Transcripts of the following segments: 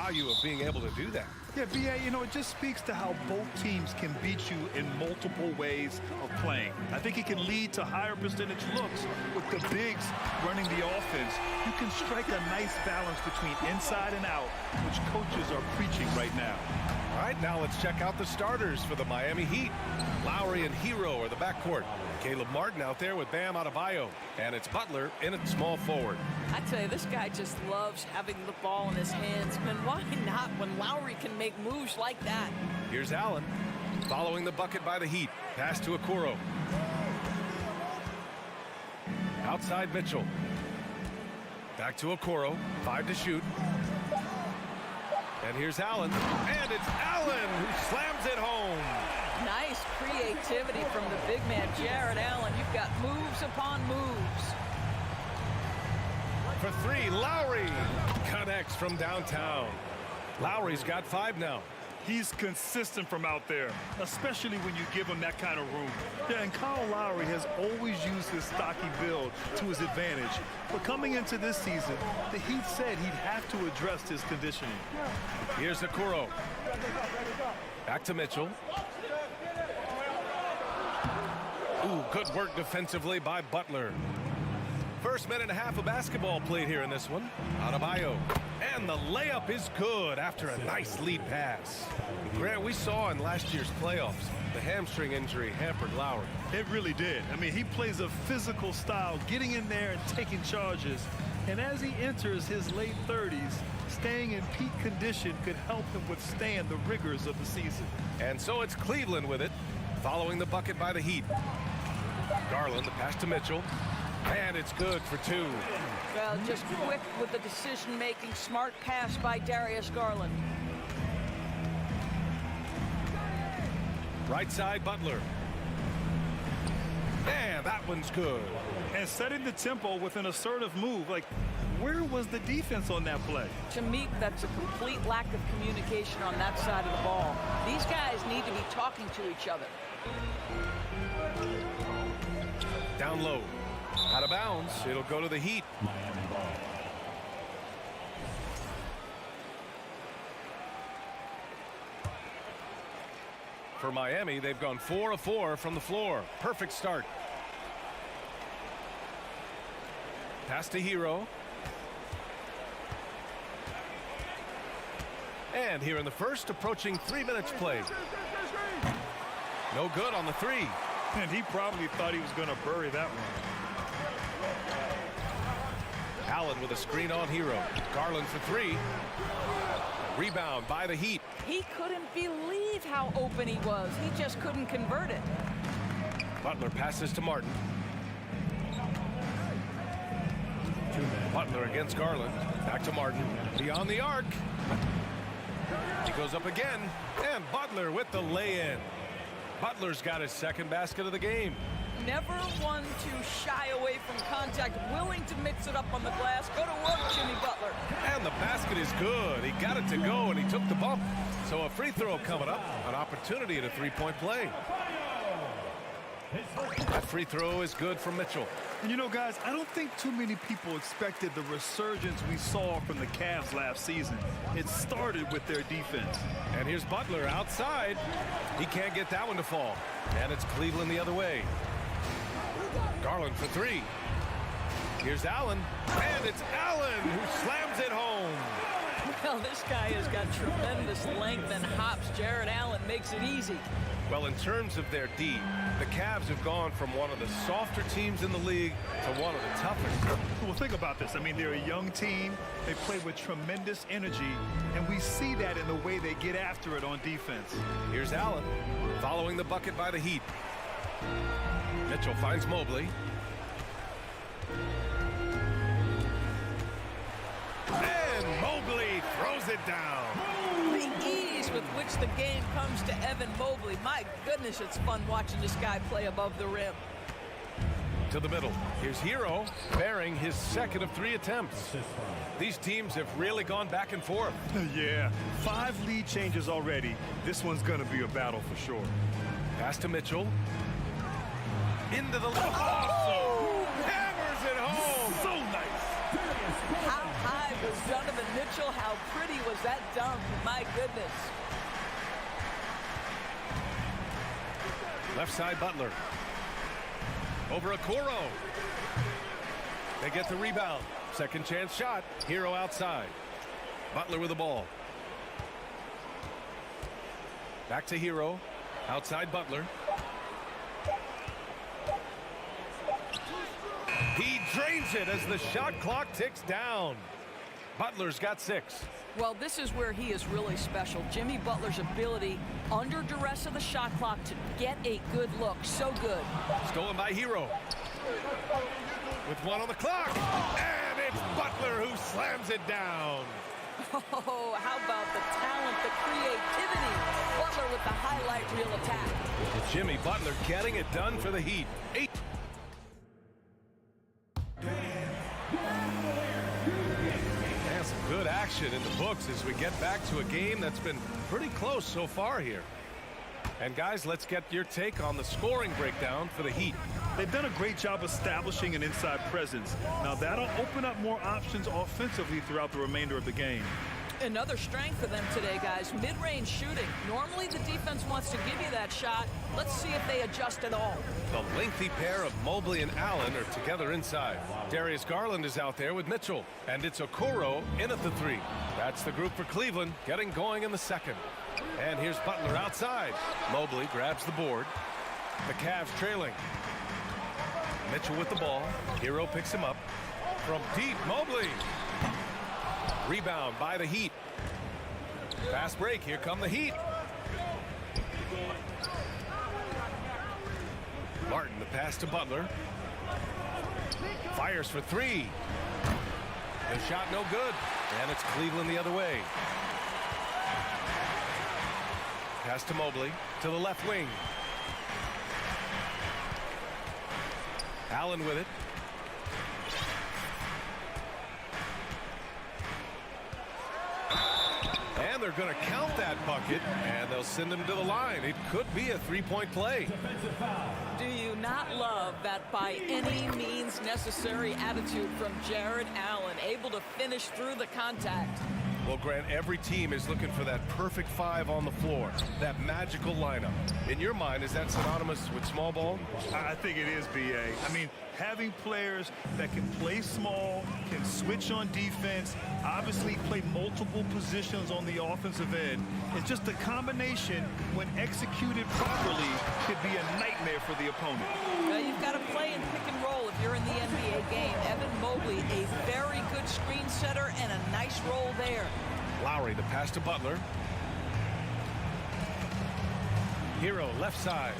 value of being able to do that. Yeah, B.A., you know, it just speaks to how both teams can beat you in multiple ways of playing. I think it can lead to higher percentage looks with the bigs running the offense. You can strike a nice balance between inside and out, which coaches are preaching right now. All right, now let's check out the starters for the Miami Heat. Lowry and Hero are the backcourt. Caleb Martin out there with Bam Adebayo. And it's Butler in at small forward. I tell you, this guy just loves having the ball in his hands. And why not when Lowry can make moves like that? Here's Allen following the bucket by the Heat. Pass to Okoro. Outside Mitchell. Back to Okoro. 5 to shoot. And here's Allen. And it's Allen who slams it home. Nice creativity from the big man, Jared Allen. You've got moves upon moves. For 3, Lowry connects from downtown. Lowry's got 5 now. He's consistent from out there, especially when you give him that kind of room. Yeah, and Kyle Lowry has always used his stocky build to his advantage. But coming into this season, the Heat said he'd have to address his conditioning. Here's Okoro. Back to Mitchell. Ooh, good work defensively by Butler. First minute and a half of basketball played here in this one. Adebayo. And the layup is good after a nice lead pass. Grant, we saw in last year's playoffs, the hamstring injury hampered Lowry. It really did. I mean, he plays a physical style, getting in there and taking charges. And as he enters his late 30s, staying in peak condition could help him withstand the rigors of the season. And so it's Cleveland with it, following the bucket by the Heat. Garland, the pass to Mitchell. And it's good for 2. Well, just quick with the decision-making. Smart pass by Darius Garland. Right side, Butler. And that one's good. And setting the tempo with an assertive move. Like, where was the defense on that play? To me, that's a complete lack of communication on that side of the ball. These guys need to be talking to each other. Down low. Out of bounds. It'll go to the Heat. For Miami, they've gone 4 of 4 from the floor. Perfect start. Pass to Hero. And here in the first, approaching 3 minutes played. No good on the 3. And he probably thought he was going to bury that one. Allen with a screen on Hero. Garland for 3. Rebound by the Heat. He couldn't believe how open he was. He just couldn't convert it. Butler passes to Martin. Butler against Garland. Back to Martin. Beyond the arc. He goes up again. And Butler with the lay-in. Butler's got his second basket of the game. Never one to shy away from contact, willing to mix it up on the glass. Go to work, Jimmy Butler. And the basket is good. He got it to go, and he took the bump. So a free throw coming up, an opportunity at a three-point play. That free throw is good from Mitchell. And you know, guys, I don't think too many people expected the resurgence we saw from the Cavs last season. It started with their defense. And here's Butler outside. He can't get that one to fall. And it's Cleveland the other way. Garland for 3. Here's Allen. And it's Allen who slams it home. Well, this guy has got tremendous length and hops. Jared Allen makes it easy. Well, in terms of their D, the Cavs have gone from one of the softer teams in the league to one of the toughest. Well, think about this. I mean, they're a young team. They play with tremendous energy, and we see that in the way they get after it on defense. Here's Allen, following the bucket by the Heat. Mitchell finds Mobley. And Mobley throws it down. The ease with which the game comes to Evan Mobley. My goodness, it's fun watching this guy play above the rim. To the middle. Here's Hero, bearing his second of 3 attempts. These teams have really gone back and forth. Yeah, 5 lead changes already. This one's going to be a battle for sure. Pass to Mitchell. Into the... Oh! Hammers it home! So nice! How high was Donovan Mitchell? How pretty was was that dunk? My goodness. Left side, Butler. Over Okoro. They get the rebound. Second chance shot. Hero outside. Butler with the ball. Back to Hero. Outside Butler. He drains it as the shot clock ticks down. Butler's got 6. Well, this is where he is really special. Jimmy Butler's ability under duress of the shot clock to get a good look. So good. Stolen by Hero. With 1 on the clock. And it's Butler who slams it down. Oh, how about the talent, the creativity. Butler with the highlight reel attack. Jimmy Butler getting it done for the Heat. 8. And some good action in the books as we get back to a game that's been pretty close so far here. And guys, let's get your take on the scoring breakdown for the Heat. They've done a great job establishing an inside presence. Now that'll open up more options offensively throughout the remainder of the game. Another strength for them today, guys. Mid-range shooting. Normally the defense wants to give you that shot. Let's see if they adjust at all. The lengthy pair of Mobley and Allen are together inside. Darius Garland is out there with Mitchell. And it's Okoro in at the 3. That's the group for Cleveland getting going in the second. And here's Butler outside. Mobley grabs the board. The Cavs trailing. Mitchell with the ball. Hero picks him up. From deep, Mobley. Rebound by the Heat. Fast break. Here come the Heat. Martin, the pass to Butler. Fires for 3. The shot no good. And it's Cleveland the other way. Pass to Mobley. To the left wing. Allen with it. And they're going to count that bucket, and they'll send him to the line. It could be a 3-point play. Do you not love that by any means necessary attitude from Jared Allen, able to finish through the contact? Well, Grant, every team is looking for that perfect 5 on the floor, that magical lineup. In your mind, is that synonymous with small ball? I think it is, B.A. I mean, having players that can play small, can switch on defense, obviously play multiple positions on the offensive end. It's just a combination, when executed properly, could be a nightmare for the opponent. You've got to play and pick and roll if you're in the NBA game. Evan Mobley, a very good screen setter and a nice roll there. Lowry, the pass to Butler. Hero, left side.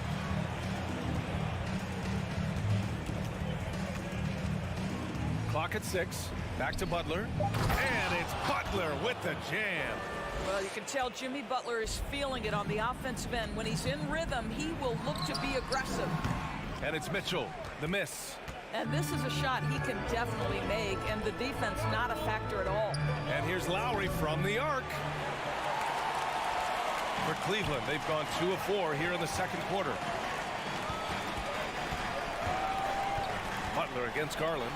Clock at 6. Back to Butler. And it's Butler with the jam. Well, you can tell Jimmy Butler is feeling it on the offensive end. When he's in rhythm, he will look to be aggressive. And it's Mitchell, the miss. And this is a shot he can definitely make, and the defense not a factor at all. And here's Lowry from the arc. For Cleveland, they've gone 2 of 4 here in the second quarter. Butler against Garland.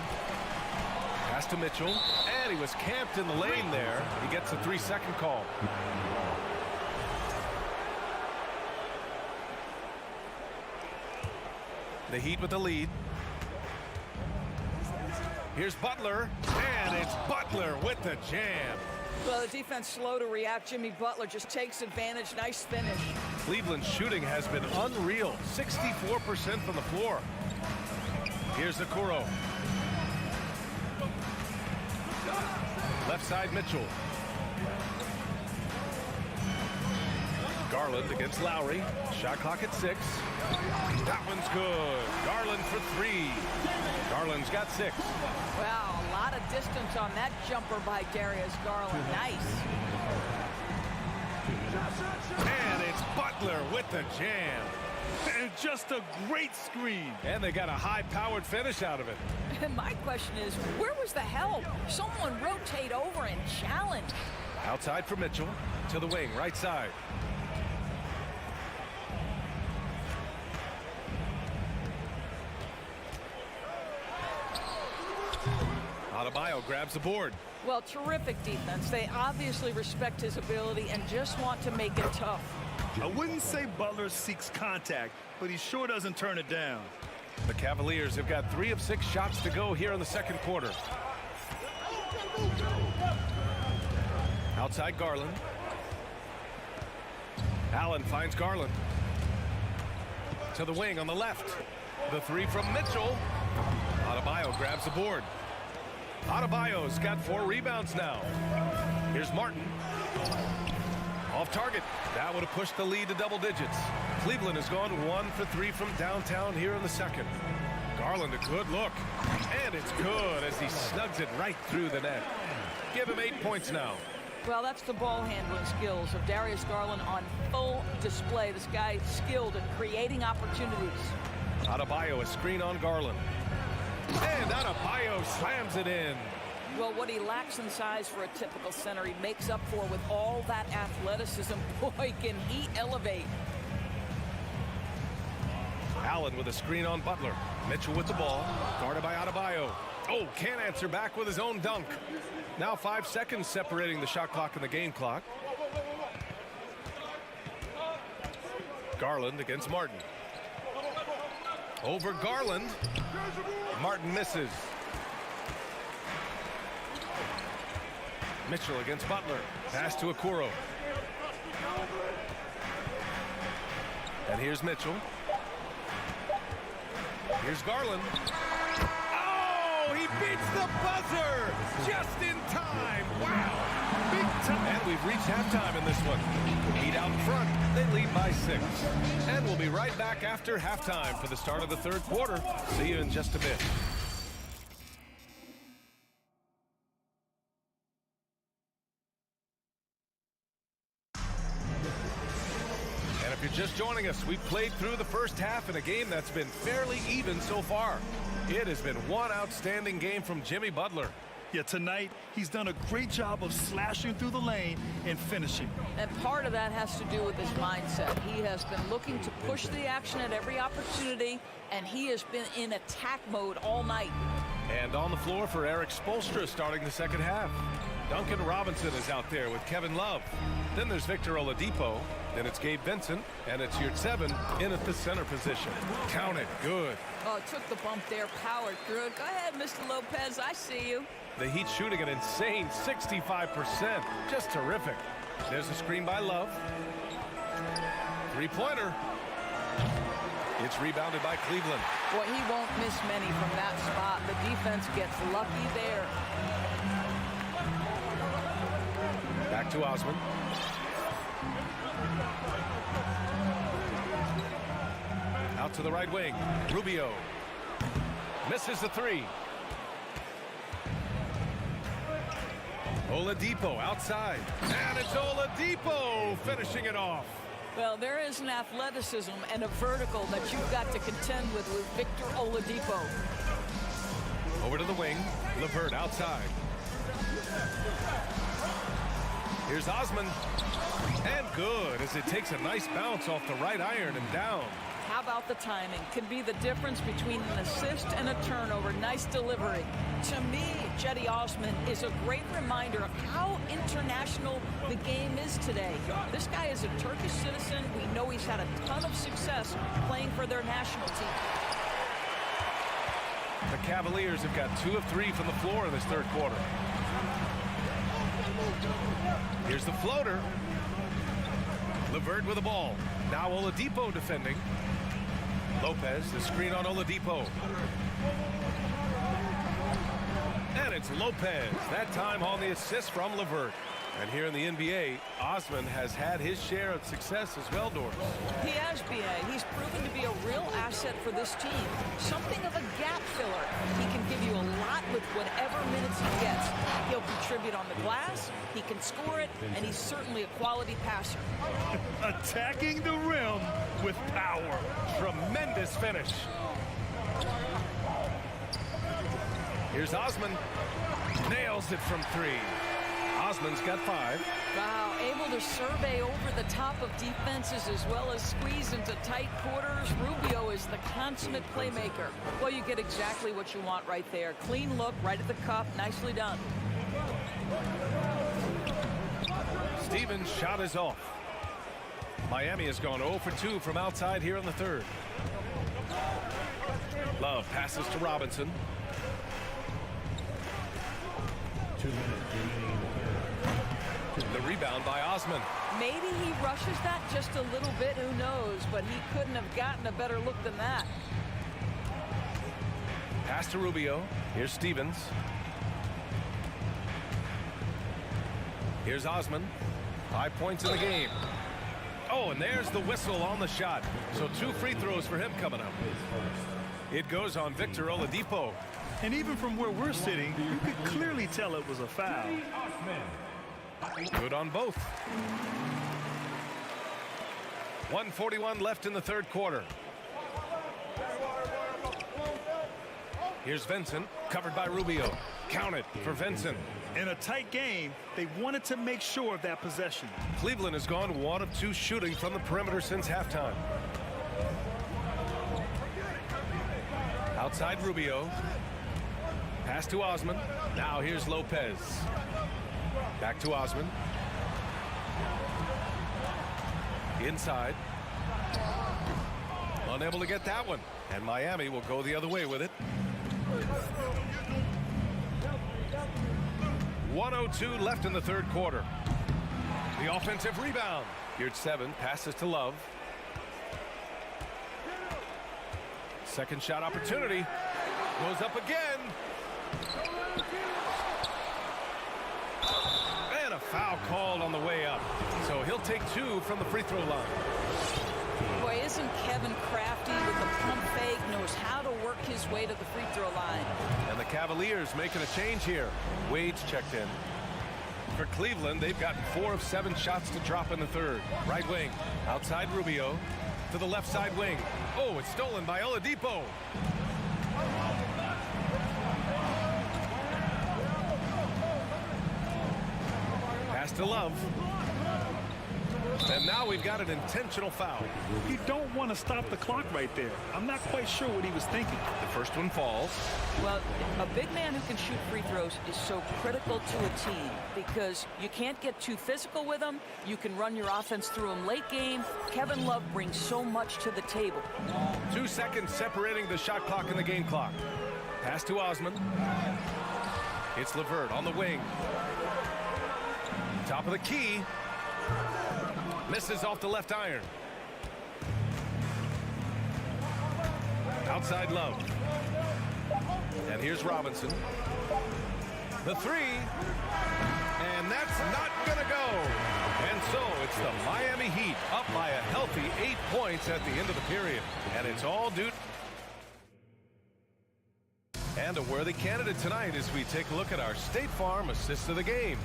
Pass to Mitchell, and he was camped in the lane there. He gets a 3-second call. The Heat with the lead. Here's Butler, and it's Butler with the jam. Well, the defense slow to react. Jimmy Butler just takes advantage. Nice finish. Cleveland's shooting has been unreal. 64% from the floor. Here's Okoro. Left side, Mitchell. Garland against Lowry. Shot clock at 6. That one's good. Garland for 3. Garland's got 6. Wow, a lot of distance on that jumper by Darius Garland. Nice. And it's Butler with the jam. And just a great screen. And they got a high-powered finish out of it. And my question is, where was the help? Someone rotate over and challenge. Outside for Mitchell. To the wing, right side. Adebayo grabs the board. Well, terrific defense. They obviously respect his ability and just want to make it tough. I wouldn't say Butler seeks contact, but he sure doesn't turn it down. The Cavaliers have got 3 of 6 shots to go here in the second quarter. Outside Garland. Allen finds Garland. To the wing on the left. The 3 from Mitchell. Adebayo grabs the board. Adebayo's got 4 rebounds now. Here's Martin. Off target. That would have pushed the lead to double digits. Cleveland has gone 1 for 3 from downtown here in the second. Garland, a good look. And it's good as he snugs it right through the net. Give him 8 points now. Well, that's the ball handling skills of Darius Garland on full display. This guy is skilled at creating opportunities. Adebayo, a screen on Garland. And Adebayo slams it in. Well, what he lacks in size for a typical center, he makes up for with all that athleticism. Boy, can he elevate. Allen with a screen on Butler. Mitchell with the ball. Guarded by Adebayo. Oh, can't answer back with his own dunk. Now 5 seconds separating the shot clock and the game clock. Garland against Martin. Over Garland. Martin misses. Mitchell against Butler. Pass to Okoro. And here's Mitchell. Here's Garland. Oh, he beats the buzzer just in time. Wow. Big time. And we've reached halftime in this one. Heat out in front. They lead by 6. And we'll be right back after halftime for the start of the third quarter. See you in just a bit. If you're just joining us, we've played through the first half in a game that's been fairly even so far. It has been one outstanding game from Jimmy Butler. Yeah, tonight he's done a great job of slashing through the lane and finishing. And part of that has to do with his mindset. He has been looking to push the action at every opportunity, and he has been in attack mode all night. And on the floor for Eric Spoelstra starting the second half. Duncan Robinson is out there with Kevin Love. Then there's Victor Oladipo. Then it's Gabe Vincent. And it's Yurtseven in at the center position. Count it. Good. Oh, took the bump there. Powered through it. Go ahead, Mr. Lopez. I see you. The Heat shooting an insane 65%. Just terrific. There's a screen by Love. Three-pointer. It's rebounded by Cleveland. Boy, he won't miss many from that spot. The defense gets lucky there. Back to Osman. Out to the right wing. Rubio. Misses the 3. Oladipo outside. And it's Oladipo finishing it off. Well, there is an athleticism and a vertical that you've got to contend with Victor Oladipo. Over to the wing. LeVert outside. Here's Osman. And good as it takes a nice bounce off the right iron and down. How about the timing? Can be the difference between an assist and a turnover. Nice delivery. To me, Cedi Osman is a great reminder of how international the game is today. This guy is a Turkish citizen. We know he's had a ton of success playing for their national team. The Cavaliers have got 2 of 3 from the floor in this third quarter. Here's the floater. LeVert with the ball. Now Oladipo defending. Lopez, the screen on Oladipo. And it's Lopez, that time on the assist from LeVert. And here in the NBA, Osman has had his share of success as well, Doris. He has, B.A. He's proven to be a real asset for this team. Something of a gap filler. He can give you a lot with whatever minutes he gets. He'll contribute on the glass, he can score it, and he's certainly a quality passer. Attacking the rim with power. Tremendous finish. Here's Osman. Nails it from 3. Osman's got 5. Wow, able to survey over the top of defenses as well as squeeze into tight quarters. Rubio is the consummate playmaker. Well, you get exactly what you want right there. Clean look, right at the cup. Nicely done. Stevens' shot is off. Miami has gone 0 for 2 from outside here in the third. Love passes to Robinson. 2 minutes remaining. The rebound by Osman. Maybe he rushes that just a little bit, who knows, but he couldn't have gotten a better look than that. Pass to Rubio. Here's Stevens. Here's Osman. 5 points in the game. Oh, and there's the whistle on the shot. So 2 free throws for him coming up. It goes on Victor Oladipo. And even from where we're sitting, you could clearly tell it was a foul. Good on both. 1:41 left in the third quarter. Here's Vincent, covered by Rubio. Counted for Vincent. In a tight game, they wanted to make sure of that possession. Cleveland has gone 1 of 2 shooting from the perimeter since halftime. Outside Rubio. Pass to Osman. Now here's Lopez. Back to Osman. Inside. Unable to get that one. And Miami will go the other way with it. 1:02 left in the third quarter. The offensive rebound. Here's 7. Passes to Love. Second shot opportunity. Goes up again. And a foul called on the way up. So he'll take 2 from the free throw line. Boy, isn't Kevin crafty with the pump fake, knows how to work his way to the free throw line. And the Cavaliers making a change here. Wade's checked in. For Cleveland, they've gotten 4 of 7 shots to drop in the third. Right wing, outside Rubio, to the left side wing. Oh, it's stolen by Oladipo. Pass to Love. And now we've got an intentional foul. You don't want to stop the clock right there. I'm not quite sure what he was thinking. The first one falls. Well, a big man who can shoot free throws is so critical to a team because you can't get too physical with him. You can run your offense through him late game. Kevin Love brings so much to the table. 2 seconds separating the shot clock and the game clock. Pass to Osman. It's LeVert on the wing. Top of the key. Misses off the left iron. Outside Love. And here's Robinson. The 3. And that's not going to go. And so it's the Miami Heat up by a healthy 8 points at the end of the period. And it's all due. And a worthy candidate tonight as we take a look at our State Farm assist of the game.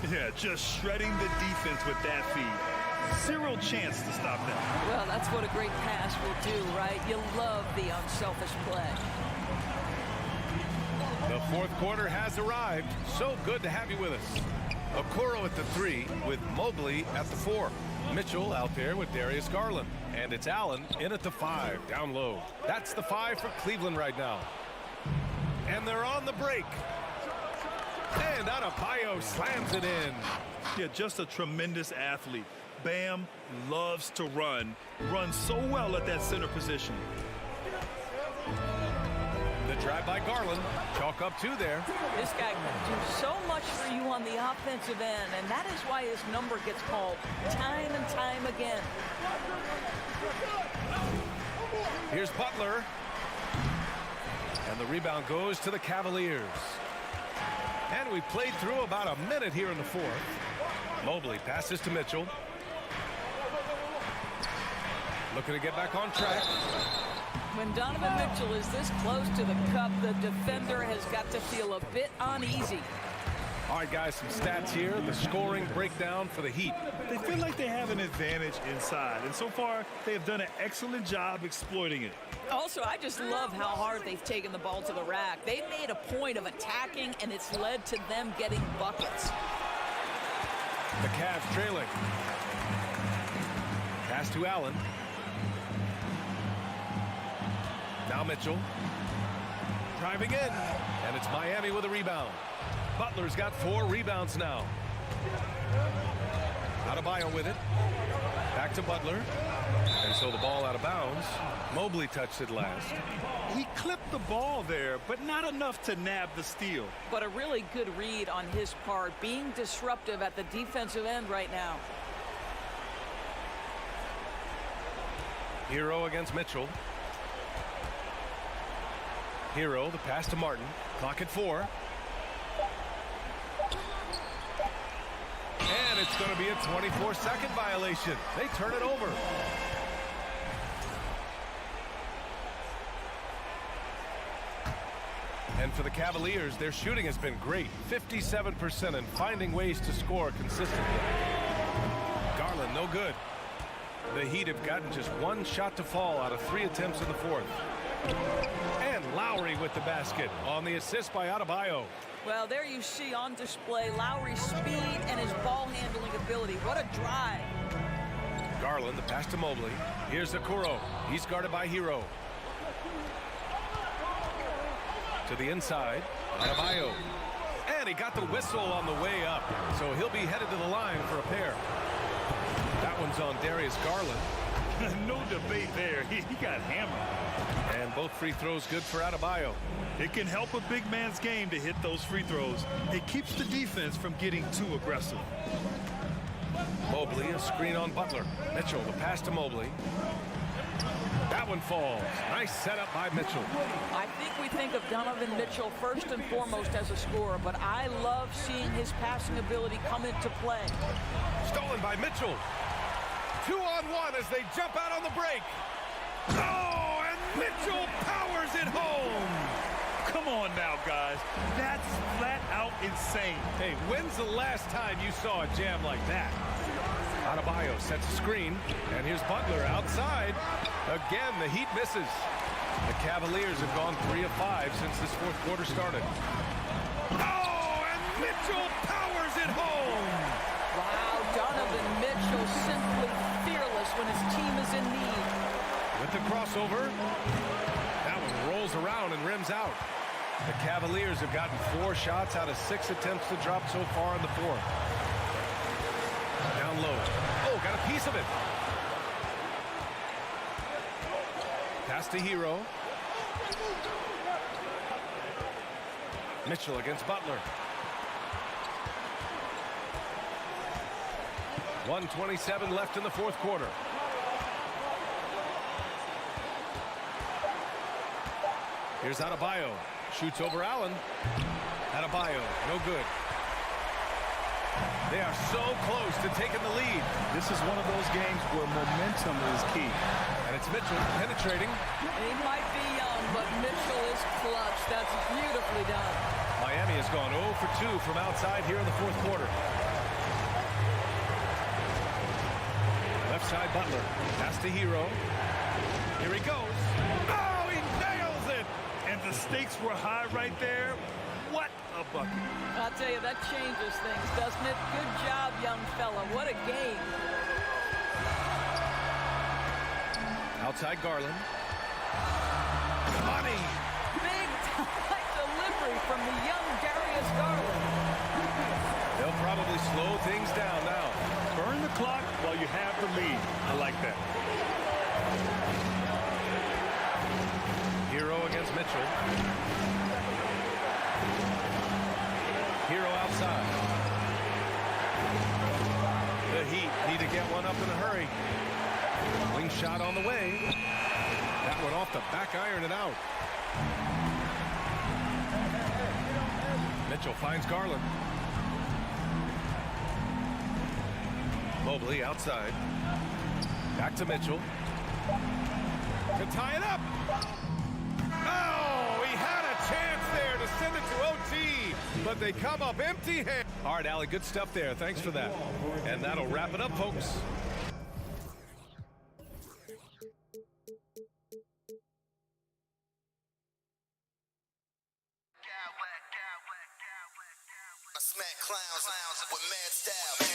Yeah, just shredding the defense with that feed. Zero chance to stop that. Well, that's what a great pass will do, right? You love the unselfish play. The fourth quarter has arrived. So good to have you with us. Okoro at the 3 with Mobley at the 4. Mitchell out there with Darius Garland. And it's Allen in at the 5, down low. That's the 5 for Cleveland right now. And they're on the break. And Adebayo slams it in. Yeah, just a tremendous athlete. Bam loves to run. Runs so well at that center position. The drive by Garland. Chalk up 2 there. This guy can do so much for you on the offensive end, and that is why his number gets called time and time again. Here's Butler. And the rebound goes to the Cavaliers. And we played through about a minute here in the fourth. Mobley passes to Mitchell. Looking to get back on track. When Donovan Mitchell is this close to the cup, the defender has got to feel a bit uneasy. All right, guys, some stats here. The scoring breakdown for the Heat. They feel like they have an advantage inside, and so far they have done an excellent job exploiting it. Also, I just love how hard they've taken the ball to the rack. They've made a point of attacking, and it's led to them getting buckets. The Cavs trailing. Pass to Allen. Now Mitchell. Driving in. And it's Miami with a rebound. Butler's got 4 rebounds now. Adebayo with it. Back to Butler. And so the ball out of bounds. Mobley touched it last. He clipped the ball there, but not enough to nab the steal. But a really good read on his part, being disruptive at the defensive end right now. Hero against Mitchell. Hero, the pass to Martin. Clock at 4. And it's going to be a 24-second violation. They turn it over. And for the Cavaliers, their shooting has been great. 57% and finding ways to score consistently. Garland, no good. The Heat have gotten just 1 shot to fall out of 3 attempts in the 4th. And Lowry with the basket on the assist by Adebayo. Well, there you see on display Lowry's speed and his ball handling ability. What a drive. Garland, the pass to Mobley. Here's Okoro. He's guarded by Hero. To the inside. Adebayo. And he got the whistle on the way up. So he'll be headed to the line for a pair. That one's on Darius Garland. No debate there. He got hammered. And both free throws good for Adebayo. It can help a big man's game to hit those free throws. It keeps the defense from getting too aggressive. Mobley, a screen on Butler. Mitchell, the pass to Mobley. That one falls. Nice setup by Mitchell. I think we think of Donovan Mitchell first and foremost as a scorer, but I love seeing his passing ability come into play. Stolen by Mitchell. 2-on-1 as they jump out on the break. Oh, and Mitchell powers it home. Come on now, guys. That's flat out insane. Hey, when's the last time you saw a jam like that? Adebayo sets a screen, and here's Butler outside. Again, the Heat misses. The Cavaliers have gone 3 of 5 since this 4th quarter started. Oh, and Mitchell powers it home. Wow, Donovan Mitchell simply fearless when his team is in need. With the crossover, that one rolls around and rims out. The Cavaliers have gotten 4 shots out of 6 attempts to drop so far in the 4th. Down low. Oh, got a piece of it. Pass to Hero. Mitchell against Butler. 1:27 left in the 4th quarter. Here's Adebayo. Shoots over Allen. Adebayo, no good. They are so close to taking the lead. This is one of those games where momentum is key. And it's Mitchell penetrating. He might be young, but Mitchell is clutch. That's beautifully done. Miami has gone 0 for 2 from outside here in the 4th quarter. Left side Butler. Pass to Hero. Here he goes. Oh, he nails it! And the stakes were high right there. What a bucket. I'll tell you, that changes things, doesn't it? Good job, young fella. What a game. Outside Garland. Money! Big time delivery from the young Darius Garland. They'll probably slow things down now. Burn the clock while you have the lead. I like that. Hero against Mitchell. Hero outside. The Heat need to get one up in a hurry. Wing shot on the way. That one off the back iron and out. Mitchell finds Garland. Mobley outside. Back to Mitchell. To tie it up. Oh, he had a chance there to send it to OT. but they come up empty-handed. All right, Allie, good stuff there. Thanks for that. And that'll wrap it up, folks. I smack clowns with mad style.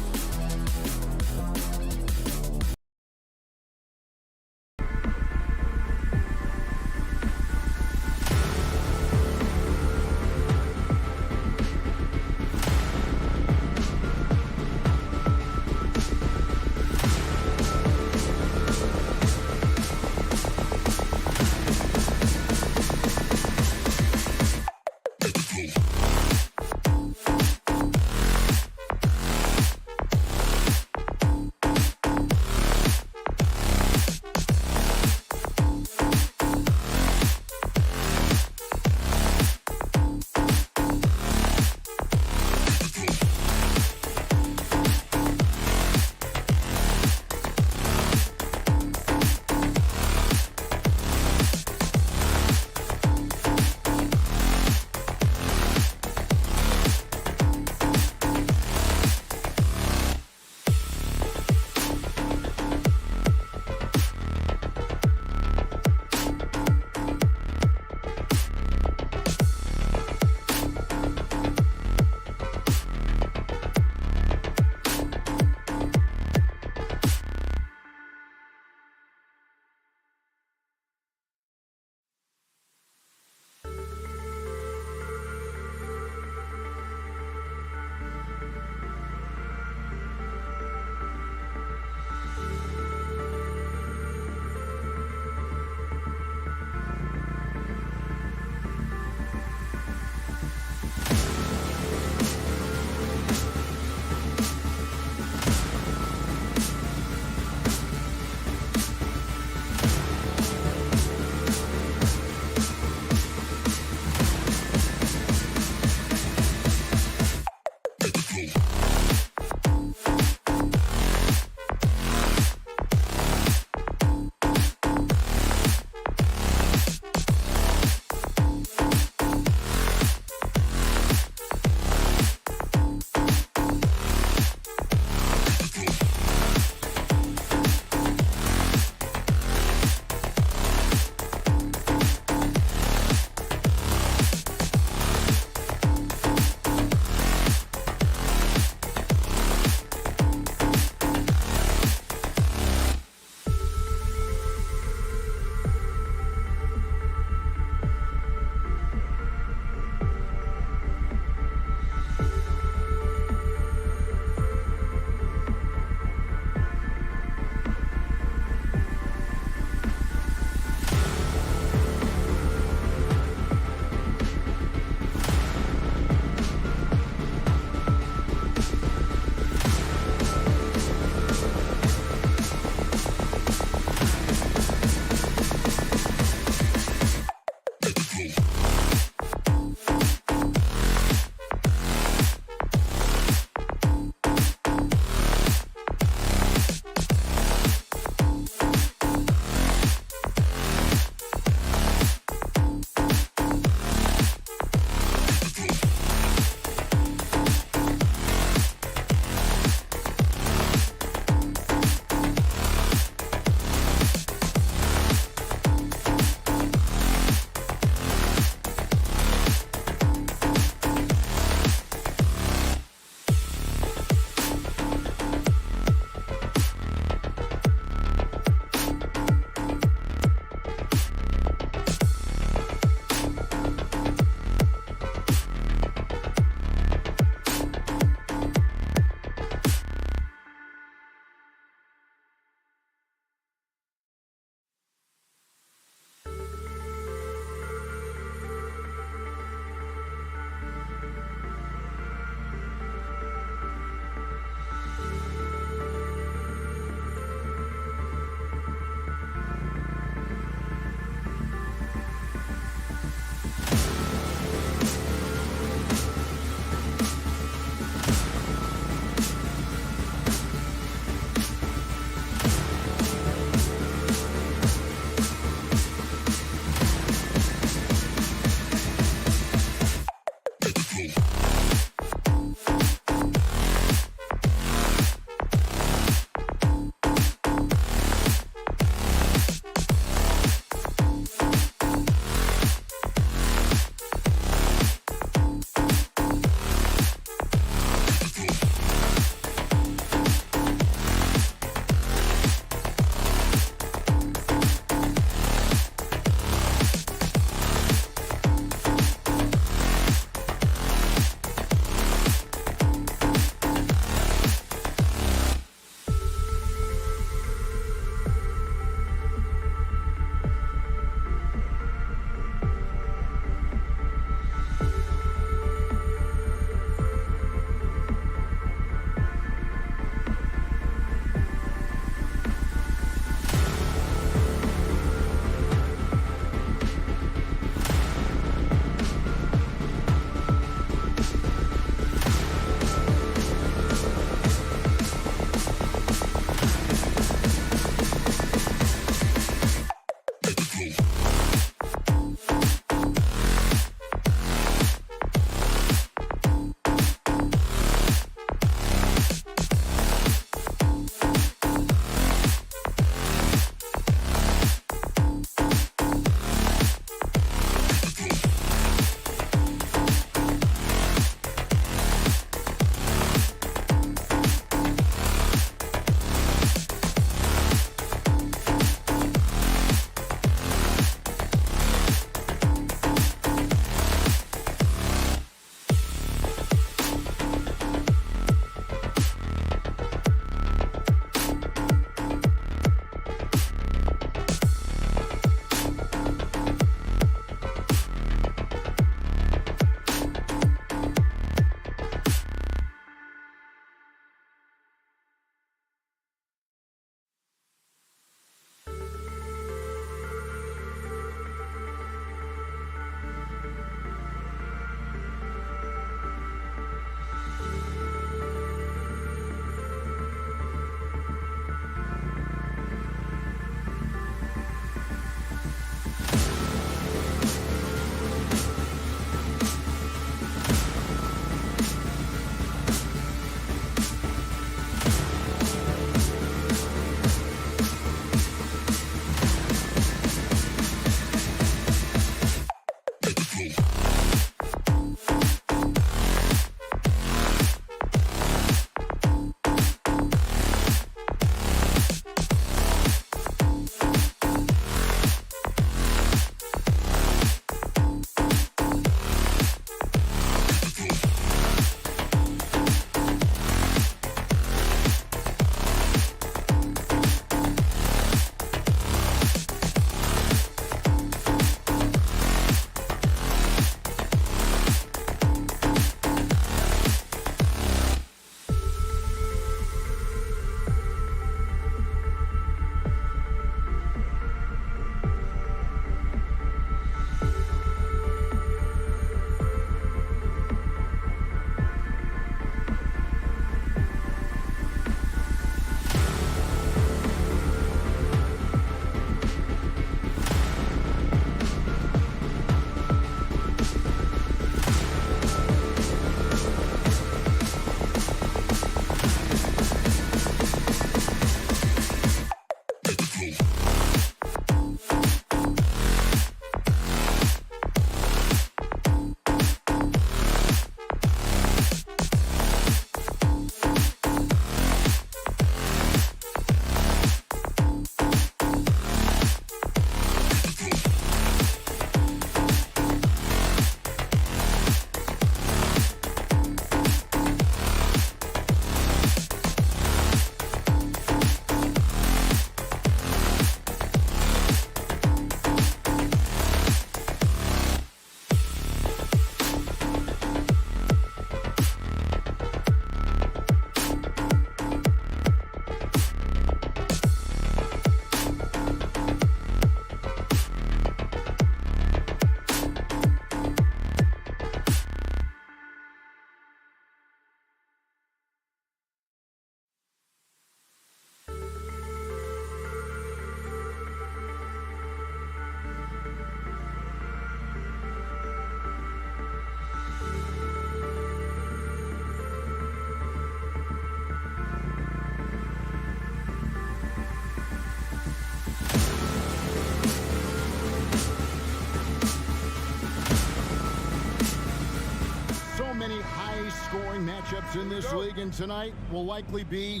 high-scoring matchups in this league, and tonight will likely be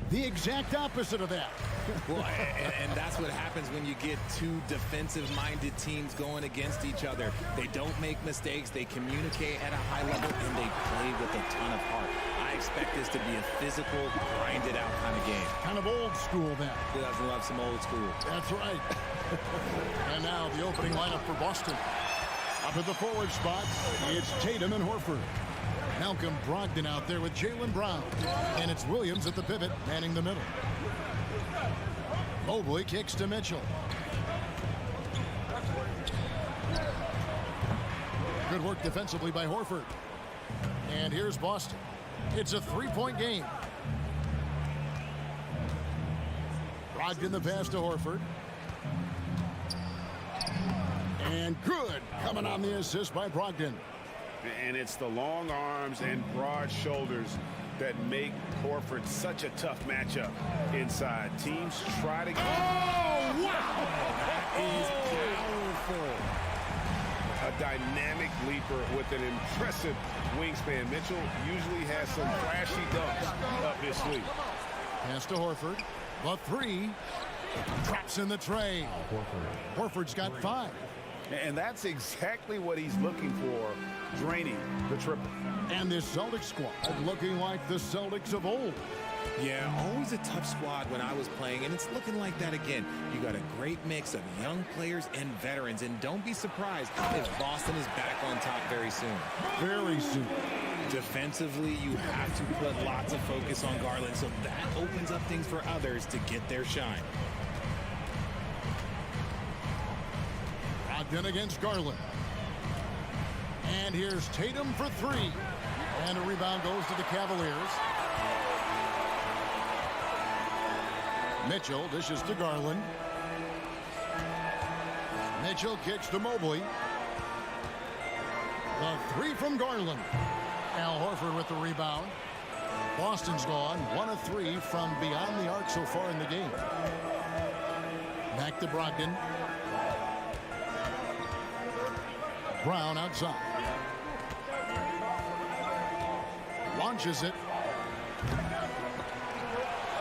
the exact opposite of that. Well, and that's what happens when you get two defensive-minded teams going against each other. They don't make mistakes, they communicate at a high level, and they play with a ton of heart. I expect this to be a physical, grinded-out kind of game. Kind of old school, then. Who doesn't love some old school? That's right. And now the opening lineup for Boston. Up at the forward spot, it's Tatum and Horford. Malcolm Brogdon out there with Jaylen Brown. And it's Williams at the pivot, manning the middle. Mobley kicks to Mitchell. Good work defensively by Horford. And here's Boston. It's a three-point game. Brogdon the pass to Horford. And good, coming on the assist by Brogdon. And it's the long arms and broad shoulders that make Horford such a tough matchup inside. Teams try to... Oh, wow! That is powerful. A dynamic leaper with an impressive wingspan. Mitchell usually has some flashy dunks up his sleeve. Pass to Horford. The three. Traps in the tray. Horford's got 5. And that's exactly what he's looking for, draining the triple. And this Celtics squad looking like the Celtics of old. Yeah, always a tough squad when I was playing, and it's looking like that again. You got a great mix of young players and veterans, and don't be surprised if Boston is back on top very soon. Very soon. Defensively, you have to put lots of focus on Garland, so that opens up things for others to get their shine. Brogdon against Garland. And here's Tatum for 3. And a rebound goes to the Cavaliers. Mitchell dishes to Garland. Mitchell kicks to Mobley. The 3 from Garland. Al Horford with the rebound. Boston's gone 1 of 3 from beyond the arc so far in the game. Back to Brogdon. Brown outside. Launches it.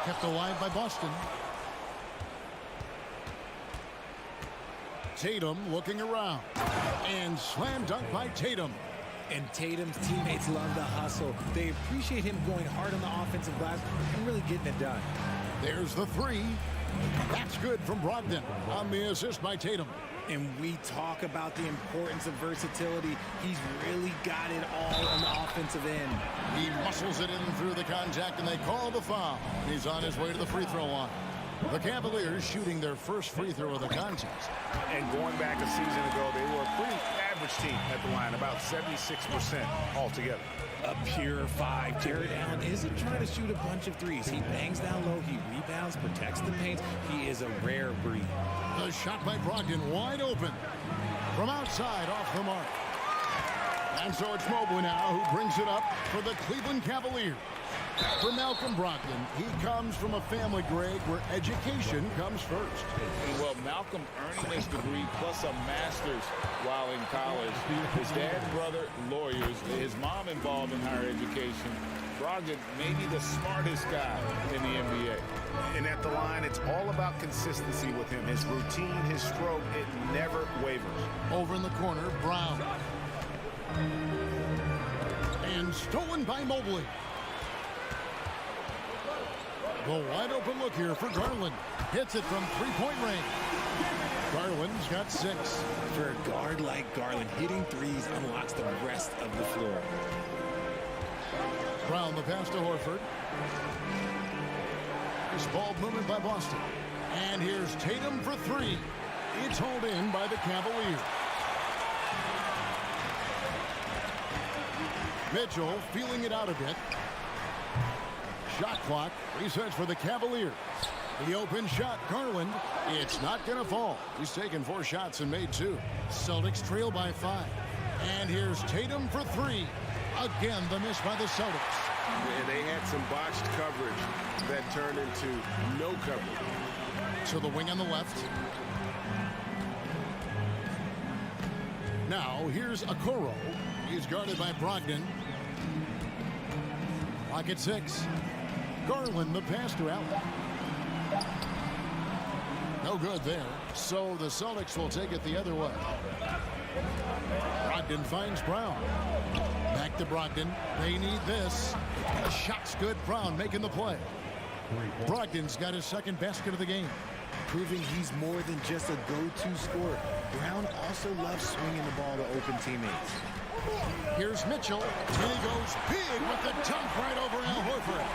Kept alive by Boston. Tatum looking around. And slam dunk by Tatum. And Tatum's teammates love the hustle. They appreciate him going hard on the offensive glass and really getting it done. There's the 3. That's good from Brogdon on the assist by Tatum. And we talk about the importance of versatility. He's really got it all on the offensive end. He muscles it in through the contact, and they call the foul. He's on his way to the free throw line. The Cavaliers shooting their first free throw of the contest. And going back a season ago, they were a pretty average team at the line, about 76% altogether. A pure 5. Jared Allen isn't trying to shoot a bunch of threes. He bangs down low, he rebounds, protects the paint. He is a rare breed. The shot by Brogdon wide open. From outside off the mark. And so it's Mobley now who brings it up for the Cleveland Cavaliers. For Malcolm Brogdon, he comes from a family, Greg, where education comes first. Well, Malcolm earning his degree plus a master's while in college. His dad and brother, lawyers. His mom involved in higher education. Brogdon may be the smartest guy in the NBA. And at the line, it's all about consistency with him. His routine, his stroke, it never wavers. Over in the corner, Brown. And stolen by Mobley. The wide open look here for Garland. Hits it from 3-point range. Garland's got 6. For a guard like Garland, hitting threes unlocks the rest of the floor. Brown, the pass to Horford. This ball movement by Boston. And here's Tatum for 3. It's hauled in by the Cavaliers. Mitchell feeling it out a bit. Shot clock resets for the Cavaliers. The open shot, Garland. It's not going to fall. He's taken 4 shots and made 2. Celtics trail by 5. And here's Tatum for 3. Again, the miss by the Celtics. Yeah, they had some botched coverage that turned into no coverage. To the wing on the left. Now, here's Okoro. He's guarded by Brogdon. Clock at 6. Garland, the pass to Allen. No good there. So the Celtics will take it the other way. Brogdon finds Brown. Back to Brogdon. They need this. The shot's good. Brown making the play. Brogdon's got his second basket of the game. Proving he's more than just a go-to scorer. Brown also loves swinging the ball to open teammates. Here's Mitchell. And he goes big with the dunk right over Al Horford.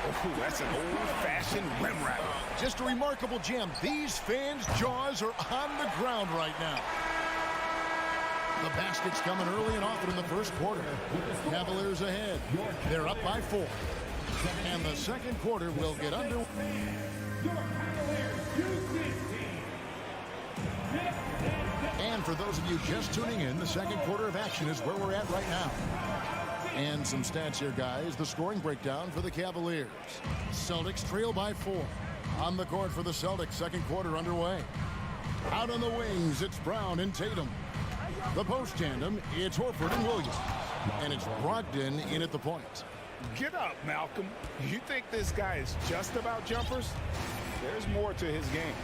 Oh, that's an old-fashioned rim wrap. Just a remarkable jam. These fans' jaws are on the ground right now. The basket's coming early and often in the first quarter. Cavaliers ahead. They're up by 4. And the second quarter will get under. And And for those of you just tuning in, the second quarter of action is where we're at right now. And some stats here, guys. The scoring breakdown for the Cavaliers. Celtics trail by 4. On the court for the Celtics, second quarter underway. Out on the wings, it's Brown and Tatum. The post tandem, it's Horford and Williams. And it's Brogdon in at the point. Get up, Malcolm. You think this guy is just about jumpers? There's more to his game.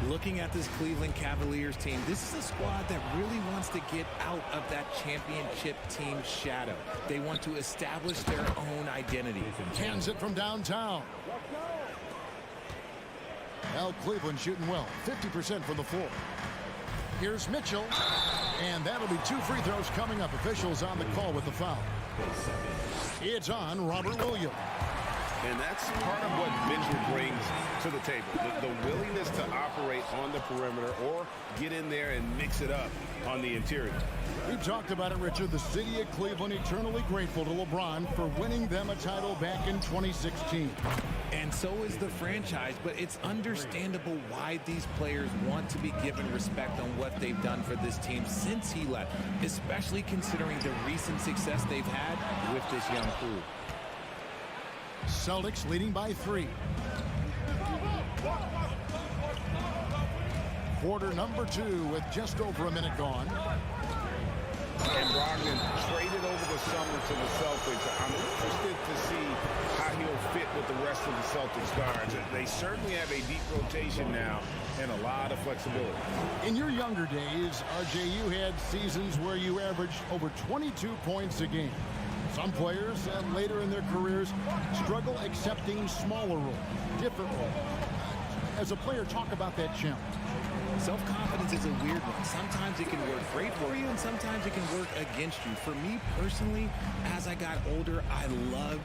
Looking at this Cleveland Cavaliers team, this is a squad that really wants to get out of that championship team shadow. They want to establish their own identity. Hands it from downtown. Now Cleveland shooting well, 50% from the floor. Here's Mitchell, and that'll be 2 free throws coming up. Officials on the call with the foul. It's on Robert Williams. And that's part of what Mitchell brings to the table. The willingness to operate on the perimeter or get in there and mix it up on the interior. We talked about it, Richard. The city of Cleveland eternally grateful to LeBron for winning them a title back in 2016. And so is the franchise, but it's understandable why these players want to be given respect on what they've done for this team since he left, especially considering the recent success they've had with this young crew. Celtics leading by 3. Quarter number 2 with just over a minute gone. And Brogdon traded over the summer to the Celtics. I'm interested to see how he'll fit with the rest of the Celtics guards. They certainly have a deep rotation now and a lot of flexibility. In your younger days, RJ, you had seasons where you averaged over 22 points a game. Some players later in their careers struggle accepting smaller roles, different roles. As a player, talk about that challenge. Self-confidence is a weird one. Sometimes it can work great for you, and sometimes it can work against you. For me personally, as I got older, I loved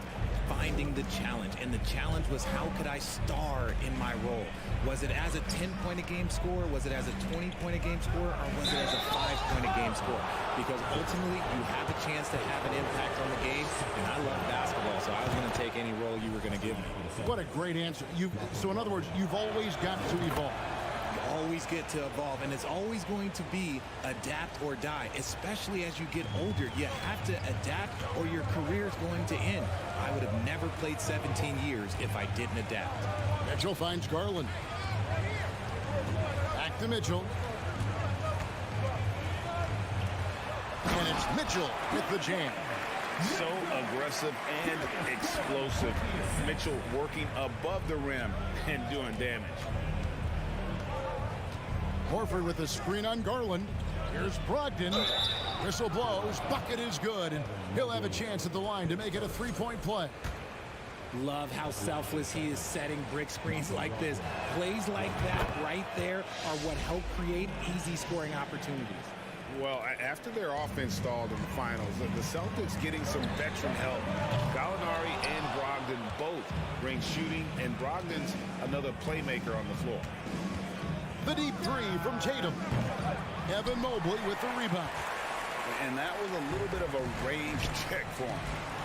finding the challenge. And the challenge was, how could I star in my role? Was it as a 10-point-a-game scorer? Was it as a 20-point-a-game scorer? Or was it as a 5-point-a-game scorer? Because ultimately, you have a chance to have an impact on the game. And I love basketball, so I was going to take any role you were going to give me. What a great answer. So in other words, you've always got to evolve. Always get to evolve, and it's always going to be adapt or die, especially as you get older. You have to adapt or your career is going to end. I would have never played 17 years if I didn't adapt. Mitchell finds Garland. Back to Mitchell. And it's Mitchell with the jam. So aggressive and explosive. Mitchell working above the rim and doing damage. Horford with a screen on Garland. Here's Brogdon. Whistle blows. Bucket is good. And he'll have a chance at the line to make it a 3-point play. Love how selfless he is setting brick screens like this. Plays like that right there are what help create easy scoring opportunities. Well, after their offense stalled in the finals, the Celtics getting some veteran help. Gallinari and Brogdon both bring shooting, and Brogdon's another playmaker on the floor. The deep 3 from Tatum. Evan Mobley with the rebound. And that was a little bit of a range check for him.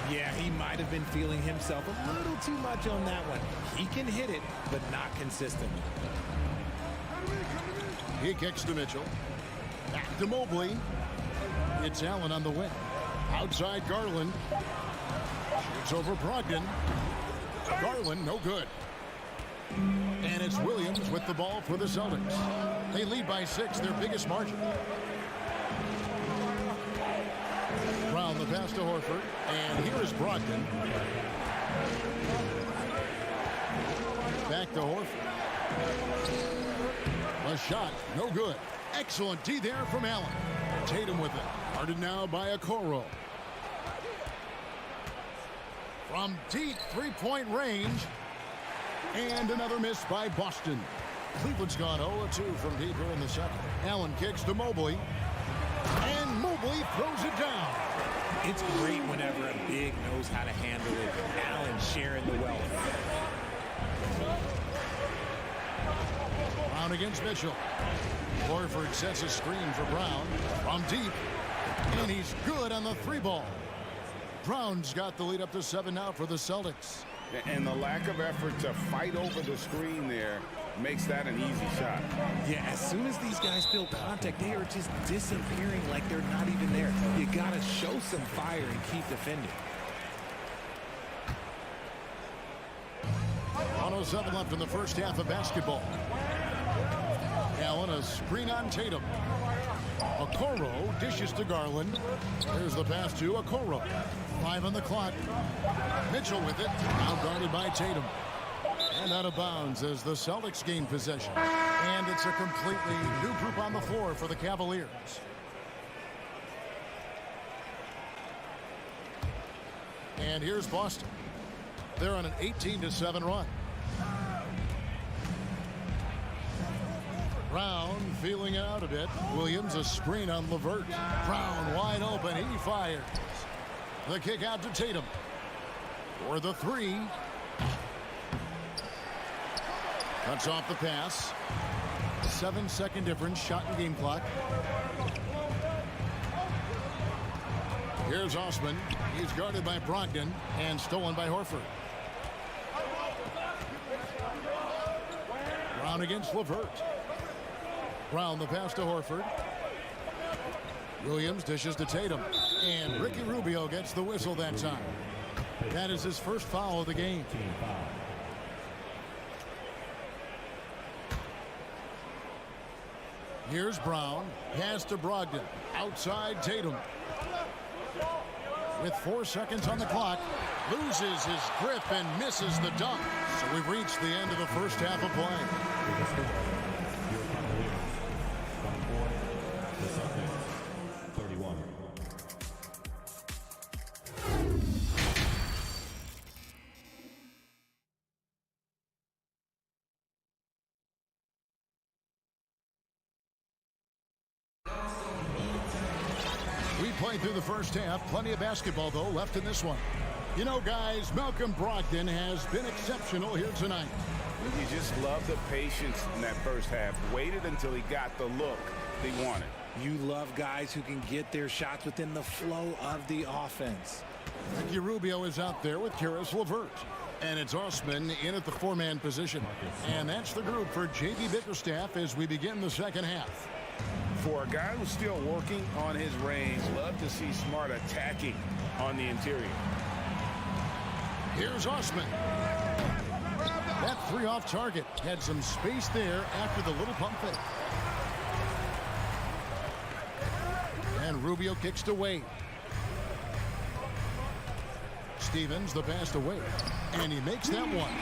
Yeah, he might have been feeling himself a little too much on that one. He can hit it, but not consistently. He kicks to Mitchell. Back to Mobley. It's Allen on the wing. Outside Garland. Shoots over Brogdon. Garland, no good. And it's Williams with the ball for the Celtics. They lead by 6, their biggest margin. Brown the pass to Horford. And here is Brogdon. Back to Horford. A shot, no good. Excellent D there from Allen. Tatum with it. Guarded now by Okoro. From deep 3-point range. And another miss by Boston. Cleveland's gone 0-2 from deep here in the second. Allen kicks to Mobley. And Mobley throws it down. It's great whenever a big knows how to handle it. Allen sharing the wealth. Brown against Mitchell. Horford sets a screen for Brown. From deep. And he's good on the 3-ball. Brown's got the lead up to 7 now for the Celtics. And the lack of effort to fight over the screen there makes that an easy shot. Yeah, as soon as these guys feel contact, they are just disappearing like they're not even there. You got to show some fire and keep defending. 1:07 left in the first half of basketball. Allen, a screen on Tatum. Okoro dishes to Garland. There's the pass to Okoro. 5 on the clock. Mitchell with it. Now guarded by Tatum. And out of bounds as the Celtics gain possession. And it's a completely new group on the floor for the Cavaliers. And here's Boston. They're on an 18-7 run. Brown feeling it out a bit. Williams a screen on LeVert. Brown wide open. He fires. The kick out to Tatum. For the three. Cuts off the pass. 7-second difference. Shot and game clock. Here's Osman. He's guarded by Brogdon and stolen by Horford. Brown against LeVert. Brown the pass to Horford. Williams dishes to Tatum. And Ricky Rubio gets the whistle that time. That is his first foul of the game. Here's Brown. Pass to Brogdon. Outside Tatum. With 4 seconds on the clock. Loses his grip and misses the dunk. So we've reached the end of the first half of play. Played through the first half. Plenty of basketball, though, left in this one. You know, guys, Malcolm Brogdon has been exceptional here tonight. You just love the patience in that first half. Waited until he got the look they wanted. You love guys who can get their shots within the flow of the offense. Ricky Rubio is out there with Karis LeVert. And it's Osman in at the four-man position. And that's the group for J.B. Bickerstaff as we begin the second half. For a guy who's still working on his range, love to see Smart attacking on the interior. Here's Osman. That three off target. Had some space there after the little pump fake. And Rubio kicks to Wade. Stevens the pass to Wade. And he makes that one.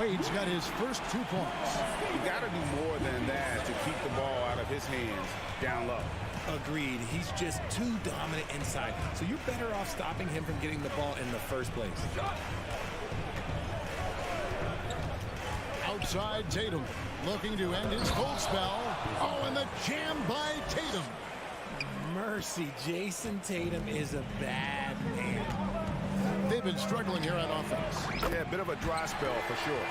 Wade's got his first 2 points. You got to do more than that to keep the ball out of his hands down low. Agreed. He's just too dominant inside. So you're better off stopping him from getting the ball in the first place. Outside Tatum. Looking to end his cold spell. Oh, and the jam by Tatum. Mercy. Jason Tatum is a bad man. They've been struggling here on offense. Yeah, a bit of a dry spell for sure.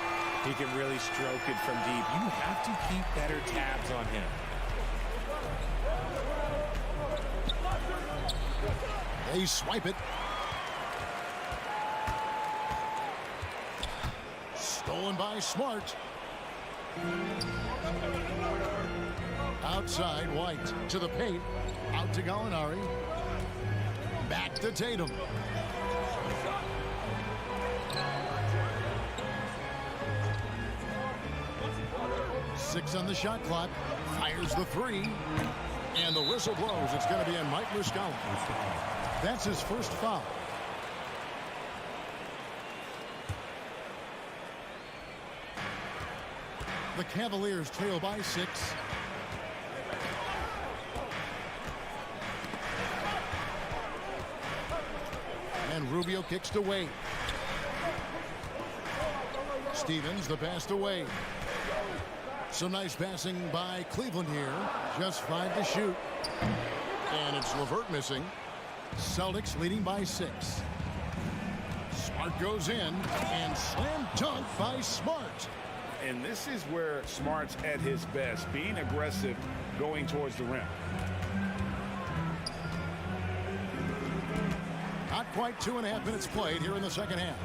He can really stroke it from deep. You have to keep better tabs on him. They swipe it. Stolen by Smart. Outside White to the paint. Out to Gallinari. Back to Tatum. Six on the shot clock. Fires the three. And the whistle blows. It's going to be on Mike Muscala. That's his first foul. The Cavaliers trail by 6. And Rubio kicks to Wade. Stevens the pass to Wade. Some nice passing by Cleveland here. Just 5 to shoot. And it's LeVert missing. Celtics leading by 6. Smart goes in and slam dunk by Smart. And this is where Smart's at his best, being aggressive, going towards the rim. Not quite 2.5 minutes played here in the second half.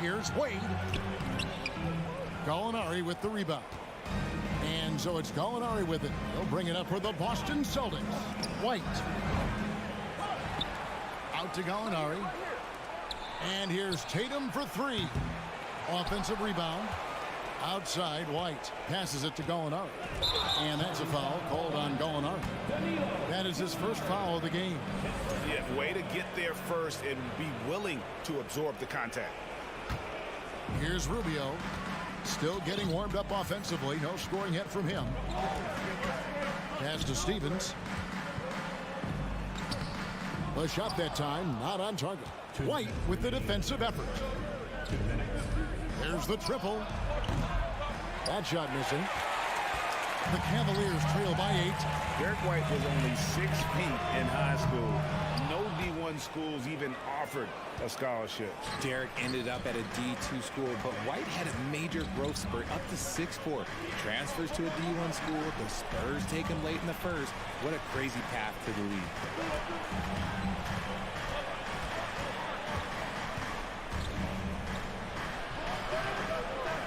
Here's Wade. Gallinari with the rebound. And so it's Gallinari with it. He'll bring it up for the Boston Celtics. White. Out to Gallinari. And here's Tatum for three. Offensive rebound. Outside, White passes it to Gallinari. And that's a foul called on Gallinari. That is his first foul of the game. Yeah, way to get there first and be willing to absorb the contact. Here's Rubio. Still getting warmed up offensively. No scoring yet from him. Pass to Stevens. The shot that time, not on target. White with the defensive effort. There's the triple. That shot missing. The Cavaliers trail by 8. Derek White was only 6 feet in high school. No D1 schools even offered a scholarship. Derek ended up at a D2 school, but White had a major growth spurt up to 6'4". Transfers to a D1 school. The Spurs take him late in the first. What a crazy path to the league.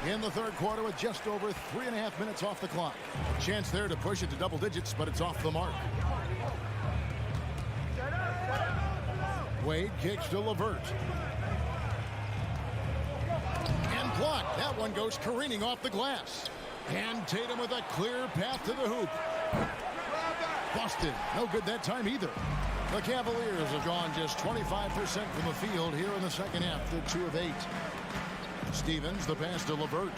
In the third quarter with just over 3.5 minutes off the clock. Chance there to push it to double digits, but it's off the mark. Wade kicks to LeVert. And blocked. That one goes careening off the glass. And Tatum with a clear path to the hoop. Busted. No good that time either. The Cavaliers have gone just 25% from the field here in the second half. They're 2 of 8. Stevens, the pass to LeVert.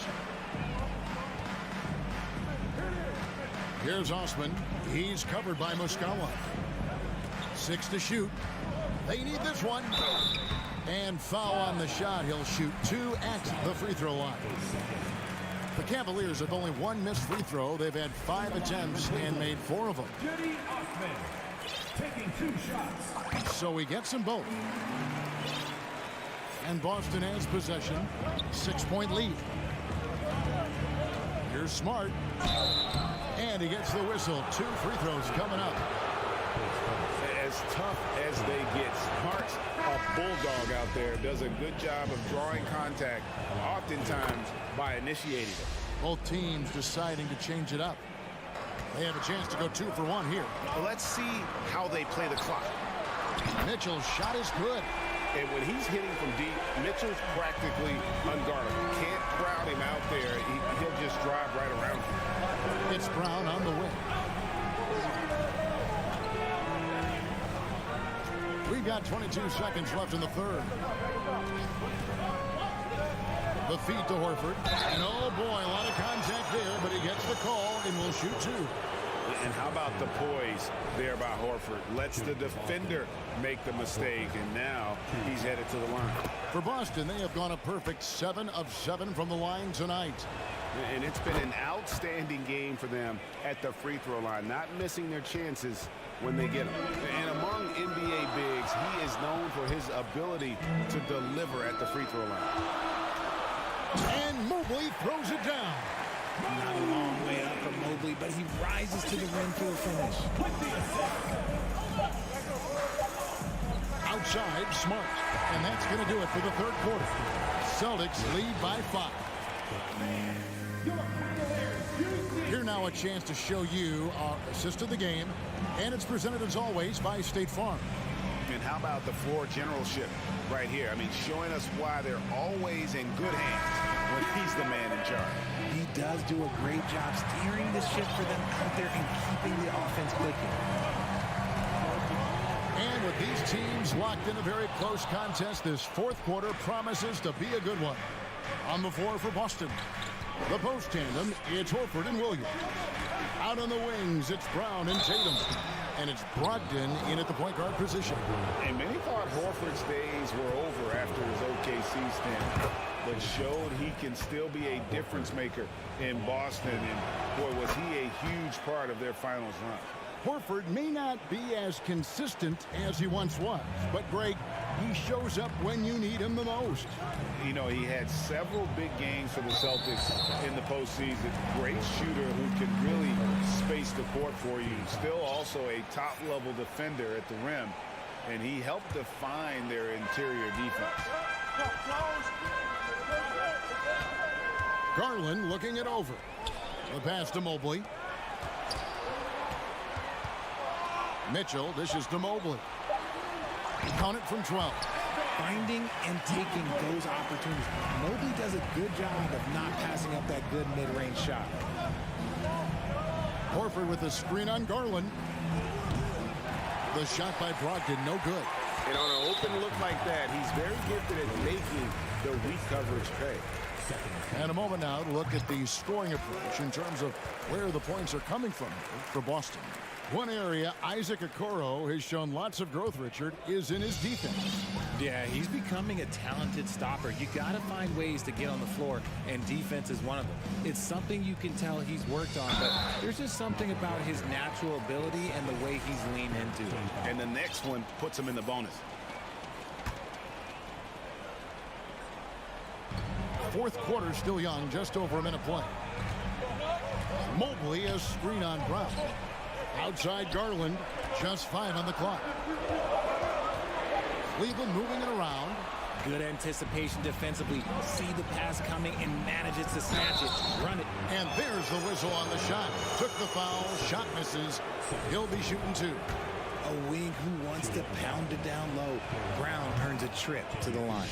Here's Osman. He's covered by Muscala. 6 to shoot. They need this one. And foul on the shot. He'll shoot 2 at the free throw line. The Cavaliers have only 1 missed free throw. They've had 5 attempts and made 4 of them. Taking 2 shots. So he gets them both. And Boston has possession. 6-point lead. Here's Smart. And he gets the whistle. 2 free throws coming up. As tough as they get, Smart's a bulldog out there. Does a good job of drawing contact, oftentimes by initiating it. Both teams deciding to change it up. They have a chance to go 2 for 1 here. Let's see how they play the clock. Mitchell's shot is good. And when he's hitting from deep, Mitchell's practically unguardable. Can't crowd him out there. He'll just drive right around him. It's Brown on the wing. We've got 22 seconds left in the third. The feed to Horford. And oh boy, a lot of contact there, but he gets the call and will shoot 2. And how about the poise there by Horford? Lets the defender make the mistake, and now he's headed to the line. For Boston, they have gone a perfect 7 of 7 from the line tonight. And it's been an outstanding game for them at the free throw line, not missing their chances when they get them. And among NBA bigs, he is known for his ability to deliver at the free throw line. And Mobley throws it down. Not a long way up from Mobley, but he rises to the rim for a finish. Outside, Smart. And that's going to do it for the third quarter. Celtics lead by 5. Here now a chance to show you our assist of the game. And it's presented as always by State Farm. And how about the floor generalship right here? I mean, showing us why they're always in good hands when he's the man in charge. He does do a great job steering the ship for them out there and keeping the offense clicking. And with these teams locked in a very close contest, this fourth quarter promises to be a good one. On the floor for Boston, the post tandem, it's Horford and Williams. Out on the wings, it's Brown and Tatum. And it's Brogdon in at the point guard position. And many thought Horford's days were over after his OKC stint, but showed he can still be a difference maker in Boston. And boy, was he a huge part of their finals run. Horford may not be as consistent as he once was, but Greg, he shows up when you need him the most. You know, he had several big games for the Celtics in the postseason. Great shooter who can really space the court for you. Still also a top-level defender at the rim, and he helped define their interior defense. Garland looking it over. The pass to Mobley. Mitchell dishes to Mobley. Count it from 12. Finding and taking those opportunities. Mobley does a good job of not passing up that good mid-range shot. Horford with a screen on Garland. The shot by Brogdon, no good. And on an open look like that, he's very gifted at making the weak coverage pay. And a moment now to look at the scoring approach in terms of where the points are coming from for Boston. One area Isaac Okoro has shown lots of growth, Richard, is in his defense. Yeah, he's becoming a talented stopper. You got to find ways to get on the floor, and defense is one of them. It's something you can tell he's worked on, but there's just something about his natural ability and the way he's leaned into it. And the next one puts him in the bonus. Fourth quarter still young, just over a minute play. Mobley a screen on Brown. Outside Garland, just 5 on the clock. Cleveland moving it around. Good anticipation defensively. See the pass coming and manages to snatch it. Run it. And there's the whistle on the shot. Took the foul. Shot misses. He'll be shooting 2. A wing who wants to pound it down low. Brown earns a trip to the line.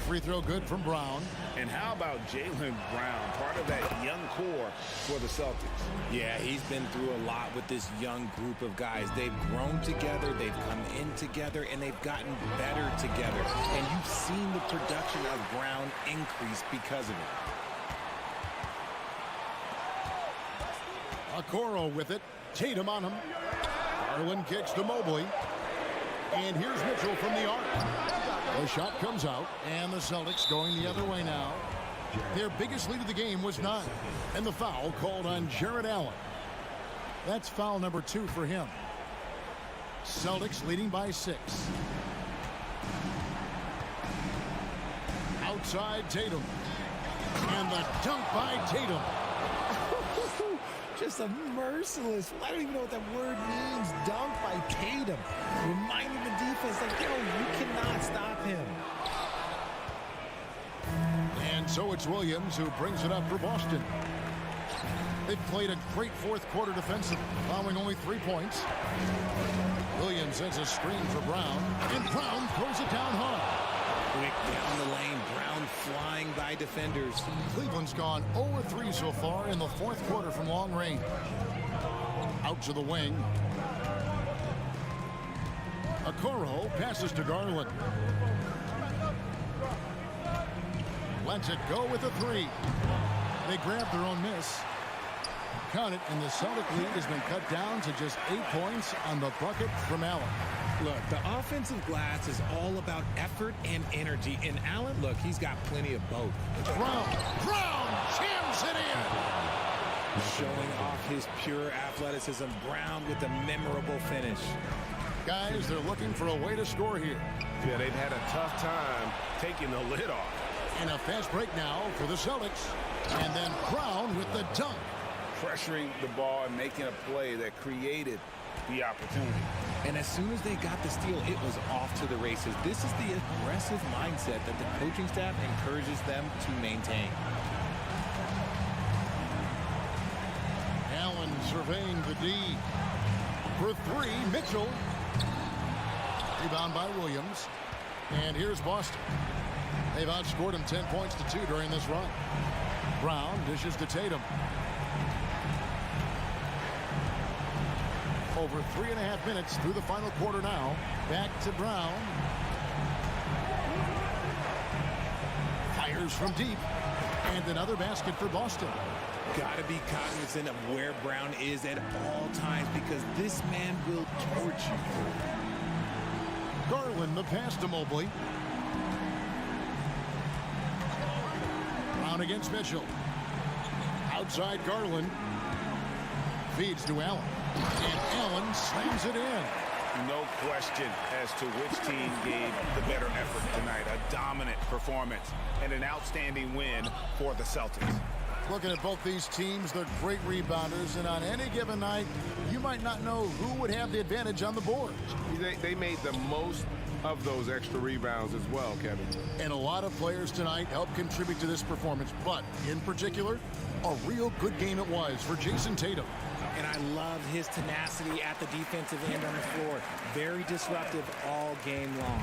Free throw good from Brown. And how about Jaylen Brown, part of that young core for the Celtics? Yeah, he's been through a lot with this young group of guys. They've grown together, they've come in together, and they've gotten better together. And you've seen the production of Brown increase because of it. Okoro with it. Tatum on him. Garland kicks to Mobley. And here's Mitchell from the arc. The shot comes out, and the Celtics going the other way now. Their biggest lead of the game was 9. And the foul called on Jarrett Allen. That's foul number 2 for him. Celtics leading by 6. Outside Tatum. And the dunk by Tatum. Just a merciless, I don't even know what that word means, dunk by Tatum. Reminding the defense, like, yo, you cannot stop him. And so it's Williams who brings it up for Boston. They've played a great fourth quarter defensively, allowing only 3 points. Williams sends a screen for Brown, and Brown throws it down hard. Quick down the lane, Brown flying by defenders. Cleveland's gone 0-3 so far in the fourth quarter from long range. Out to the wing. Okoro passes to Garland. Lets it go with a 3. They grab their own miss. Count it, and the Celtic lead has been cut down to just 8 points on the bucket from Allen. Look, the offensive glass is all about effort and energy. And Allen, look, he's got plenty of both. Brown jams it in. Showing off his pure athleticism. Brown with a memorable finish. Guys, they're looking for a way to score here. Yeah, they've had a tough time taking the lid off. And a fast break now for the Celtics. And then Brown with the dunk. Pressuring the ball and making a play that created the opportunity. And as soon as they got the steal, it was off to the races. This is the aggressive mindset that the coaching staff encourages them to maintain. Allen surveying the D. For 3, Mitchell. Rebound by Williams. And here's Boston. They've outscored him 10 points to 2 during this run. Brown dishes to Tatum. Over 3.5 minutes through the final quarter now. Back to Brown. Fires from deep. And another basket for Boston. Got to be cognizant of where Brown is at all times because this man will torch you. Garland, the pass to Mobley. Brown against Mitchell. Outside Garland. Feeds to Allen. And Allen slams it in. No question as to which team gave the better effort tonight. A dominant performance and an outstanding win for the Celtics. Looking at both these teams, they're great rebounders, and on any given night, you might not know who would have the advantage on the boards. They made the most of those extra rebounds as well, Kevin. And a lot of players tonight helped contribute to this performance, but in particular, a real good game it was for Jason Tatum. And I love his tenacity at the defensive end on the floor. Very disruptive all game long.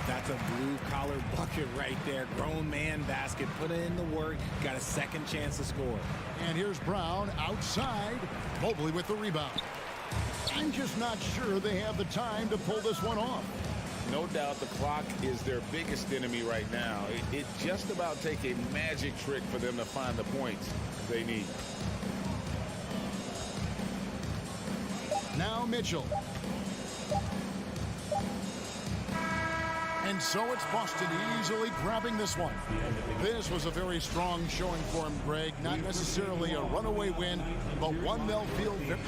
That's a blue-collar bucket right there. Grown man basket. Put in the work. Got a second chance to score. And here's Brown outside. Mobley with the rebound. I'm just not sure they have the time to pull this one off. No doubt the clock is their biggest enemy right now. It just about take a magic trick for them to find the points they need. Now Mitchell. And so it's Boston easily grabbing this one. This was a very strong showing for him, Greg. Not necessarily a runaway win, but one they'll feel very...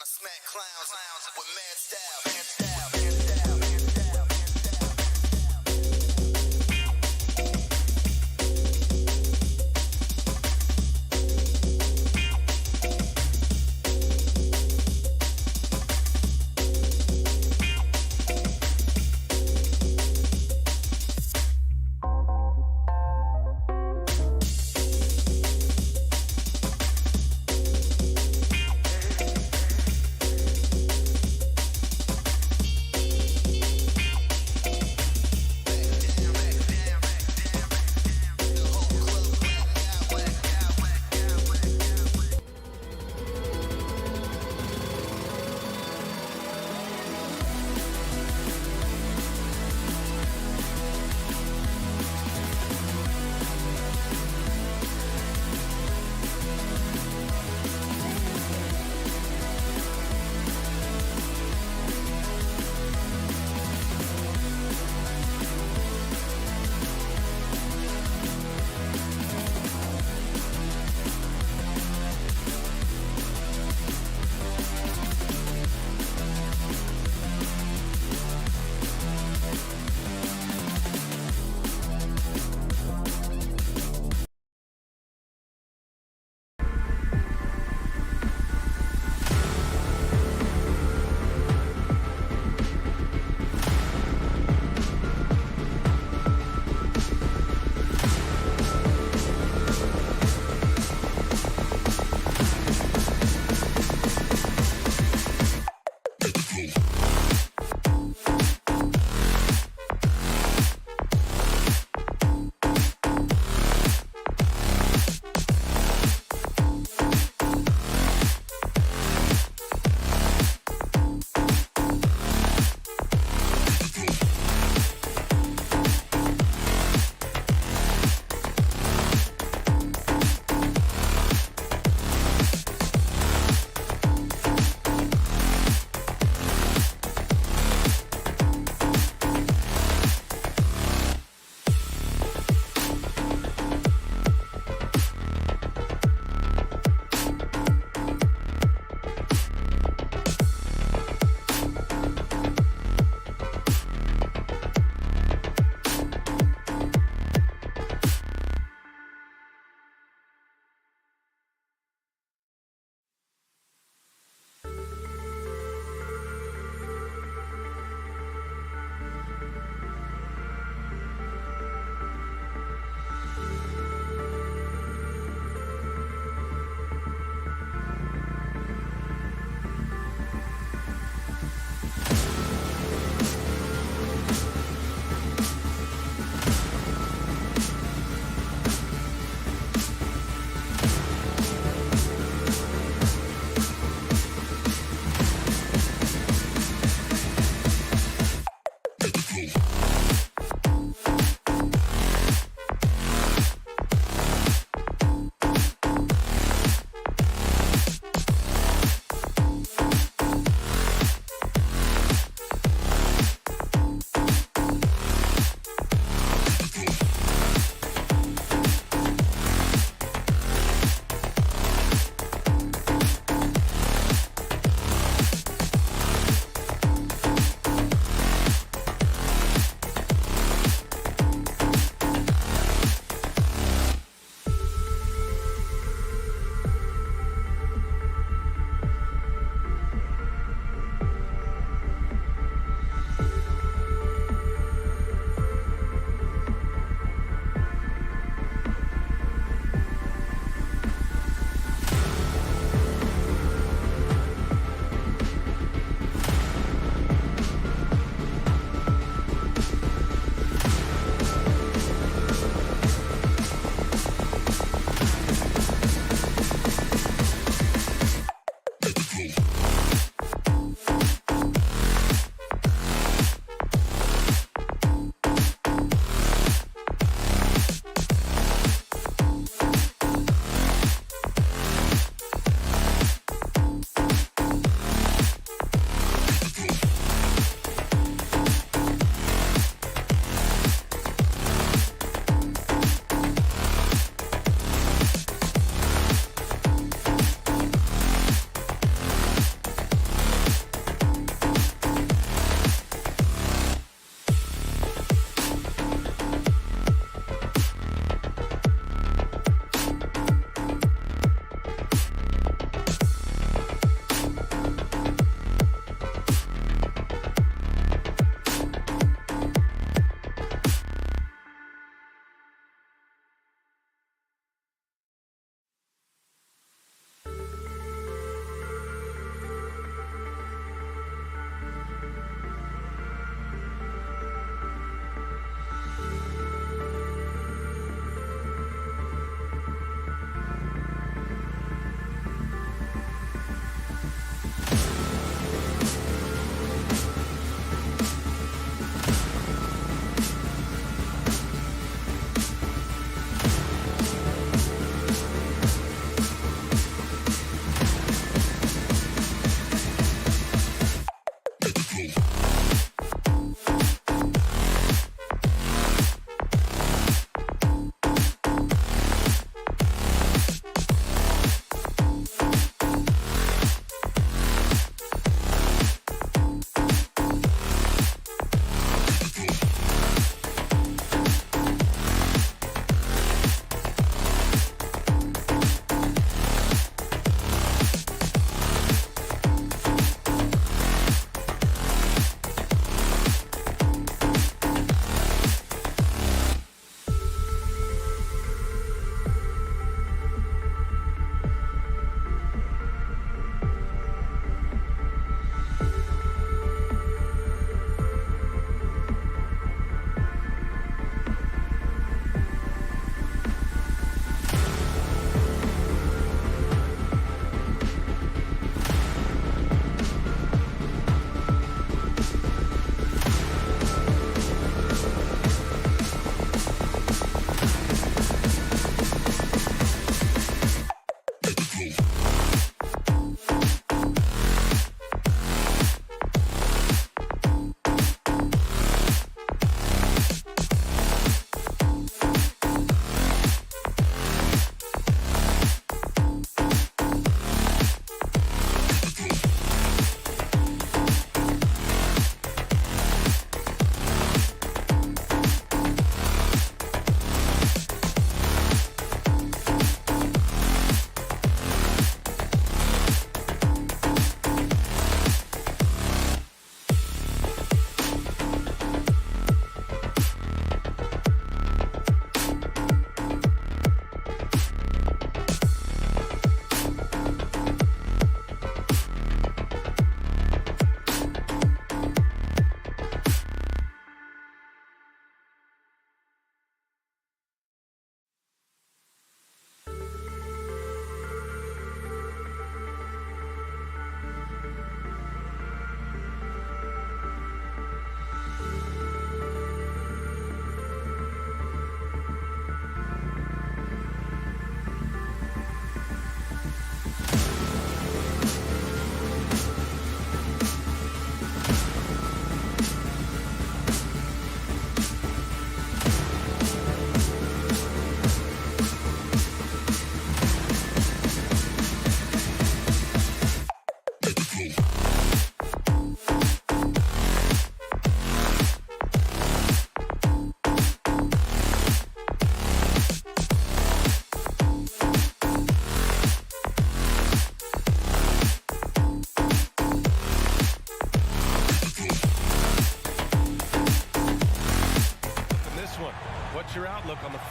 I smack clowns with mad style.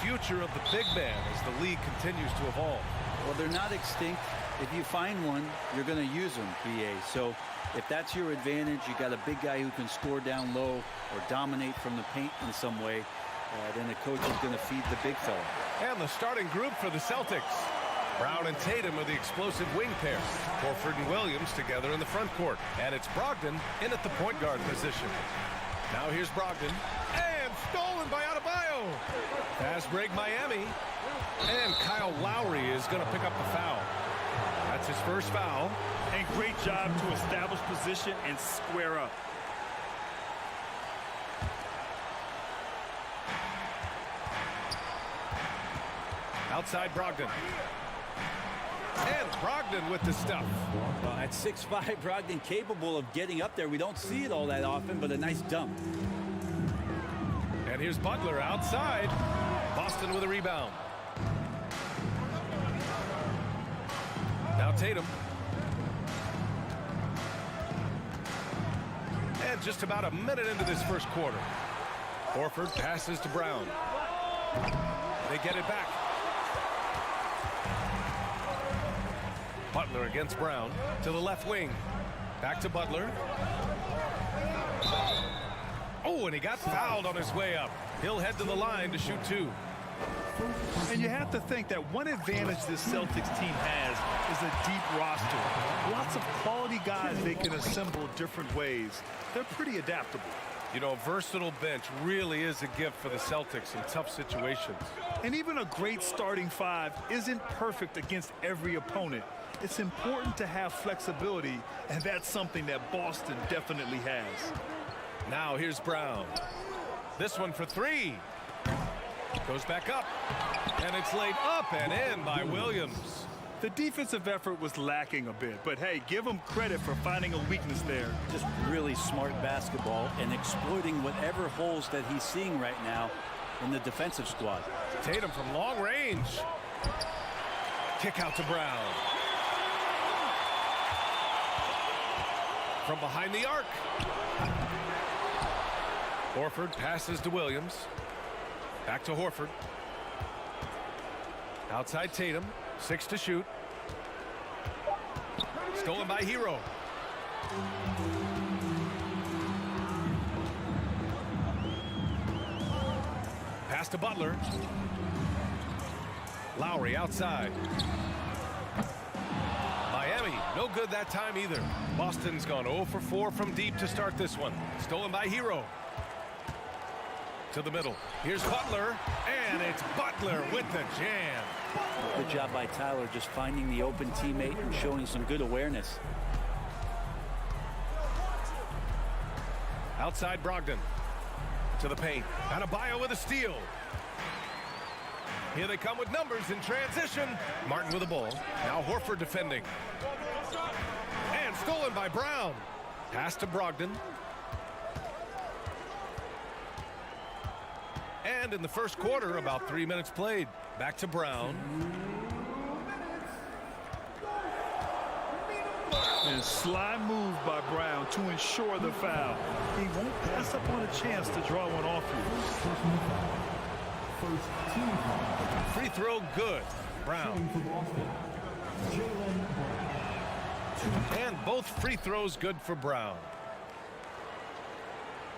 future of the big man as the league continues to evolve? Well, they're not extinct. If you find one, you're going to use them, BA. So if that's your advantage, you got a big guy who can score down low or dominate from the paint in some way, then the coach is going to feed the big fella. And the starting group for the Celtics. Brown and Tatum are the explosive wing pair. Horford and Williams together in the front court. And it's Brogdon in at the point guard position. Now here's Brogdon. And stolen by Adebayo. Fast break Miami. And Kyle Lowry is going to pick up the foul. That's his first foul. And great job to establish position and square up. Outside Brogdon. And Brogdon with the stuff. Well, at 6'5", Brogdon capable of getting up there. We don't see it all that often, but a nice dunk. And here's Butler outside. Boston with a rebound. Now Tatum. And just about a minute into this first quarter. Horford passes to Brown. They get it back. Butler against Brown to the left wing. Back to Butler. Oh, and he got fouled on his way up. He'll head to the line to shoot two. And you have to think that one advantage this Celtics team has is a deep roster. Lots of quality guys they can assemble different ways. They're pretty adaptable. You know, a versatile bench really is a gift for the Celtics in tough situations. And even a great starting five isn't perfect against every opponent. It's important to have flexibility, and that's something that Boston definitely has. Now here's Brown. This one for three. Goes back up. And it's laid up and in by Williams. The defensive effort was lacking a bit, but hey, give him credit for finding a weakness there. Just really smart basketball and exploiting whatever holes that he's seeing right now in the defensive squad. Tatum from long range. Kick out to Brown. From behind the arc. Horford passes to Williams. Back to Horford. Outside Tatum. 6 to shoot. Stolen by Hero. Pass to Butler. Lowry outside. Miami, no good that time either. Boston's gone 0 for 4 from deep to start this one. Stolen by Hero. To the middle. Here's Butler, and it's Butler with the jam. Good job by Tyler just finding the open teammate and showing some good awareness. Outside Brogdon. To the paint. Adebayo with a steal. Here they come with numbers in transition. Martin with the ball. Now Horford defending. And stolen by Brown. Pass to Brogdon. And in the first quarter, about 3 minutes played. Back to Brown. And a sly move by Brown to ensure the foul. He won't pass up on a chance to draw one off you. Free throw good. Brown. And both free throws good for Brown.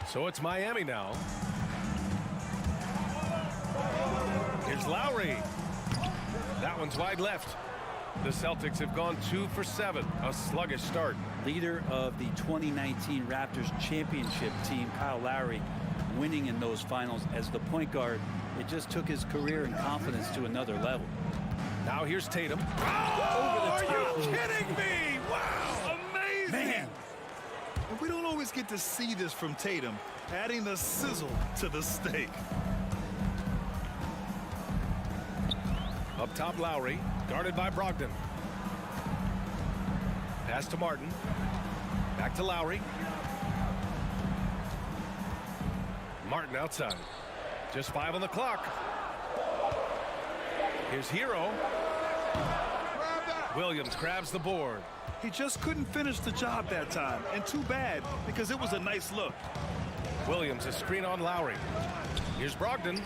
So it's Miami now. Here's Lowry. That one's wide left. The Celtics have gone 2 for 7. A sluggish start. Leader of the 2019 Raptors championship team, Kyle Lowry, winning in those finals as the point guard. It just took his career and confidence to another level. Now here's Tatum. Oh, are you kidding me? Wow. Amazing. Man. And we don't always get to see this from Tatum, adding the sizzle to the steak. Up top, Lowry, guarded by Brogdon. Pass to Martin. Back to Lowry. Martin outside. Just 5 on the clock. Here's Hero. Williams grabs the board. He just couldn't finish the job that time, and too bad, because it was a nice look. Williams, a screen on Lowry. Here's Brogdon.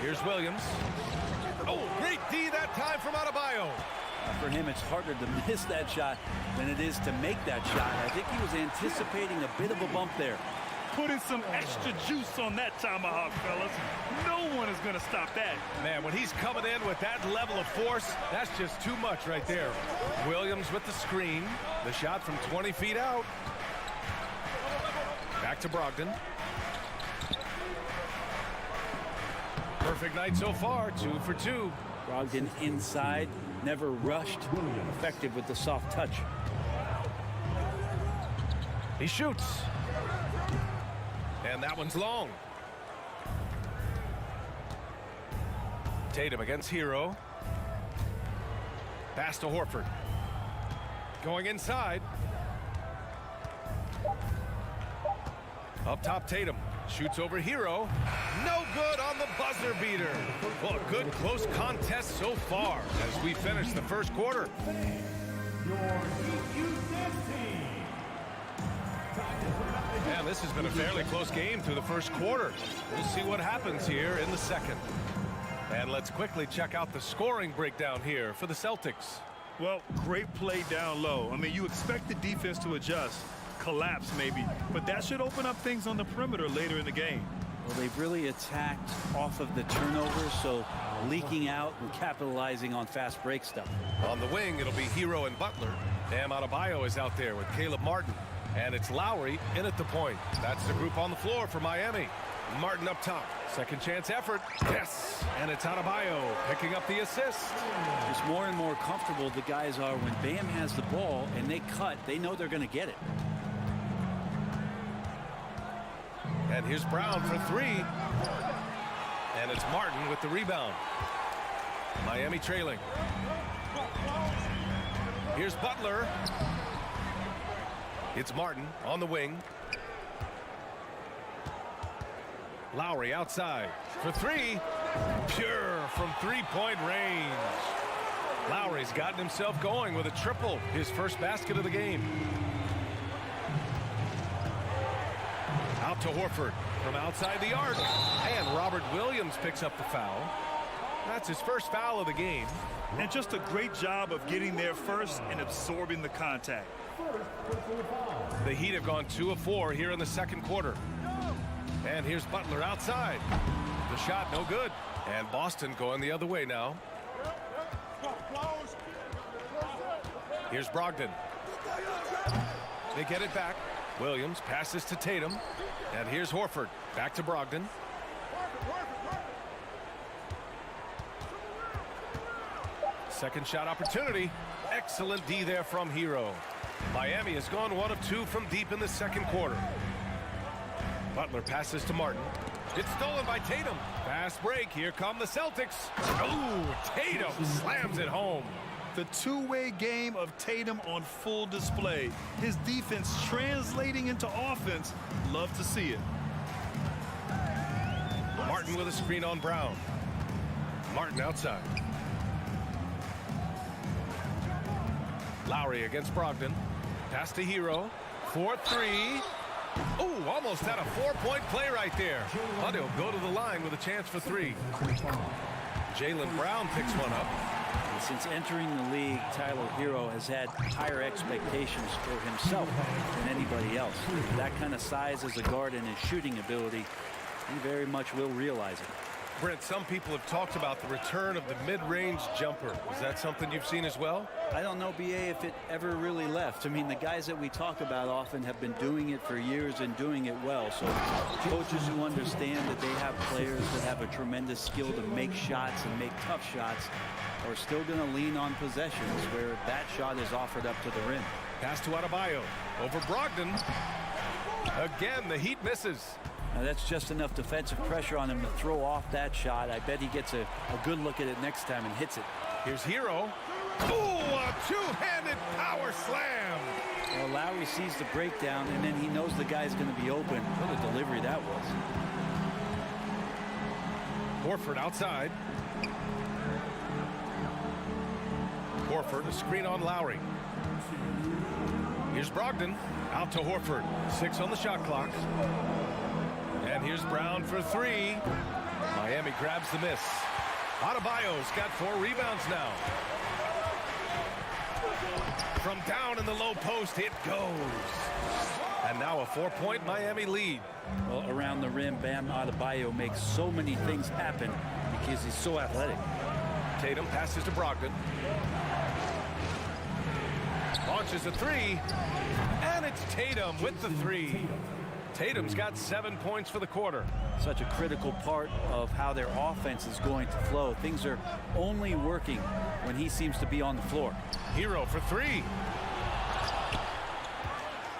Here's Williams. Oh, great D that time from Adebayo. For him, it's harder to miss that shot than it is to make that shot. I think he was anticipating a bit of a bump there. Putting some extra juice on that tomahawk, fellas. No one is going to stop that. Man, when he's coming in with that level of force, that's just too much right there. Williams with the screen. The shot from 20 feet out. Back to Brogdon. Perfect night so far, 2 for 2. Brogdon inside, never rushed, effective with the soft touch. He shoots. And that one's long. Tatum against Hero. Pass to Horford. Going inside. Up top, Tatum. Shoots over Hero. No good on the buzzer beater. Well, a good close contest so far as we finish the first quarter. And this has been a fairly close game through the first quarter. We'll see what happens here in the second. And let's quickly check out the scoring breakdown here for the Celtics. Well, great play down low. I mean, you expect the defense to adjust, collapse maybe, but that should open up things on the perimeter later in the game. Well, they've really attacked off of the turnovers, so leaking out and capitalizing on fast break stuff. On the wing, it'll be Hero and Butler. Bam Adebayo is out there with Caleb Martin. And it's Lowry in at the point. That's the group on the floor for Miami. Martin up top. Second chance effort. Yes. And it's Adebayo picking up the assist. Just more and more comfortable the guys are when Bam has the ball and they cut. They know they're going to get it. And here's Brown for 3. And it's Martin with the rebound. Miami trailing. Here's Butler. It's Martin on the wing. Lowry outside for 3. Pure from three-point range. Lowry's gotten himself going with a triple, his first basket of the game. Out to Horford from outside the arc. And Robert Williams picks up the foul. That's his first foul of the game. And just a great job of getting there first and absorbing the contact. The Heat have gone 2 of 4 here in the second quarter. And here's Butler outside. The shot no good. And Boston going the other way now. Here's Brogdon. They get it back. Williams passes to Tatum. And here's Horford. Back to Brogdon. Second shot opportunity. Excellent D there from Hero. Miami has gone 1 of 2 from deep in the second quarter. Butler passes to Martin. It's stolen by Tatum. Fast break. Here come the Celtics. Oh, Tatum slams it home. The two-way game of Tatum on full display. His defense translating into offense. Love to see it. Martin with a screen on Brown. Martin outside. Lowry against Brogdon. Pass to Hero. 4-3. Oh, almost had a 4-point play right there. But he'll go to the line with a chance for 3. Jaylen Brown picks one up. Since entering the league, Tyler Hero has had higher expectations for himself than anybody else. With that kind of size as a guard and his shooting ability, he very much will realize it. Brent, some people have talked about the return of the mid-range jumper. Is that something you've seen as well? I don't know, BA, if it ever really left. I mean, the guys that we talk about often have been doing it for years and doing it well. So coaches who understand that they have players that have a tremendous skill to make shots and make tough shots are still going to lean on possessions where that shot is offered up to the rim. Pass to Adebayo. Over Brogdon. Again, the Heat misses. Now that's just enough defensive pressure on him to throw off that shot. I bet he gets a good look at it next time and hits it. Here's Hero. Oh, a two-handed power slam. Well, Lowry sees the breakdown, and then he knows the guy's going to be open. What a delivery that was. Horford outside. Horford, a screen on Lowry. Here's Brogdon. Out to Horford. 6 on the shot clock. And here's Brown for 3. Miami grabs the miss. Adebayo's got 4 rebounds now. From down in the low post, it goes. And now a 4-point Miami lead. Well, around the rim, Bam Adebayo makes so many things happen because he's so athletic. Tatum passes to Brogdon. Launches a 3. And it's Tatum with the 3. Tatum's got 7 points for the quarter. Such a critical part of how their offense is going to flow. Things are only working when he seems to be on the floor. Hero for 3.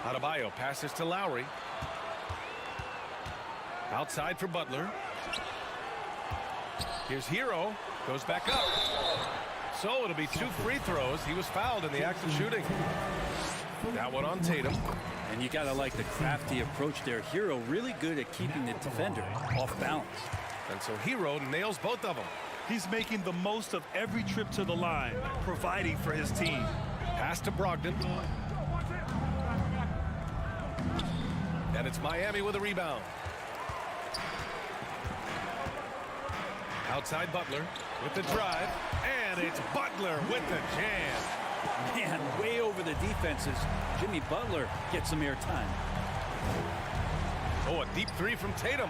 Adebayo passes to Lowry. Outside for Butler. Here's Hero. Goes back up. So it'll be 2 free throws. He was fouled in the act of shooting. That one on Tatum. And you got to like the crafty approach there. Hero really good at keeping the defender off balance. And so Hero nails both of them. He's making the most of every trip to the line, providing for his team. Pass to Brogdon. And it's Miami with a rebound. Outside Butler with the drive. And it's Butler with the jam. Man, way over the defenses. Jimmy Butler gets some airtime. Oh, a deep 3 from Tatum.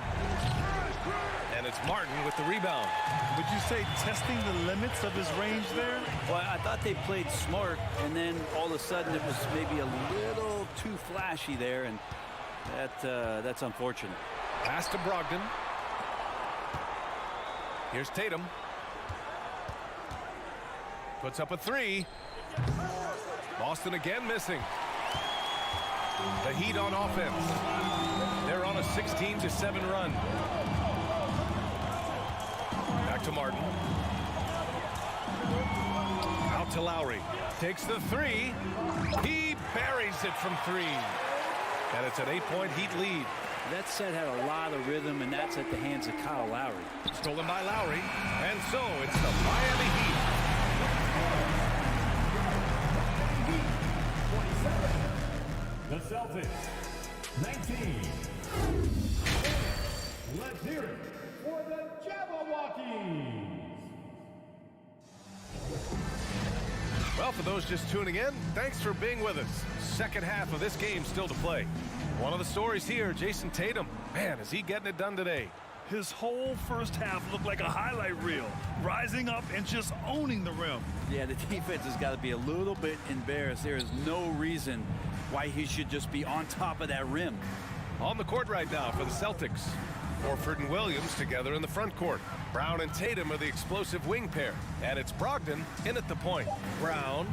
And it's Martin with the rebound. Would you say testing the limits of his range there? Well, I thought they played smart, and then all of a sudden it was maybe a little too flashy there, and that's unfortunate. Pass to Brogdon. Here's Tatum. Puts up a 3. Boston again missing. The Heat on offense. They're on a 16-7 run. Back to Martin. Out to Lowry. Takes the 3. He buries it from 3. And it's an 8-point Heat lead. That set had a lot of rhythm, and that's at the hands of Kyle Lowry. Stolen by Lowry. And so it's the Miami Heat. The Celtics, 19. Let's hear it for the Jabberwockies. Well, for those just tuning in, thanks for being with us. Second half of this game still to play. One of the stories here, Jason Tatum. Man, is he getting it done today? His whole first half looked like a highlight reel, rising up and just owning the rim. Yeah, the defense has got to be a little bit embarrassed. There is no reason why he should just be on top of that rim. On the court right now for the Celtics. Horford and Williams together in the front court. Brown and Tatum are the explosive wing pair. And it's Brogdon in at the point. Brown,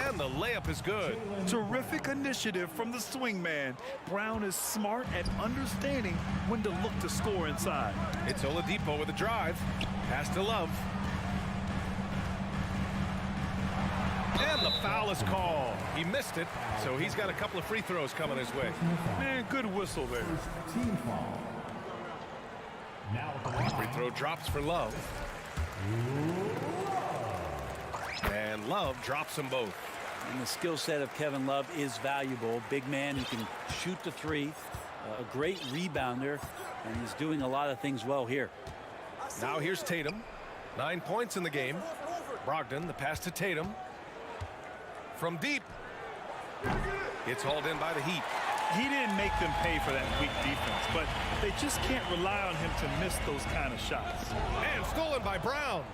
and the layup is good. Terrific initiative from the swingman. Brown is smart at understanding when to look to score inside. It's Oladipo with a drive. Pass to Love. And the foul is called. He missed it, so he's got a couple of free throws coming his way. Man, good whistle there. Team foul. Now at the line. Free throw drops for Love. And Love drops them both. And the skill set of Kevin Love is valuable. Big man who can shoot the 3, a great rebounder, and he's doing a lot of things well here. Now here's Tatum. 9 points in the game. Brogdon, the pass to Tatum. From deep. It's hauled in by the Heat. He didn't make them pay for that weak defense, but they just can't rely on him to miss those kind of shots. And stolen by Brown.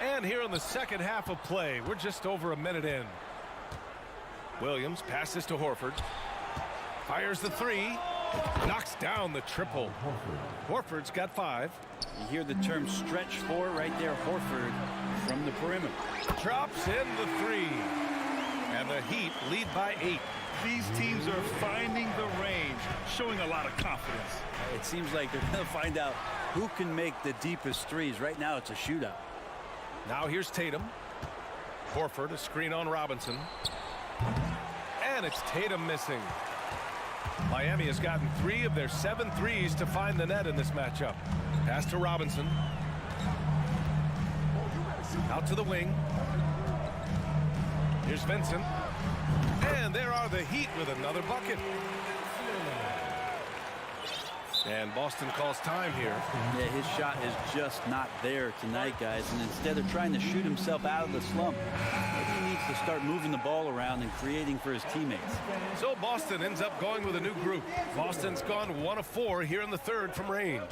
And here in the second half of play, we're just over a minute in. Williams passes to Horford. Fires the 3. Knocks down the triple. Horford's got 5. You hear the term stretch 4 right there, Horford from the perimeter. Drops in the 3. And the Heat lead by 8. These teams are finding the range, showing a lot of confidence. It seems like they're going to find out who can make the deepest threes. Right now it's a shootout. Now here's Tatum. Horford, a screen on Robinson. And it's Tatum missing. Miami has gotten 3 of their 7 threes to find the net in this matchup. Pass to Robinson. Out to the wing. Here's Vincent. And there are the Heat with another bucket. And Boston calls time here. Yeah, his shot is just not there tonight, guys. And instead of trying to shoot himself out of the slump, maybe he needs to start moving the ball around and creating for his teammates. So Boston ends up going with a new group. Boston's gone 1 of 4 here in the third from range.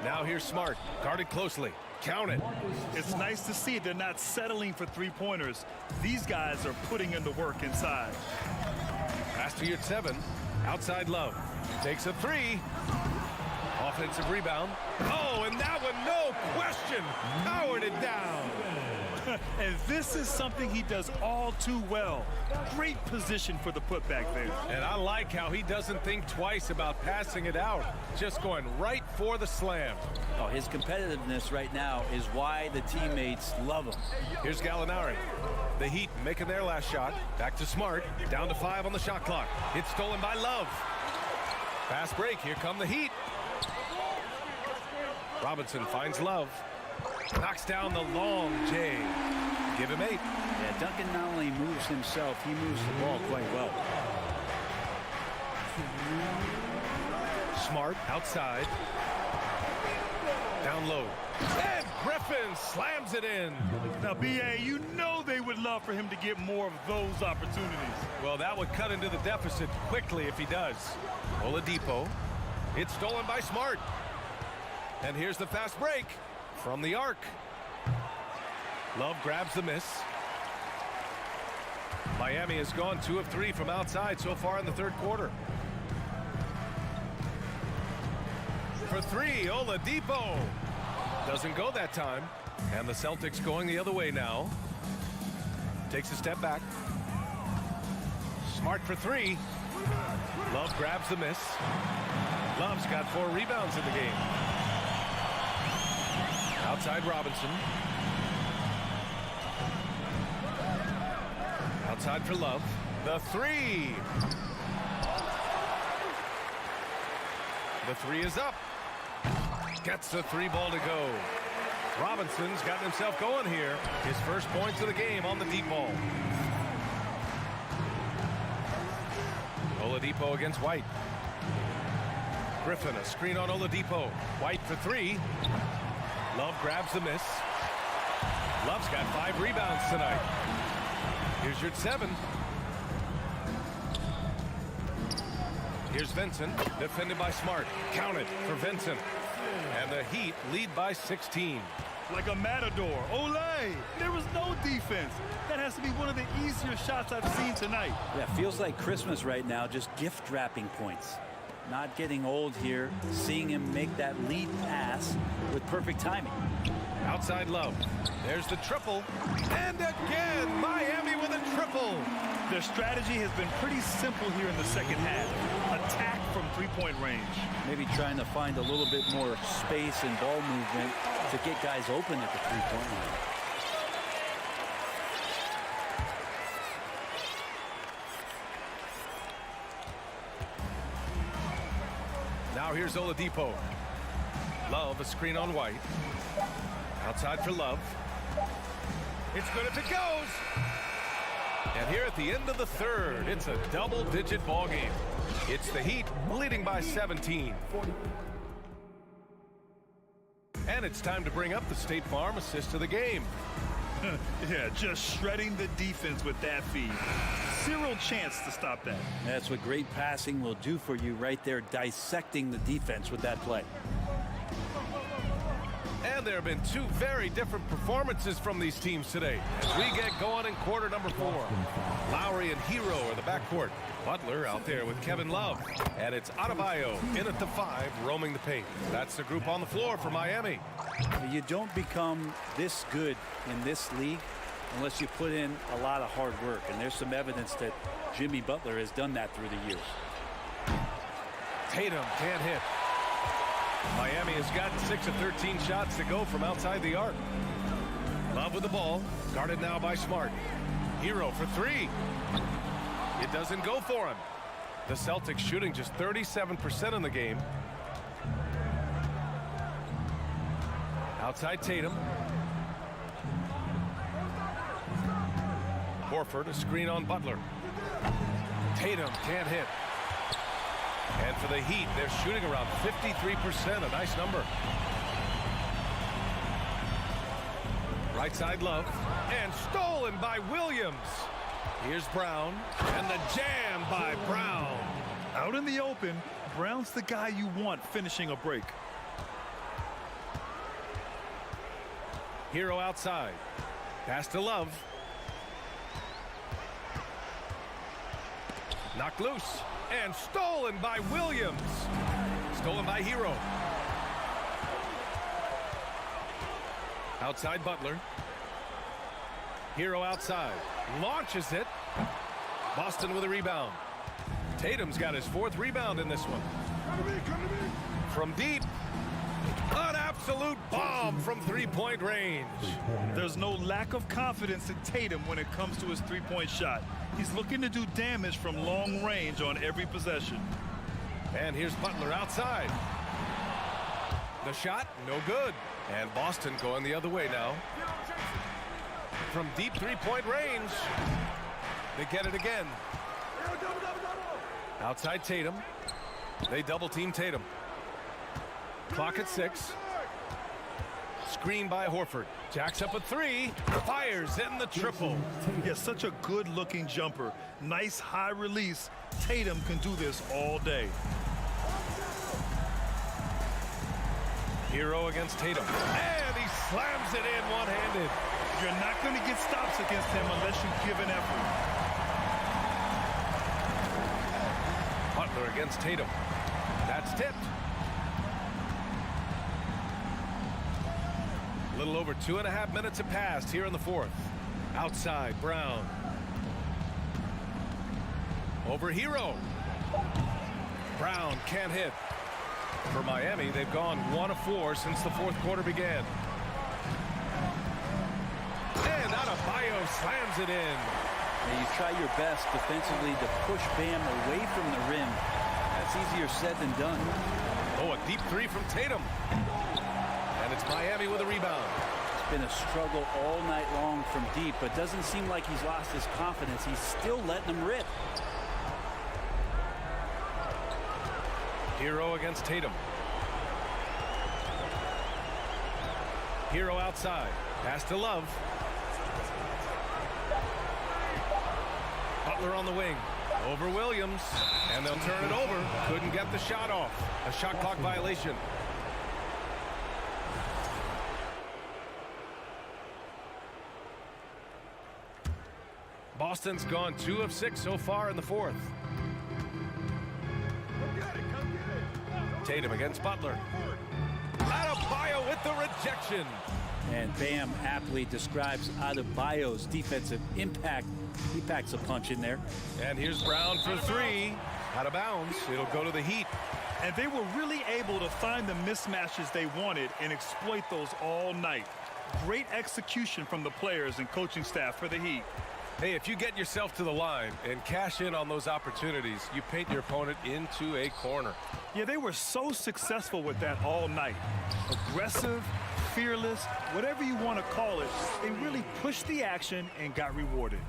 Now here's Smart, guarded closely. Count it. It's nice to see they're not settling for three-pointers. These guys are putting in the work inside. Pass to your 7. Outside Love. Takes a 3. Offensive rebound. Oh, and that one, no question, powered it down. And this is something he does all too well. Great position for the putback there. And I like how he doesn't think twice about passing it out. Just going right for the slam. Oh, his competitiveness right now is why the teammates love him. Here's Gallinari. The Heat making their last shot. Back to Smart. Down to 5 on the shot clock. It's stolen by Love. Fast break. Here come the Heat. Robinson finds Love. Knocks down the long J. Give him 8. Yeah, Duncan not only moves himself, he moves the ball quite well. Smart outside. Down low. And Griffin slams it in. Now, B.A., you know they would love for him to get more of those opportunities. Well, that would cut into the deficit quickly if he does. Oladipo. It's stolen by Smart. And here's the fast break from the arc. Love grabs the miss. Miami has gone 2 of 3 from outside so far in the third quarter. For 3, Oladipo. Doesn't go that time. And the Celtics going the other way now. Takes a step back. Smart for 3. Love grabs the miss. Love's got 4 rebounds in the game. Outside Robinson. Outside for Love. The 3. The 3 is up. Gets the 3 ball to go. Robinson's gotten himself going here. His first points of the game on the deep ball. Oladipo against White. Griffin, a screen on Oladipo. White for 3. Love grabs the miss. Love's got 5 rebounds tonight. Here's your 7. Here's Vincent, defended by Smart. Count it for Vincent. And the Heat lead by 16. Like a matador. Olay! There was no defense. That has to be one of the easier shots I've seen tonight. Yeah, feels like Christmas right now, just gift wrapping points. Not getting old here, seeing him make that lead pass with perfect timing. Outside Love. There's the triple. And again, Miami with a triple. Their strategy has been pretty simple here in the second half. Attack from three-point range. Maybe trying to find a little bit more space and ball movement to get guys open at the three-point line. Now here's Oladipo. Love, a screen on White. Outside for Love. It's good if it goes. And here at the end of the third, it's a double-digit ball game. It's the Heat leading by 17. And it's time to bring up the State Farm assist of the game. Yeah, just shredding the defense with that feed. Zero chance to stop that. That's what great passing will do for you right there, dissecting the defense with that play. And there have been 2 very different performances from these teams today as we get going in quarter number 4. Lowry and Hero are the backcourt. Butler out there with Kevin Love. And it's Adebayo in at the 5, roaming the paint. That's the group on the floor for Miami. You don't become this good in this league unless you put in a lot of hard work. And there's some evidence that Jimmy Butler has done that through the years. Tatum can't hit. Miami has gotten 6 of 13 shots to go from outside the arc. Love with the ball, guarded now by Smart. Hero for 3. It doesn't go for him. The Celtics shooting just 37% in the game. Outside Tatum. Horford, a screen on Butler. Tatum can't hit. for the Heat. They're shooting around 53%, a nice number. Right side Love, and stolen by Williams. Here's Brown, and the jam by Brown. Out in the open, Brown's the guy you want finishing a break. Hero outside. Pass to Love. Knocked loose, and stolen by Williams. Stolen by Hero. Outside Butler. Hero outside. Launches it. Boston with a rebound. Tatum's got his 4th rebound in this one. From deep. An absolute bomb from three-point range. There's no lack of confidence in Tatum when it comes to his three-point shot. He's looking to do damage from long range on every possession. And here's Butler outside. The shot, no good. And Boston going the other way now. From deep three-point range. They get it again. Outside Tatum. They double-team Tatum. Clock at 6. Screen by Horford. Jacks up a 3. Fires in the triple. Yeah, such a good-looking jumper. Nice high release. Tatum can do this all day. Hero against Tatum. And he slams it in one-handed. You're not going to get stops against him unless you give an effort. Butler against Tatum. That's tipped. A little over 2.5 minutes have passed here in the 4th. Outside, Brown. Over Hero. Brown can't hit. For Miami, they've gone 1 of 4 since the 4th quarter began. And Adebayo slams it in. Now you try your best defensively to push Bam away from the rim. That's easier said than done. Oh, a deep 3 from Tatum. And it's Miami with a rebound. It's been a struggle all night long from deep, but doesn't seem like he's lost his confidence. He's still letting them rip. Hero against Tatum. Hero outside. Pass to Love. Butler on the wing. Over Williams. And they'll turn it over. Couldn't get the shot off. A shot clock violation. Boston's gone 2 of 6 so far in the 4th. Tatum against Butler. Adebayo with the rejection. And Bam aptly describes Adebayo's defensive impact. He packs a punch in there. And here's Brown for 3. Out of bounds. It'll go to the Heat. And they were really able to find the mismatches they wanted and exploit those all night. Great execution from the players and coaching staff for the Heat. Hey, if you get yourself to the line and cash in on those opportunities, you paint your opponent into a corner. Yeah, they were so successful with that all night. Aggressive, fearless, whatever you want to call it, they really pushed the action and got rewarded.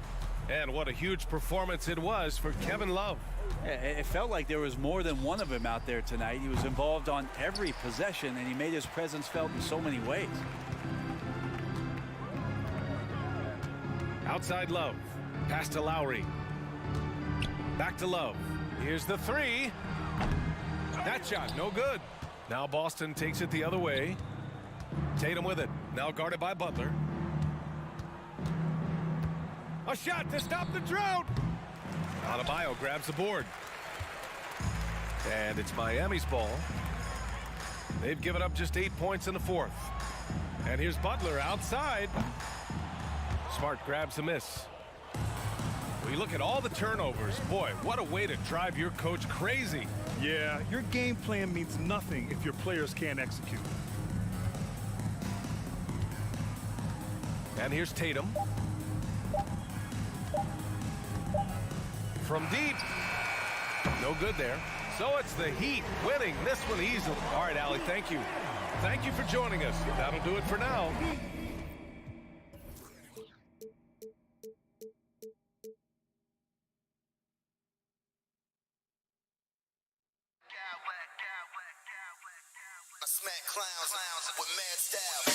And what a huge performance it was for Kevin Love. It felt like there was more than one of him out there tonight. He was involved on every possession, and he made his presence felt in so many ways. Outside Love. Pass to Lowry. Back to Love. Here's the 3. That shot, no good. Now Boston takes it the other way. Tatum with it. Now guarded by Butler. A shot to stop the drought. Adebayo grabs the board. And it's Miami's ball. They've given up just 8 points in the 4th. And here's Butler outside. Smart grabs the miss. We look at all the turnovers. Boy, what a way to drive your coach crazy. Yeah, your game plan means nothing if your players can't execute. And here's Tatum. From deep. No good there. So it's the Heat winning this one easily. All right, Allie, thank you. Thank you for joining us. That'll do it for now. clowns with mad style.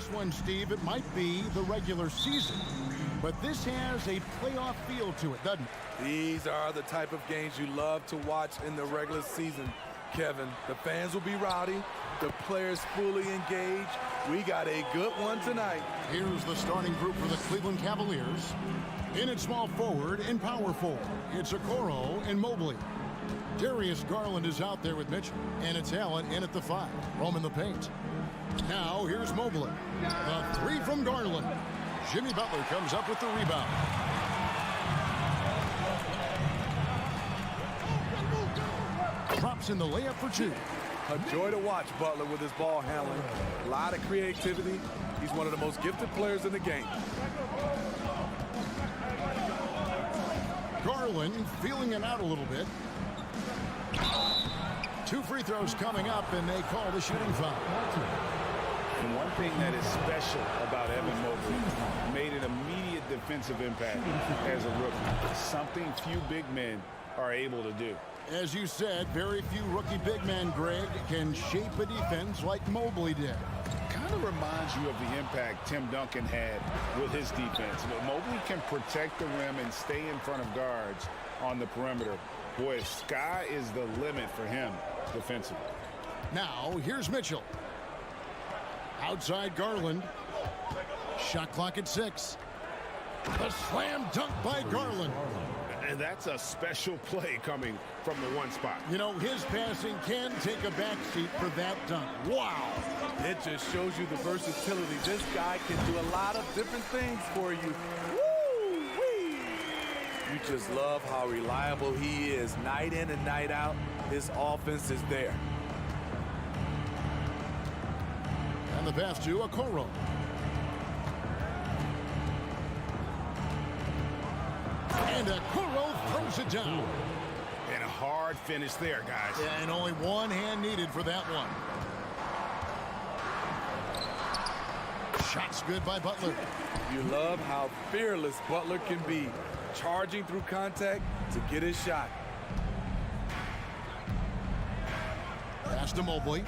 this one, Steve, it might be the regular season, but this has a playoff feel to it, doesn't it? These are the type of games you love to watch in the regular season, Kevin. The fans will be rowdy, the players fully engaged. We got a good one tonight. Here's the starting group for the Cleveland Cavaliers. In at small forward and power forward, it's Okoro and Mobley. Darius Garland is out there with Mitchell, and it's Allen in at the 5, roaming the paint. Now here's Mobley. The 3 from Garland. Jimmy Butler comes up with the rebound. Drops in the layup for 2. A joy to watch Butler with his ball handling. A lot of creativity. He's one of the most gifted players in the game. Garland feeling it out a little bit. 2 free throws coming up, and they call the shooting foul. And one thing that is special about Evan Mobley, made an immediate defensive impact as a rookie. Something few big men are able to do. As you said, very few rookie big men, Greg, can shape a defense like Mobley did. Kind of reminds you of the impact Tim Duncan had with his defense. But Mobley can protect the rim and stay in front of guards on the perimeter. Boy, sky is the limit for him defensively. Now, here's Mitchell. Outside Garland. Shot clock at 6. The slam dunk by Garland. And that's a special play coming from the 1 spot. You know, his passing can take a backseat for that dunk. Wow. It just shows you the versatility. This guy can do a lot of different things for you. Woo-wee. You just love how reliable he is. Night in and night out, his offense is there. And the pass to Okoro. And Okoro throws it down. And a hard finish there, guys. Yeah, and only one hand needed for that one. Shots good by Butler. You love how fearless Butler can be, charging through contact to get his shot. Pass to Mobley.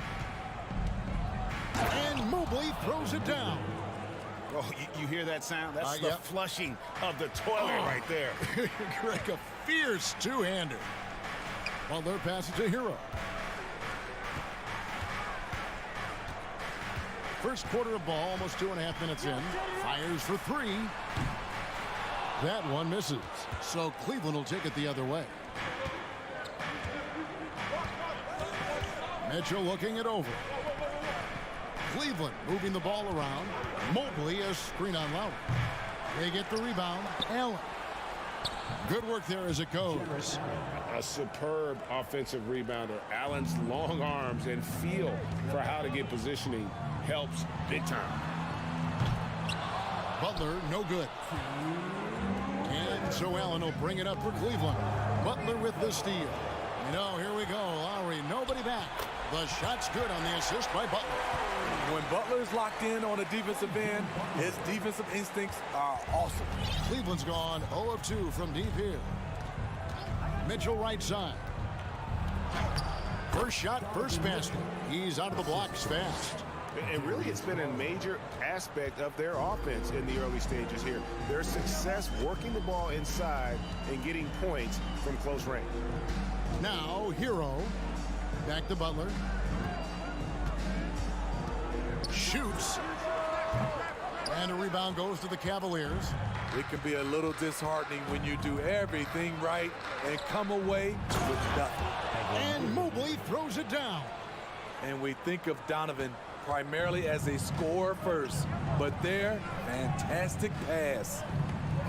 And Mobley throws it down. Oh, you hear that sound? That's the yep. flushing of the toilet right there. Greg, a fierce two-hander. Butler passes to Hero. First quarter of ball, almost 2.5 minutes in. Fires for 3. That one misses. So Cleveland will take it the other way. Mitchell looking it over. Cleveland moving the ball around. Mobley a screen on Lowry. They get the rebound. Allen. Good work there as it goes. A superb offensive rebounder. Allen's long arms and feel for how to get positioning helps big time. Butler, no good. And so Allen will bring it up for Cleveland. Butler with the steal. You know, here we go. Lowry, nobody back. The shot's good on the assist by Butler. When Butler is locked in on a defensive end, his defensive instincts are awesome. Cleveland's gone 0 of 2 from deep here. Mitchell right side. First shot, first basket. He's out of the blocks fast. And really, it's been a major aspect of their offense in the early stages here. Their success working the ball inside and getting points from close range. Now, Hero. Back to Butler. Shoots. And a rebound goes to the Cavaliers. It can be a little disheartening when you do everything right and come away with nothing. And Mobley throws it down. And we think of Donovan primarily as a scorer first, but there, fantastic pass.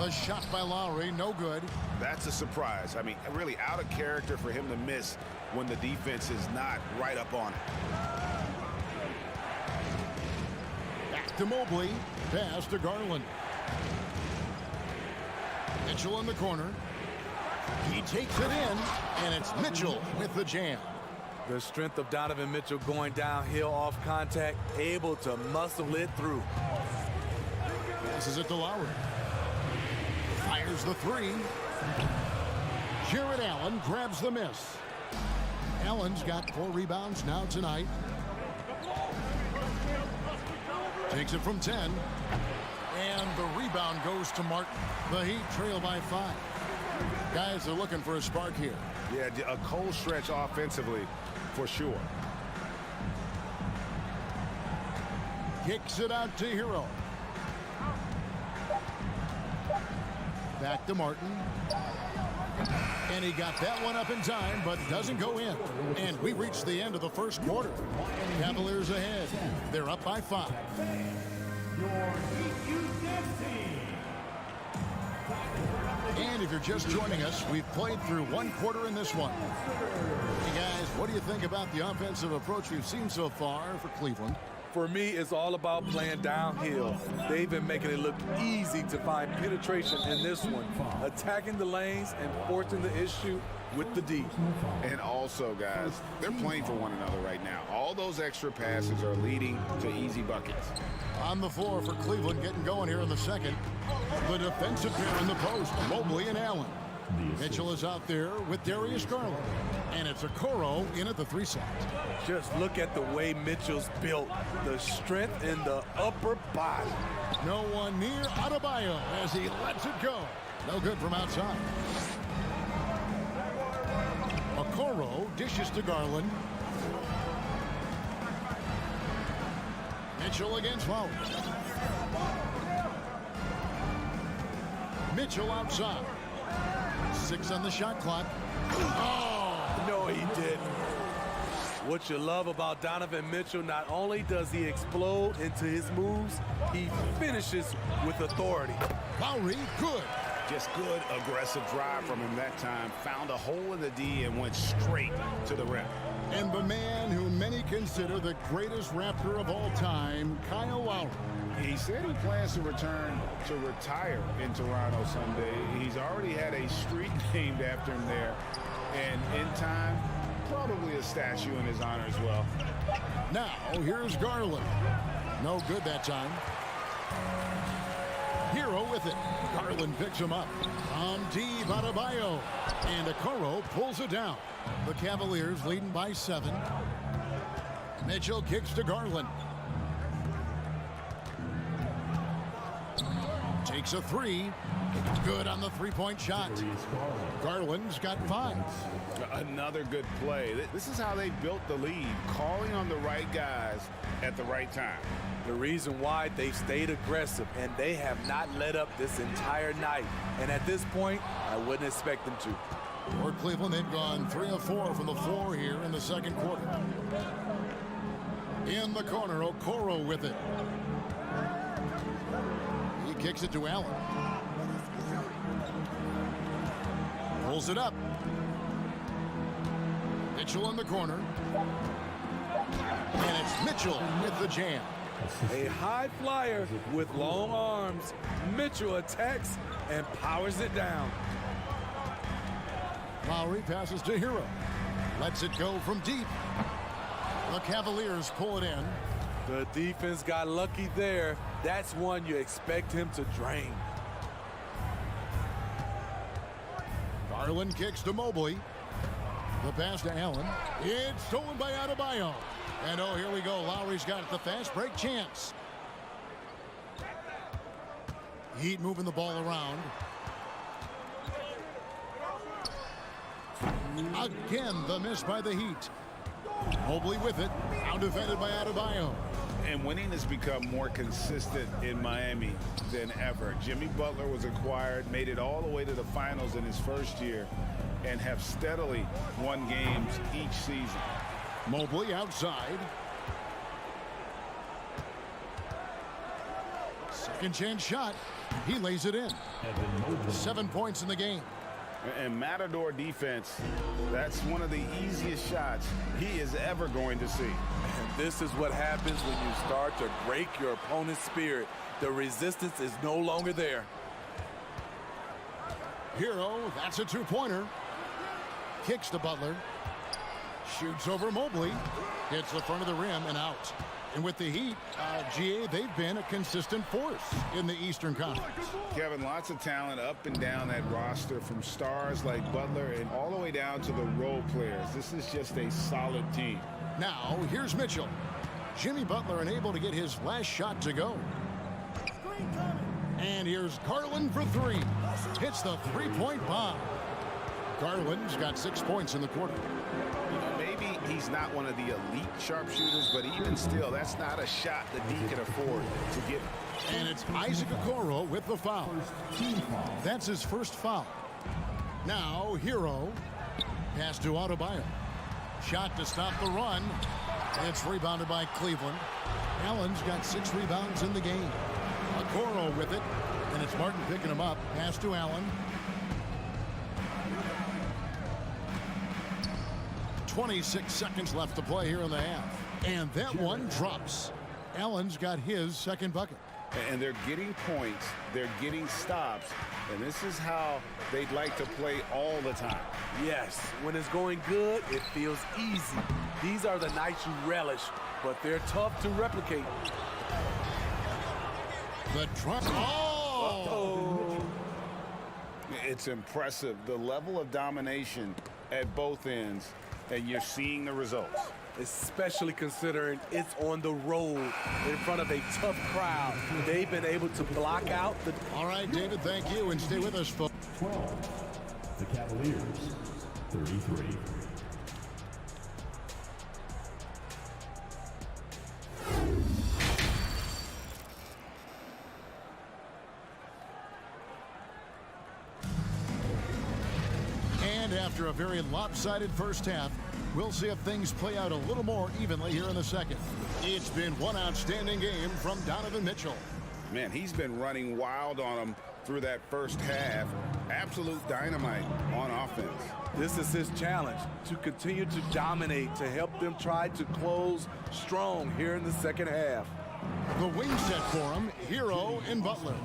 A shot by Lowry, no good. That's a surprise. I mean, really out of character for him to miss when the defense is not right up on it. Back to Mobley. Pass to Garland. Mitchell in the corner. He takes it in, and it's Mitchell with the jam. The strength of Donovan Mitchell going downhill off contact, able to muscle it through. Passes it to Lowry. Fires the 3. Jared Allen grabs the miss. Allen's got 4 rebounds now tonight. Takes it from 10. And the rebound goes to Martin. The Heat trail by 5. Guys are looking for a spark here. Yeah, a cold stretch offensively for sure. Kicks it out to Hero. Back to Martin. And he got that one up in time, but doesn't go in. And we reached the end of the first quarter. Cavaliers ahead. They're up by 5. And if you're just joining us, we've played through one quarter in this one. Hey guys, what do you think about the offensive approach we've seen so far for Cleveland? For me, it's all about playing downhill. They've been making it look easy to find penetration in this one, attacking the lanes and forcing the issue with the D. And also, guys, they're playing for one another right now. All those extra passes are leading to easy buckets. On the floor for Cleveland, getting going here in the second. The defensive pair in the post, Mobley and Allen. Mitchell is out there with Darius Garland. And it's Okoro in at the 3 side. Just look at the way Mitchell's built. The strength in the upper body. No one near Adebayo as he lets it go. No good from outside. Okoro dishes to Garland. Mitchell against Lowry. Mitchell outside. 6 on the shot clock. Oh, no, he didn't. What you love about Donovan Mitchell, not only does he explode into his moves, he finishes with authority. Lowry, good. Just good, aggressive drive from him that time. Found a hole in the D and went straight to the rim. And the man who many consider the greatest Raptor of all time, Kyle Lowry. He said he plans to return to retire in Toronto someday. He's already had a street named after him there. And in time, probably a statue in his honor as well. Now, here's Garland. No good that time. Hero with it. Garland picks him up. On deep, Adebayo. And Okoro pulls it down. The Cavaliers leading by 7. Mitchell kicks to Garland. Takes a 3. Good on the 3-point shot. Garland's got 5. Another good play. This is how they built the lead, calling on the right guys at the right time. The reason why they stayed aggressive, and they have not let up this entire night. And at this point, I wouldn't expect them to. For Cleveland, they've gone 3 of 4 from the floor here in the second quarter. In the corner, Okoro with it. He kicks it to Allen. Pulls it up. Mitchell in the corner. And it's Mitchell with the jam. A high flyer with long arms. Mitchell attacks and powers it down. Lowry passes to Hero. Lets it go from deep. The Cavaliers pull it in. The defense got lucky there. That's one you expect him to drain. Garland kicks to Mobley. The pass to Allen. It's stolen by Adebayo. And oh, here we go. Lowry's got the fast break chance. Heat moving the ball around. Again, the miss by the Heat. Mobley with it. Now defended by Adebayo. And winning has become more consistent in Miami than ever. Jimmy Butler was acquired, made it all the way to the finals in his first year, and have steadily won games each season. Mobley outside. Second chance shot. He lays it in. 7 points in the game. And Matador defense, that's one of the easiest shots he is ever going to see. And this is what happens when you start to break your opponent's spirit. The resistance is no longer there. Hero, that's a 2-pointer. Kicks to Butler. Shoots over Mobley. Hits the front of the rim and out. And with the Heat, GA, they've been a consistent force in the Eastern Conference. Kevin, lots of talent up and down that roster, from stars like Butler and all the way down to the role players. This is just a solid team. Now, here's Mitchell. Jimmy Butler unable to get his last shot to go. And here's Garland for three. Hits the three-point bomb. Garland's got 6 points in the quarter. Maybe he's not one of the elite sharpshooters, but even still, that's not a shot that he can afford to give. And it's Isaac Okoro with the foul. That's his first foul. Now, Hero. Pass to Adebayo. Shot to stop the run. It's rebounded by Cleveland. Allen's got 6 rebounds in the game. Okoro with it. And it's Martin picking him up. Pass to Allen. 26 seconds left to play here in the half. And that one drops. Allen's got his second bucket. And they're getting points. They're getting stops. And this is how they'd like to play all the time. Yes, when it's going good, it feels easy. These are the nights you relish, but they're tough to replicate. The drop. Oh! It's impressive, the level of domination at both ends, and you're seeing the results. Especially considering it's on the road in front of a tough crowd. They've been able to block out the... All right, David, thank you, and stay with us, folks. 12. The Cavaliers, 33. And after a very lopsided first half, we'll see if things play out a little more evenly here in the second. It's been one outstanding game from Donovan Mitchell. Man, he's been running wild on them through that first half. Absolute dynamite on offense. This is his challenge, to continue to dominate, to help them try to close strong here in the second half. The wing set for him, Hero and Butler.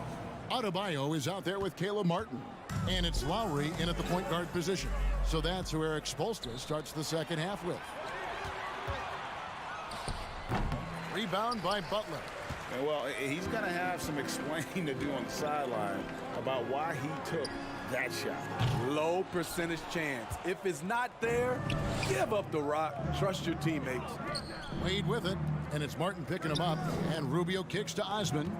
Adebayo is out there with Caleb Martin. And it's Lowry in at the point guard position. So that's who Eric Spoelstra starts the second half with. Rebound by Butler. Well, he's going to have some explaining to do on the sideline about why he took that shot. Low percentage chance. If it's not there, give up the rock. Trust your teammates. Wade with it, and it's Martin picking him up, and Rubio kicks to Osman.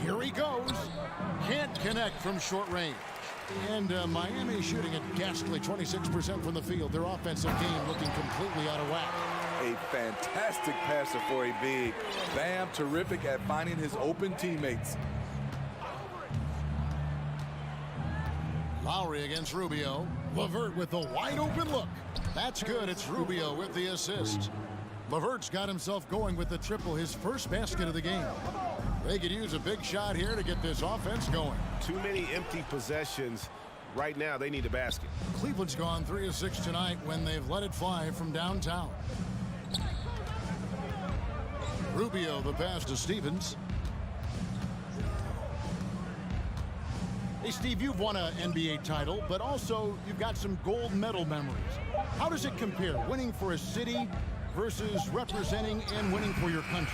Here he goes. Can't connect from short range. And Miami shooting at ghastly 26% from the field. Their offensive game looking completely out of whack. A fantastic passer for a big. Bam, terrific at finding his open teammates. Lowry against Rubio. LeVert with the wide open look. That's good. It's Rubio with the assist. LeVert's got himself going with the triple, his first basket of the game. They could use a big shot here to get this offense going. Too many empty possessions. Right now, they need a basket. Cleveland's gone 3 of 6 tonight when they've let it fly from downtown. Rubio, the pass to Stevens. Hey, Steve, you've won an NBA title, but also you've got some gold medal memories. How does it compare, winning for a city versus representing and winning for your country?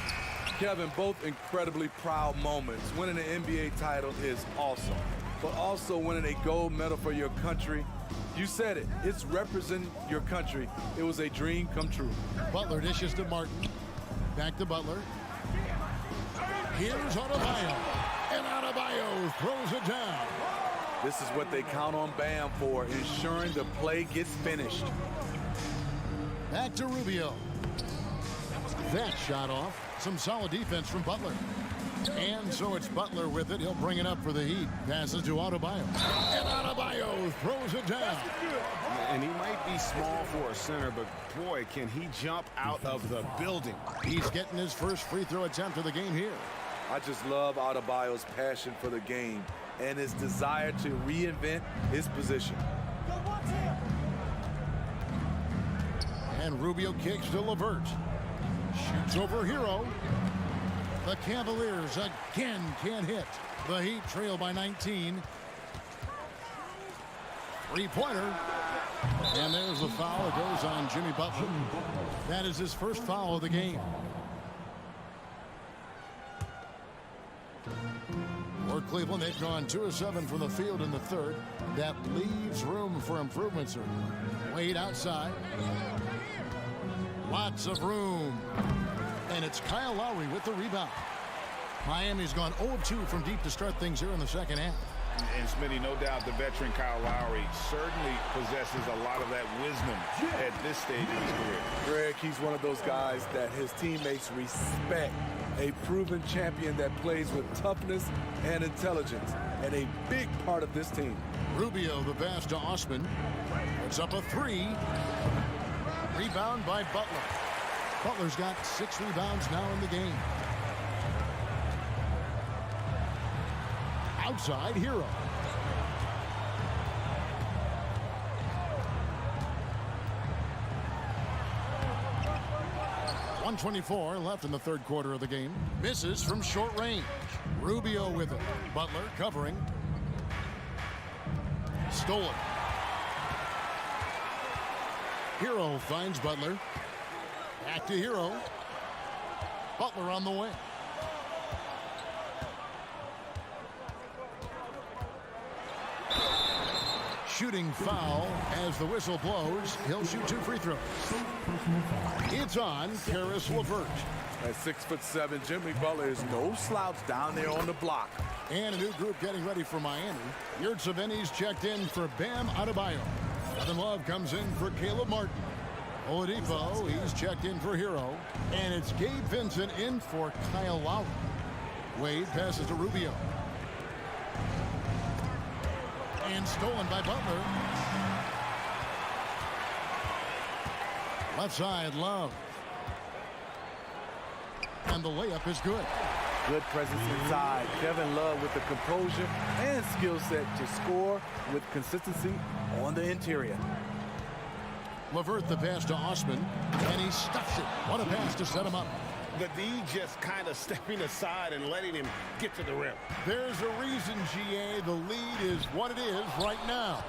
Kevin, both incredibly proud moments. Winning an NBA title is awesome, but also winning a gold medal for your country, you said it, it's representing your country. It was a dream come true. Butler dishes to Martin. Back to Butler. Here's Adebayo. And Adebayo throws it down. This is what they count on Bam for, ensuring the play gets finished. Back to Rubio. That shot off. Some solid defense from Butler. And so it's Butler with it. He'll bring it up for the Heat. Passes to Adebayo. And Adebayo throws it down. And he might be small for a center, but boy, can he jump out of the building. He's getting his first free throw attempt of the game here. I just love Adebayo's passion for the game and his desire to reinvent his position. And Rubio kicks to LeVert. Shoots over Hero. The Cavaliers again can't hit. The Heat trail by 19. Three-pointer. And there's the foul. It goes on Jimmy Butler. That is his first foul of the game. For Cleveland, they've gone 2 of 7 from the field in the third. That leaves room for improvement, sir. Wade outside. Lots of room. And it's Kyle Lowry with the rebound. Miami's gone 0 of 2 from deep to start things here in the second half. And Smitty, no doubt the veteran Kyle Lowry certainly possesses a lot of that wisdom at this stage of his career. Greg, he's one of those guys that his teammates respect. A proven champion that plays with toughness and intelligence, and a big part of this team. Rubio, the pass to Osman. Puts up a 3. Rebound by Butler. Butler's got 6 rebounds now in the game. Outside, Hero. .124 left in the third quarter of the game. Misses from short range. Rubio with it. Butler covering. Stolen. Hero finds Butler. Back to Hero. Butler on the way. Shooting foul as the whistle blows. He'll shoot 2 free throws. It's on Karis LeVert. At 6'7", Jimmy Butler is no slouch down there on the block. And a new group getting ready for Miami. Iamsolid's checked in for Bam Adebayo. Kevin Love comes in for Caleb Martin. Oladipo, he's checked in for Hero. And it's Gabe Vincent in for Kyle Lowry. Wade passes to Rubio. And stolen by Butler. Left side, Love. And the layup is good. Good presence inside. Kevin Love with the composure and skill set to score with consistency on the interior. LeVert the pass to Osman, and he stuffs it. What a pass to set him up. The D just kind of stepping aside and letting him get to the rim. There's a reason, GA, the lead is what it is right now.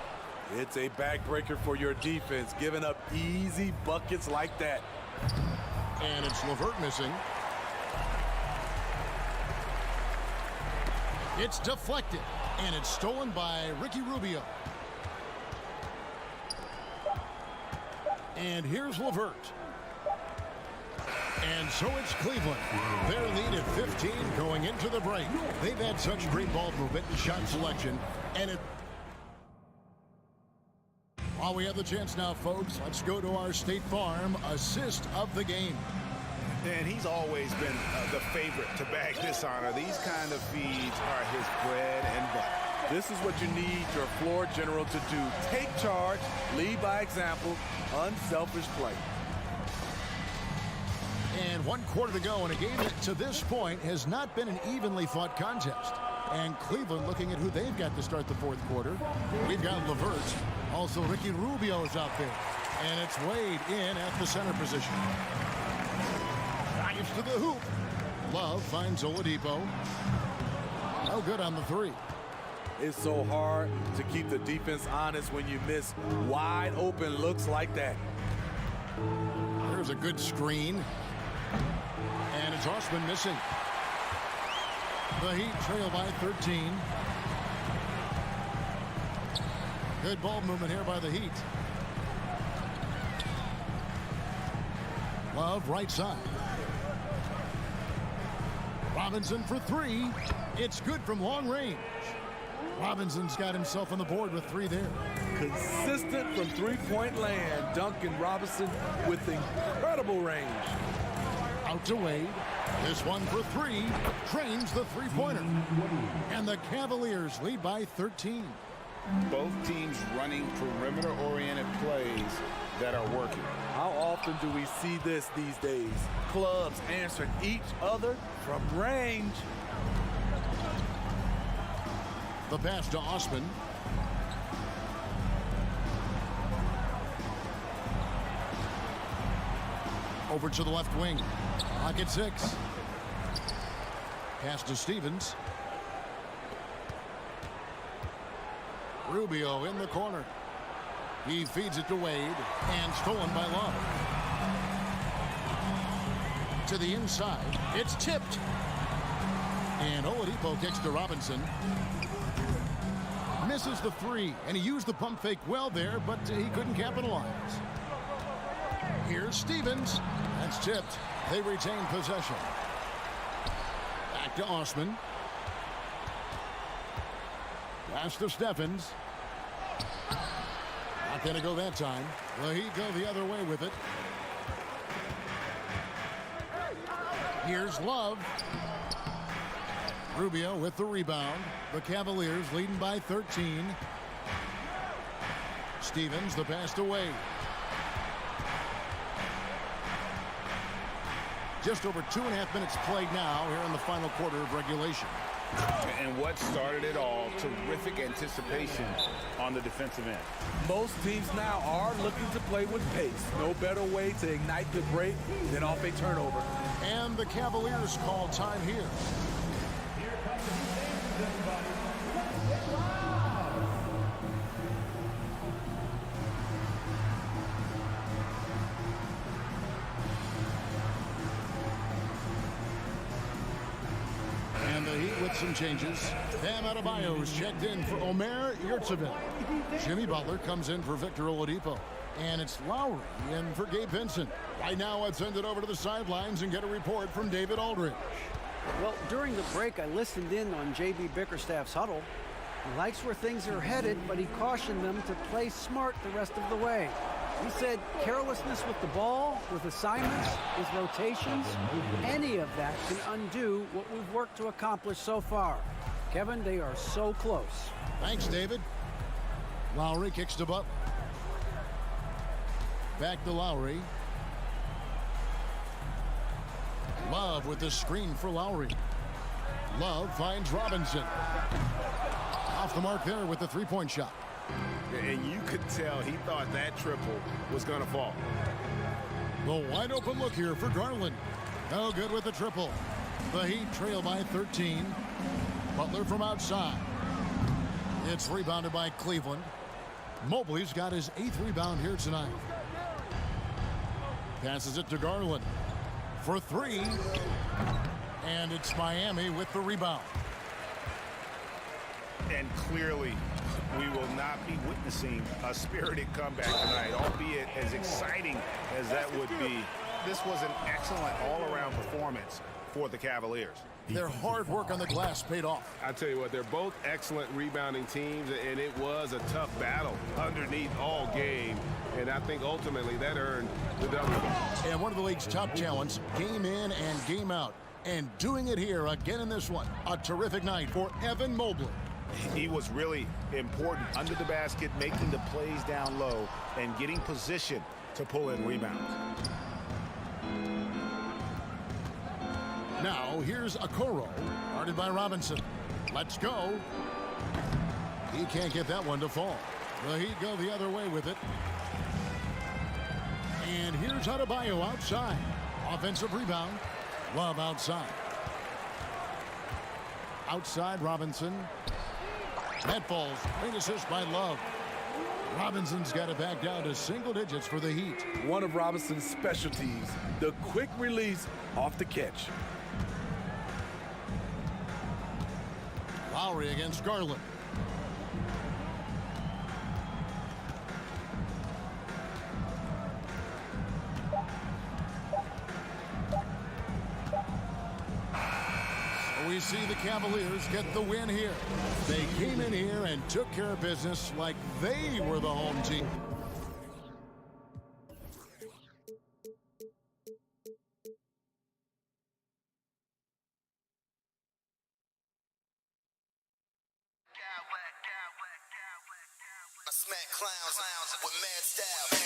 It's a backbreaker for your defense, giving up easy buckets like that. And it's LeVert missing. It's deflected, and it's stolen by Ricky Rubio. And here's LeVert. And so it's Cleveland. Their lead at 15 going into the break. They've had such great ball movement and shot selection. And it... While we have the chance now, folks, let's go to our State Farm assist of the game. And he's always been the favorite to bag this honor. These kind of feeds are his bread and butter. This is what you need your floor general to do. Take charge, lead by example, unselfish play. And 1 quarter to go in a game that to this point has not been an evenly fought contest. And Cleveland looking at who they've got to start the fourth quarter. We've got LeVert. Also Ricky Rubio is out there. And it's Wade in at the center position. Drives to the hoop. Love finds Oladipo. No good on the 3. It's so hard to keep the defense honest when you miss wide open looks like that. There's a good screen. And it's Osman missing. The Heat trail by 13. Good ball movement here by the Heat. Love right side. Robinson for 3. It's good from long range. Robinson's got himself on the board with 3 there. Consistent from three-point land. Duncan Robinson with incredible range. Out to Wade. This one for 3. Trains the three-pointer. And the Cavaliers lead by 13. Both teams running perimeter-oriented plays that are working. How often do we see this these days? Clubs answering each other from range. The pass to Osman. Over to the left wing. Clock at 6. Pass to Stevens. Rubio in the corner. He feeds it to Wade. And stolen by Love. To the inside. It's tipped. And Oladipo kicks to Robinson. Misses the 3. And he used the pump fake well there, but he couldn't capitalize. Here's Stevens. That's tipped. They retain possession. Back to Osman. Pass to Steffens. Not going to go that time. The Heat go the other way with it. Here's Love. Rubio with the rebound. The Cavaliers leading by 13. Stevens, the pass away. Just over 2.5 minutes played now here in the final quarter of regulation. And what started it all, terrific anticipation on the defensive end. Most teams now are looking to play with pace. No better way to ignite the break than off a turnover. And the Cavaliers call time here. Here comes the Heat, everybody. Let's get loud. And the Heat with some changes. Bam Adebayo's checked in for Omer Yurtseven. Jimmy Butler comes in for Victor Oladipo. And it's Lowry in for Gabe Vincent. Right now, let's send it over to the sidelines and get a report from David Aldridge. Well, during the break, I listened in on J.B. Bickerstaff's huddle. He likes where things are headed, but he cautioned them to play smart the rest of the way. He said carelessness with the ball, with assignments, with rotations, any of that can undo what we've worked to accomplish so far. Kevin, they are so close. Thanks, David. Lowry kicks to Butler. Back to Lowry. Love with the screen for Lowry. Love finds Robinson. Off the mark there with the three-point shot. And you could tell he thought that triple was going to fall. The wide open look here for Garland. No good with the triple. The Heat trail by 13. Butler from outside. It's rebounded by Cleveland. Mobley's got his 8th rebound here tonight. Passes it to Garland for 3. And it's Miami with the rebound. And clearly, we will not be witnessing a spirited comeback tonight, albeit as exciting as that would be. This was an excellent all-around performance for the Cavaliers. Their hard work on the glass paid off. I tell you what, they're both excellent rebounding teams, and it was a tough battle underneath all game. And I think ultimately that earned the W. And one of the league's top talents, game in and game out. And doing it here again in this one. A terrific night for Evan Mobley. He was really important under the basket, making the plays down low and getting position to pull in rebounds. Now here's Okoro, guarded by Robinson. Let's go. He can't get that one to fall. The Heat go the other way with it. And here's Adebayo outside. Offensive rebound. Love outside. Outside Robinson. Net falls. Great assist by Love. Robinson's got it back down to single digits for the Heat. One of Robinson's specialties, the quick release off the catch. Lowry against Garland. We see the Cavaliers get the win here. They came in here and took care of business like they were the home team. I smack clowns with mad style.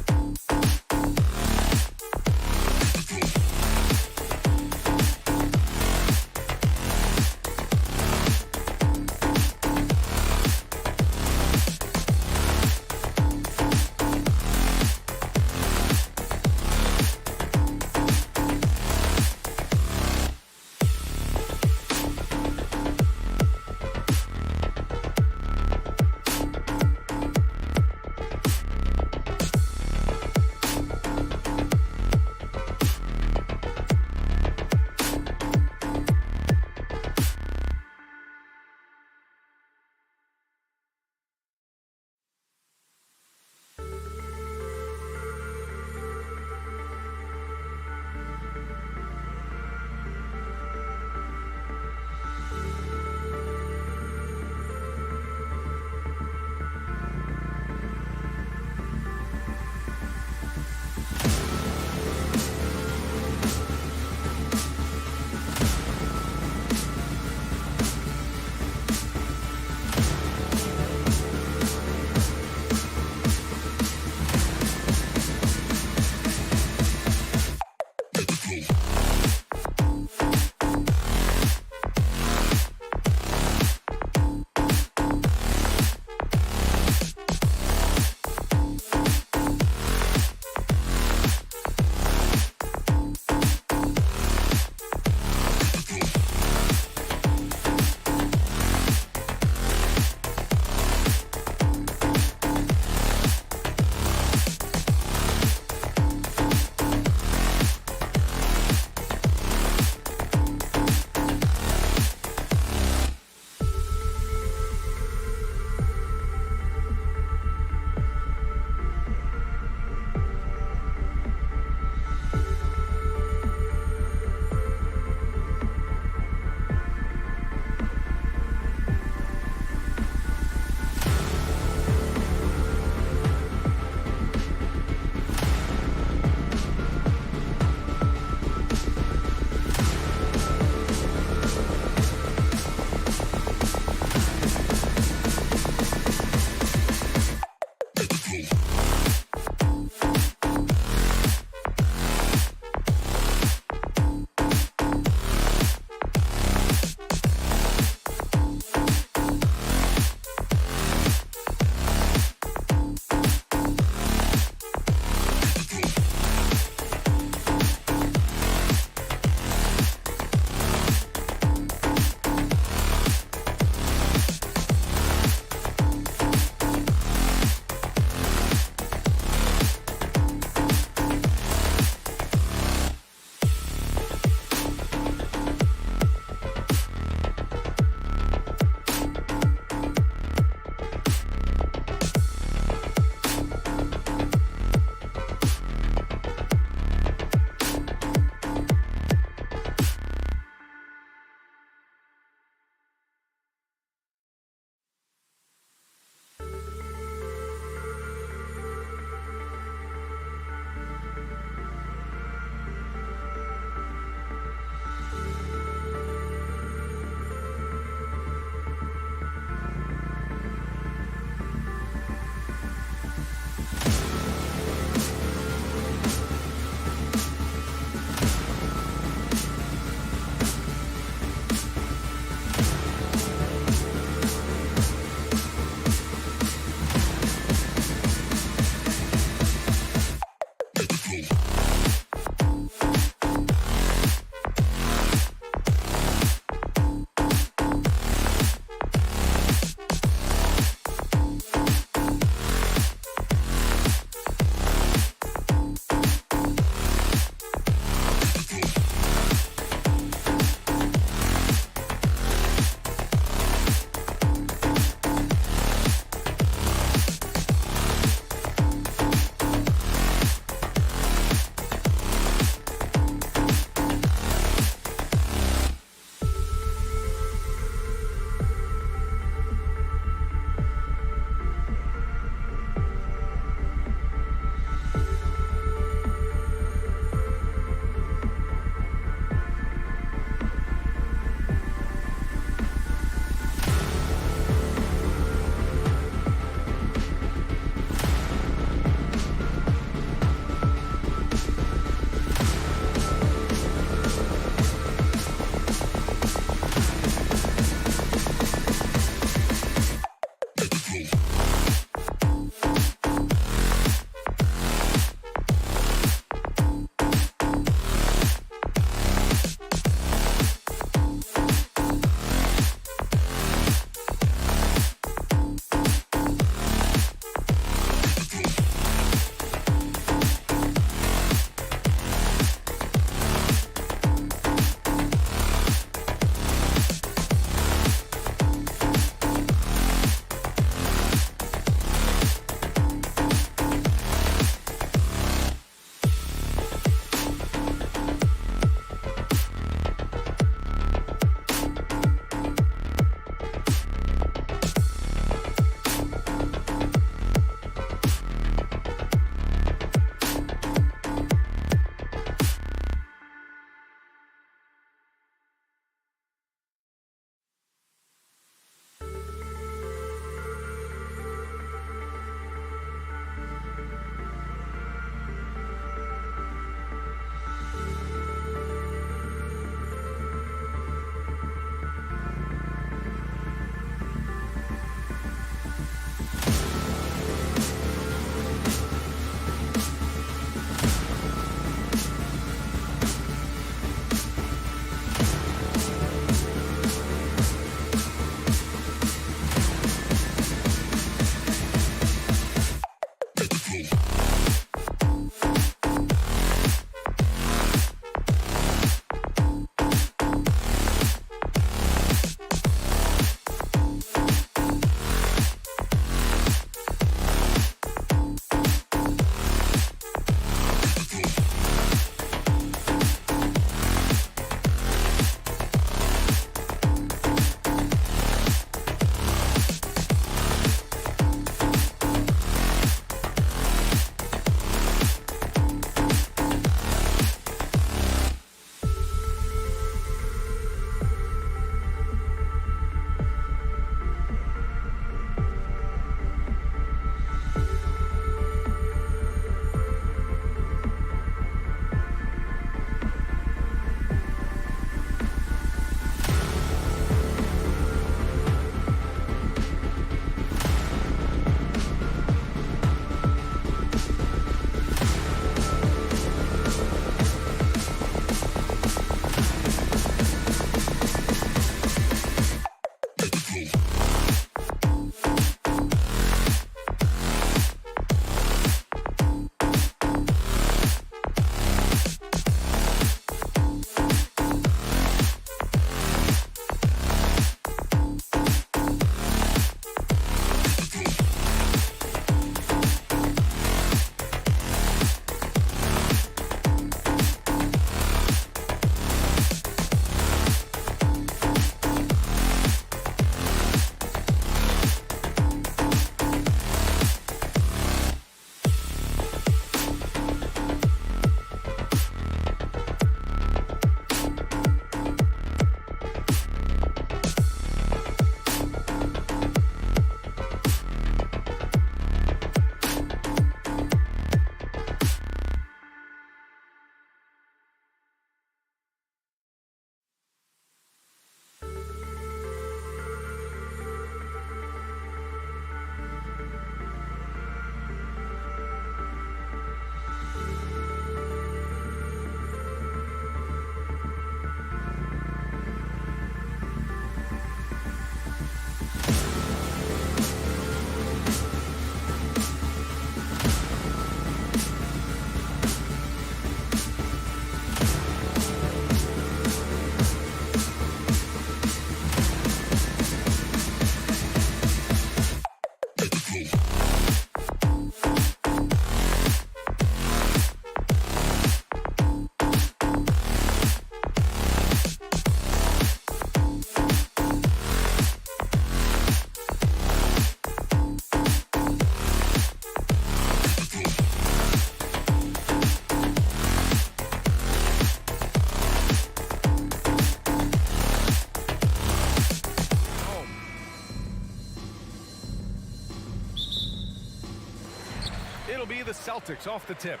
Celtics off the tip.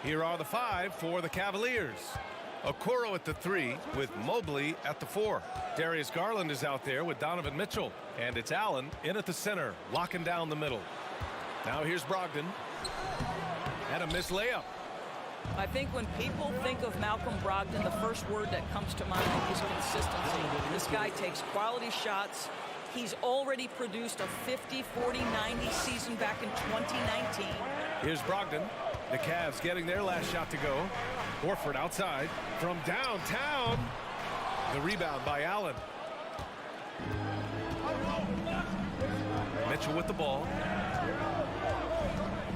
Here are the 5 for the Cavaliers. Okoro at the 3 with Mobley at the 4. Darius Garland is out there with Donovan Mitchell. And it's Allen in at the center, locking down the middle. Now here's Brogdon. And a missed layup. I think when people think of Malcolm Brogdon, the first word that comes to mind is consistency. This guy takes quality shots. He's already produced a 50, 40, 90 season back in 2019. Here's Brogdon. The Cavs getting their last shot to go. Horford outside from downtown. The rebound by Allen. Mitchell with the ball.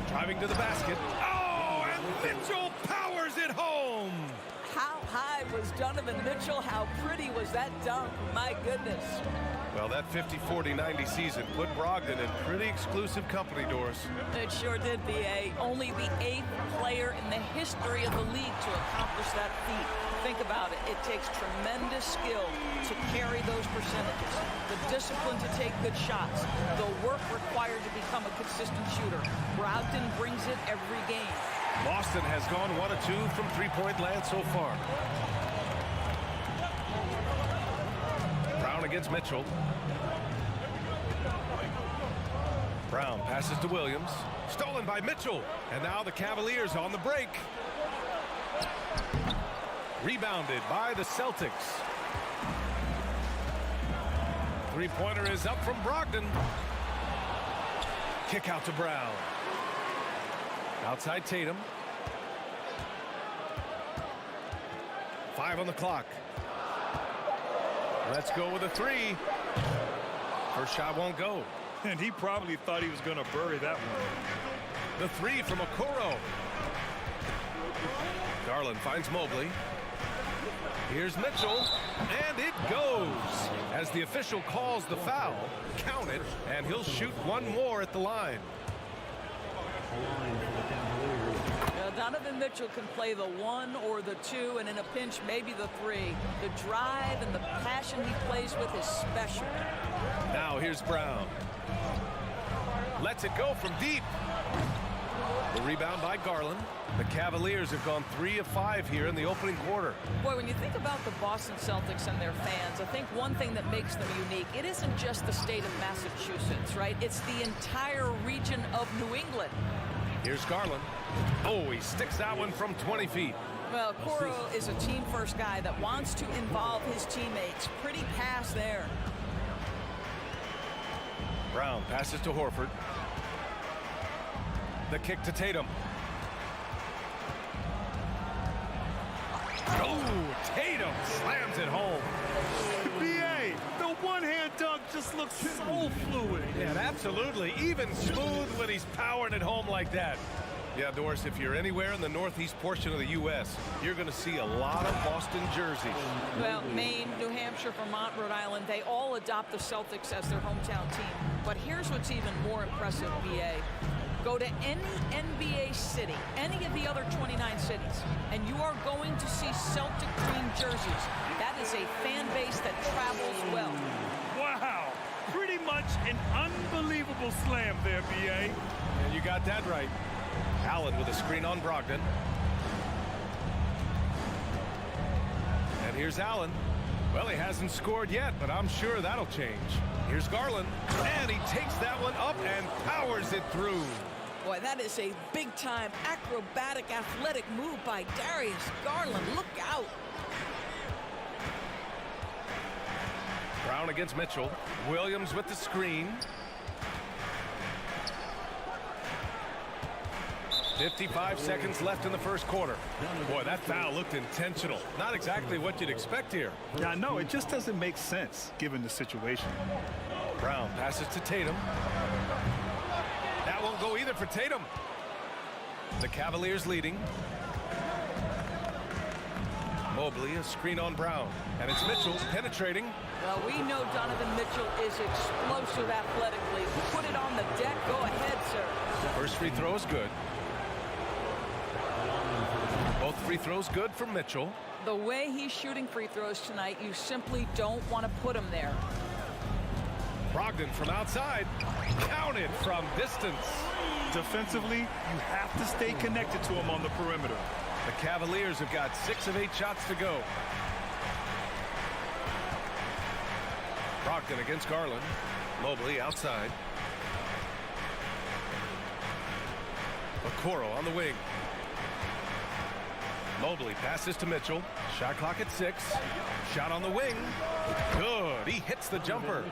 Driving to the basket. Oh, and Mitchell powers it home. How high was Donovan Mitchell? How pretty was that dunk? My goodness. Well, that 50, 40, 90 season put Brogdon in pretty exclusive company, Doris. It sure did, B.A. Only the 8th player in the history of the league to accomplish that feat. Think about it. It takes tremendous skill to carry those percentages, the discipline to take good shots, the work required to become a consistent shooter. Brogdon brings it every game. Boston has gone 1 of 2 from three-point land so far. Brown against Mitchell. Brown passes to Williams. Stolen by Mitchell. And now the Cavaliers on the break. Rebounded by the Celtics. Three-pointer is up from Brogdon. Kick out to Brown. Outside Tatum. 5 on the clock. Let's go with a 3. First shot won't go. And he probably thought he was going to bury that one. The 3 from Okoro. Garland finds Mobley. Here's Mitchell, and it goes. As the official calls the foul, count it, and he'll shoot one more at the line. Donovan Mitchell can play the 1 or the 2, and in a pinch, maybe the 3. The drive and the passion he plays with is special. Now here's Brown. Lets it go from deep. The rebound by Garland. The Cavaliers have gone 3 of 5 here in the opening quarter. Boy, when you think about the Boston Celtics and their fans, I think one thing that makes them unique, it isn't just the state of Massachusetts, right? It's the entire region of New England. Here's Garland. Oh, he sticks that one from 20 feet. Well, Okoro is a team-first guy that wants to involve his teammates. Pretty pass there. Brown passes to Horford. The kick to Tatum. Oh, Tatum slams it home. B.A., the one-hand dunk just looks so fluid. Yeah, absolutely. Even smooth when he's powering it home like that. Yeah, Doris, if you're anywhere in the northeast portion of the U.S., you're going to see a lot of Boston jerseys. Well, Maine, New Hampshire, Vermont, Rhode Island, they all adopt the Celtics as their hometown team. But here's what's even more impressive, B.A. Go to any NBA city, any of the other 29 cities, and you are going to see Celtic green jerseys. That is a fan base that travels well. Wow, pretty much an unbelievable slam there, B.A. And you got that right. Allen with a screen on Brogdon. And here's Allen. Well, he hasn't scored yet, but I'm sure that'll change. Here's Garland, and he takes that one up and powers it through. Boy, that is a big-time acrobatic athletic move by Darius Garland. Look out. Brown against Mitchell. Williams with the screen. 55 seconds left in the first quarter. Boy, that foul looked intentional. Not exactly what you'd expect here. Yeah, I know. It just doesn't make sense given the situation. Brown passes to Tatum. That won't go either for Tatum. The Cavaliers leading. Mobley, a screen on Brown. And it's Mitchell penetrating. Well, we know Donovan Mitchell is explosive athletically. Put it on the deck. Go ahead, sir. First free throw is good. Both free throws good for Mitchell. The way he's shooting free throws tonight, you simply don't want to put him there. Brogdon from outside. Counted from distance. Defensively, you have to stay connected to him on the perimeter. The Cavaliers have got 6 of 8 shots to go. Brogdon against Garland. Mobley outside. Okoro on the wing. Mobley passes to Mitchell. Shot clock at 6. Shot on the wing. Good. He hits the jumper.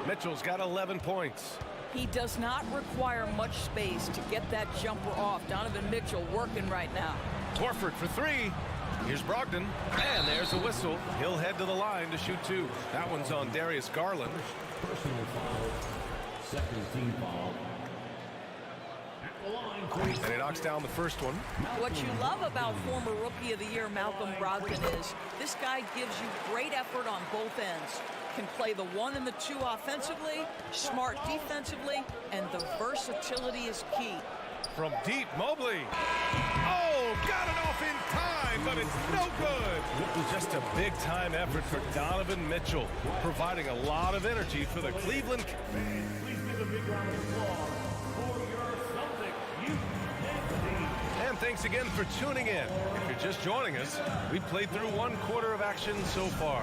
Mitchell's got 11 points. He does not require much space to get that jumper off. Donovan Mitchell working right now. Horford for 3. Here's Brogdon. And there's a whistle. He'll head to the line to shoot 2. That one's on Darius Garland. Personal foul. Second team foul. And he knocks down the first one. What you love about former Rookie of the Year Malcolm Brogdon is this guy gives you great effort on both ends. Can play the 1 and the 2 offensively, smart defensively, and the versatility is key. From deep, Mobley. Oh, got it off in time, but it's no good. Just a big-time effort for Donovan Mitchell, providing a lot of energy for the Cleveland. Please give a big round of applause for your Celtics youth team. And thanks again for tuning in. If you're just joining us, we played through 1 quarter of action so far.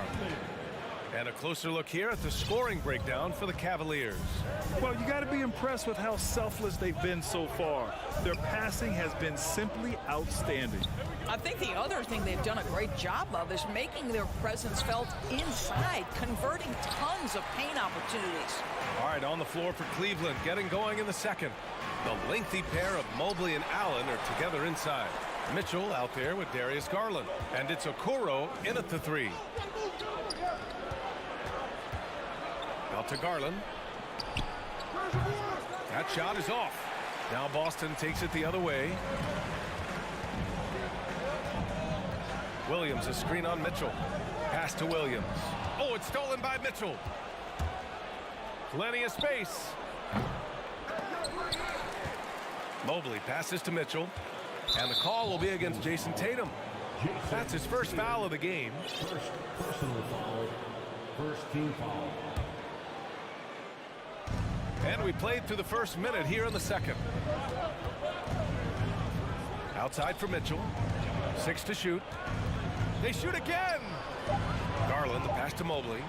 And a closer look here at the scoring breakdown for the Cavaliers. Well, you got to be impressed with how selfless they've been so far. Their passing has been simply outstanding. I think the other thing they've done a great job of is making their presence felt inside, converting tons of paint opportunities. All right, on the floor for Cleveland, getting going in the second. The lengthy pair of Mobley and Allen are together inside. Mitchell out there with Darius Garland. And it's Okoro in at the 3. Out to Garland. That shot is off. Now Boston takes it the other way. Williams, a screen on Mitchell. Pass to Williams. Oh, it's stolen by Mitchell. Plenty of space. Mobley passes to Mitchell. And the call will be against Jason Tatum. That's his first foul of the game. First personal foul. First team foul. And we played through the first minute here in the second. Outside for Mitchell. 6 to shoot. They shoot again. Garland, the pass to Mobley.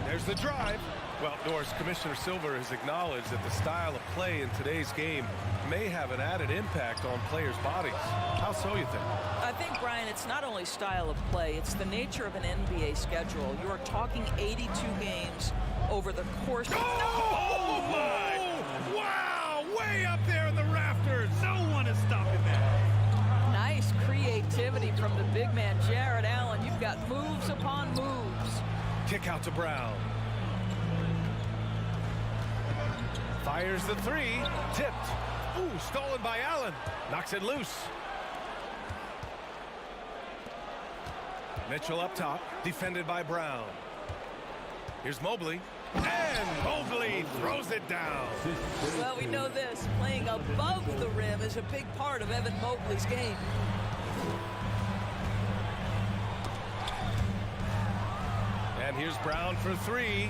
There's the drive. Well, Norris, Commissioner Silver has acknowledged that the style of play in today's game may have an added impact on players' bodies. How so, you think? I think, Brian, it's not only style of play, it's the nature of an NBA schedule. You are talking 82 games over the course of... Oh, my! Wow! Way up there in the rafters! No one is stopping that. Nice creativity from the big man, Jared Allen. You've got moves upon moves. Kick out to Brown. Fires the 3. Tipped. Ooh, stolen by Allen. Knocks it loose. Mitchell up top, defended by Brown. Here's Mobley. And Mobley throws it down. Well, we know this. Playing above the rim is a big part of Evan Mobley's game. And here's Brown for 3.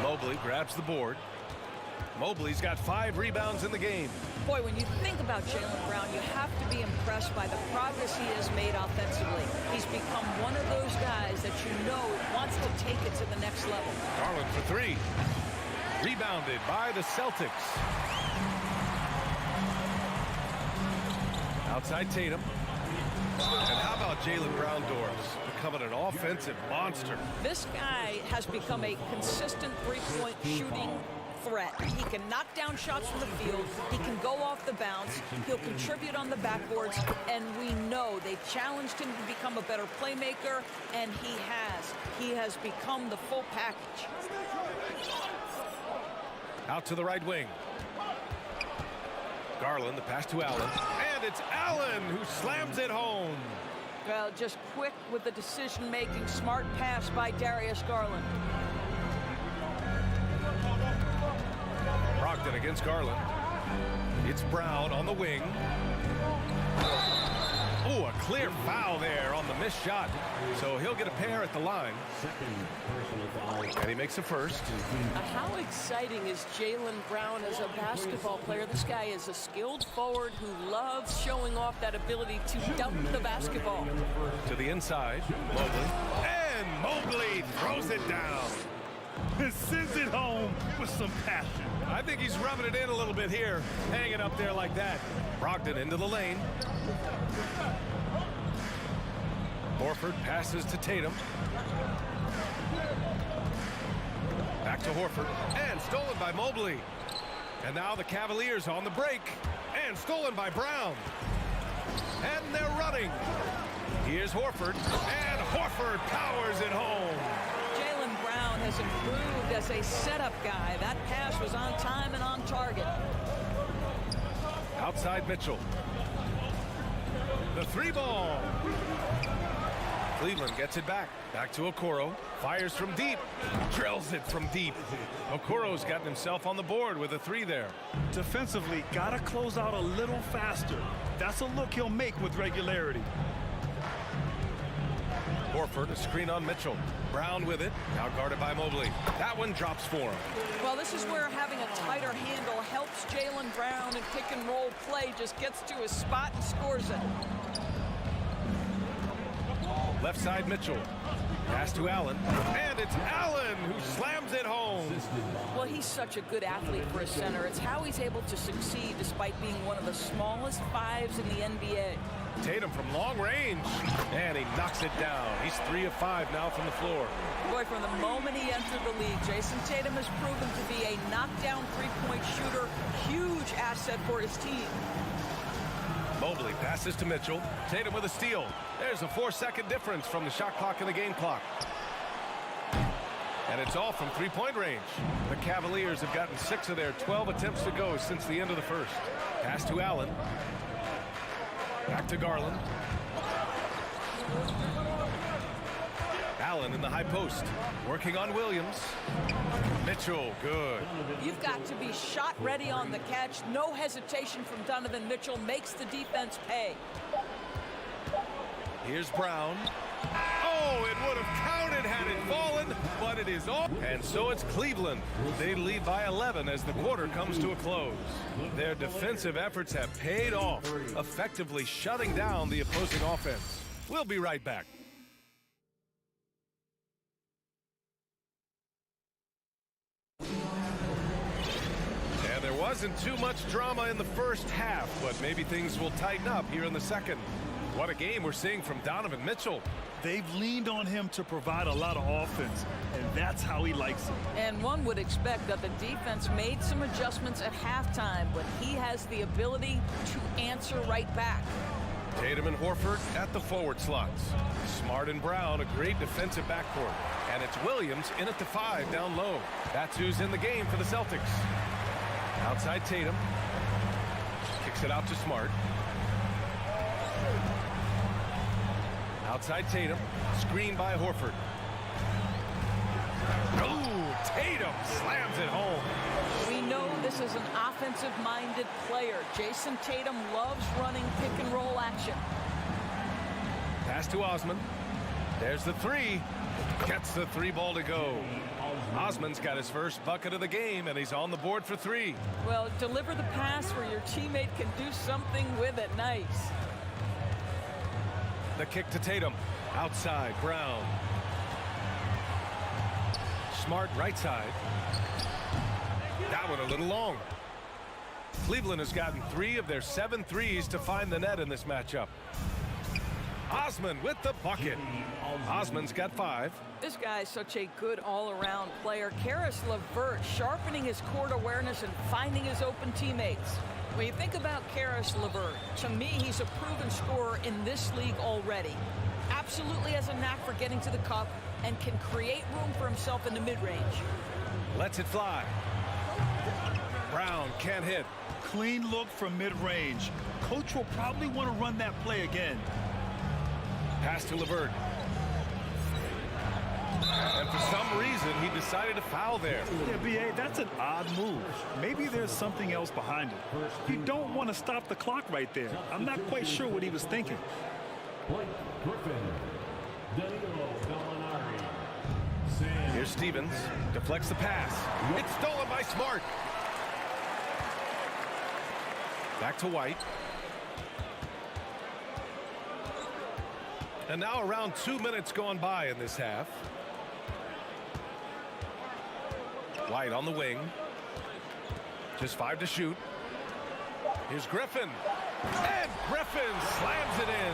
Mobley grabs the board. Mobley's got 5 rebounds in the game. Boy, when you think about Jaylen Brown, you have to be impressed by the progress he has made offensively. He's become one of those guys that you know wants to take it to the next level. Garland for 3. Rebounded by the Celtics. Outside Tatum. And how about Jaylen Brown, Doris, becoming an offensive monster? This guy has become a consistent three-point shooting threat. He can knock down shots from the field. He can go off the bounce. He'll contribute on the backboards. And we know they've challenged him to become a better playmaker, and he has. He has become the full package. Out to the right wing. Garland, the pass to Allen. And it's Allen who slams it home. Well, just quick with the decision-making. Smart pass by Darius Garland. Brogdon against Garland. It's Brown on the wing. Ooh, a clear foul there on the missed shot. So he'll get a pair at the line. And he makes a first. How exciting is Jaylen Brown as a basketball player? This guy is a skilled forward who loves showing off that ability to dump the basketball. To the inside, Mobley. And Mobley throws it down. And sends it home with some passion. I think he's rubbing it in a little bit here, hanging up there like that. Brogdon into the lane. Horford passes to Tatum. Back to Horford, and stolen by Mobley. And now the Cavaliers on the break, and stolen by Brown. And they're running. Here's Horford, and Horford powers it home. Jaylen Brown has improved as a setup guy. That pass was on time and on target. Outside Mitchell. The three ball. Cleveland gets it back. Back to Okoro. Fires from deep. Drills it from deep. Okoro's gotten himself on the board with a three there. Defensively, gotta close out a little faster. That's a look he'll make with regularity. Horford, a screen on Mitchell. Brown with it. Now guarded by Mobley. That one drops for him. Well, this is where having a tighter handle helps Jaylen Brown, and pick and roll play just gets to his spot and scores it. Left side Mitchell. Pass to Allen. And it's Allen who slams it home. Well, he's such a good athlete for a center. It's how he's able to succeed despite being one of the smallest fives in the NBA. Tatum from long range. And he knocks it down. He's 3 of 5 now from the floor. Boy, from the moment he entered the league, Jason Tatum has proven to be a knockdown three-point shooter. Huge asset for his team. Mobley passes to Mitchell. Tatum with a steal. There's a 4-second difference from the shot clock and the game clock. And it's all from three-point range. The Cavaliers have gotten 6 of their 12 attempts to go since the end of the first. Pass to Allen. Back to Garland. Allen in the high post. Working on Williams. Mitchell, good. You've got to be shot ready on the catch. No hesitation from Donovan Mitchell. Makes the defense pay. Here's Brown. Oh, it would have counted had it fallen, but it is off. And so it's Cleveland. They lead by 11 as the quarter comes to a close. Their defensive efforts have paid off, effectively shutting down the opposing offense. We'll be right back. And there wasn't too much drama in the first half, but maybe things will tighten up here in the second. What a game we're seeing from Donovan Mitchell. They've leaned on him to provide a lot of offense, and that's how he likes it. And one would expect that the defense made some adjustments at halftime, but he has the ability to answer right back. Tatum and Horford at the forward slots. Smart and Brown, a great defensive backcourt. And it's Williams in at the 5 down low. That's who's in the game for the Celtics. Outside Tatum. Kicks it out to Smart. Outside Tatum. Screen by Horford. Oh, Tatum slams it home. We know this is an offensive-minded player. Jason Tatum loves running pick-and-roll action. Pass to Osman. There's the 3. Gets the 3 ball to go. Osman's got his first bucket of the game, and he's on the board for 3. Well, deliver the pass where your teammate can do something with it. Nice. The kick to Tatum. Outside, Brown. Smart right side. That one a little long. Cleveland has gotten 3 of their 7 threes to find the net in this matchup. Osman with the bucket. Osman's got 5. This guy is such a good all-around player. Karis LeVert sharpening his court awareness and finding his open teammates. When you think about Karis LeVert, to me, he's a proven scorer in this league already. Absolutely has a knack for getting to the cup and can create room for himself in the mid-range. Lets it fly. Brown can't hit. Clean look from mid-range. Coach will probably want to run that play again. Pass to LeVert. And for some reason, he decided to foul there. Yeah, B.A., that's an odd move. Maybe there's something else behind it. You don't want to stop the clock right there. I'm not quite sure what he was thinking. Stevens. Deflects the pass. It's stolen by Smart. Back to White. And now around 2 minutes gone by in this half. White on the wing. Just 5 to shoot. Here's Griffin. And Griffin slams it in.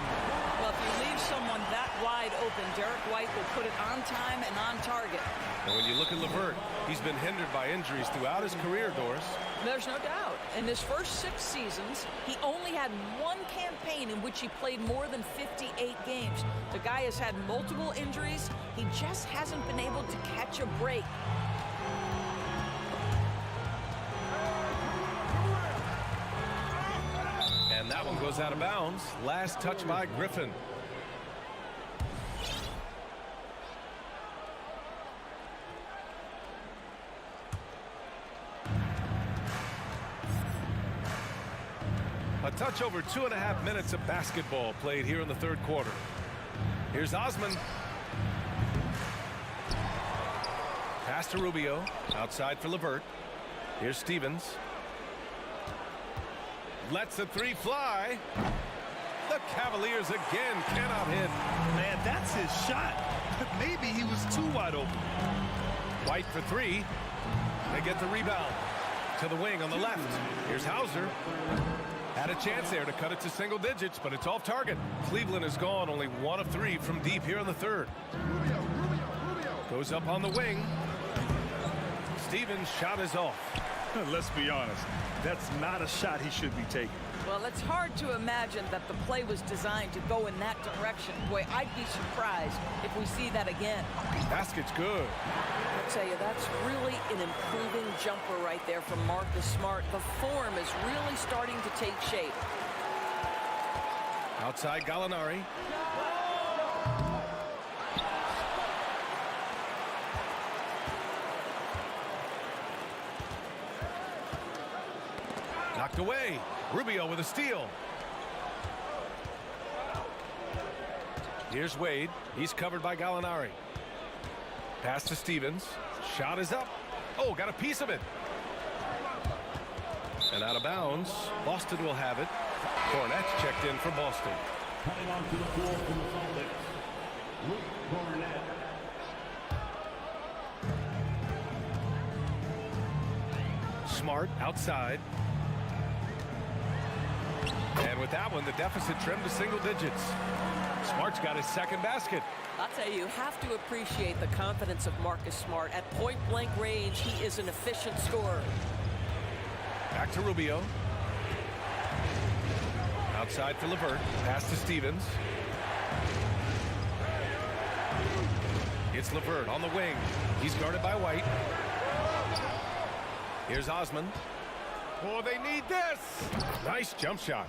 Well, if you leave someone that wide open, Derek White will put it on time and on target. And when you look at LeVert, he's been hindered by injuries throughout his career, Doris. There's no doubt. In his first 6 seasons, he only had one campaign in which he played more than 58 games. The guy has had multiple injuries. He just hasn't been able to catch a break. And that one goes out of bounds. Last touch by Griffin. A touch over 2.5 minutes of basketball played here in the third quarter. Here's Osman. Pass to Rubio. Outside for LeVert. Here's Stevens. Lets the 3 fly. The Cavaliers again cannot hit. Man, that's his shot. But maybe he was too wide open. White for 3. They get the rebound. To the wing on the left. Here's Hauser. Had a chance there to cut it to single digits, but it's off target. Cleveland has gone only 1 of 3 from deep here in the third. Goes up on the wing. Stevens' shot is off. Let's be honest. That's not a shot he should be taking. Well, it's hard to imagine that the play was designed to go in that direction. Boy, I'd be surprised if we see that again. Basket's good. I'll tell you, that's really an improving jumper right there from Marcus Smart. The form is really starting to take shape. Outside Gallinari. Knocked away. Rubio with a steal. Here's Wade. He's covered by Gallinari. Pass to Stevens. Shot is up. Oh, got a piece of it. And out of bounds. Boston will have it. Cornette's checked in for Boston. Coming onto the floor from the Celtics, Luke Cornette. Smart outside. And with that one, the deficit trimmed to single digits. Smart's got his second basket. I'll tell you, you have to appreciate the confidence of Marcus Smart. At point-blank range, he is an efficient scorer. Back to Rubio. Outside for LeVert. Pass to Stevens. It's LeVert on the wing. He's guarded by White. Here's Osman. Oh, they need this. Nice jump shot.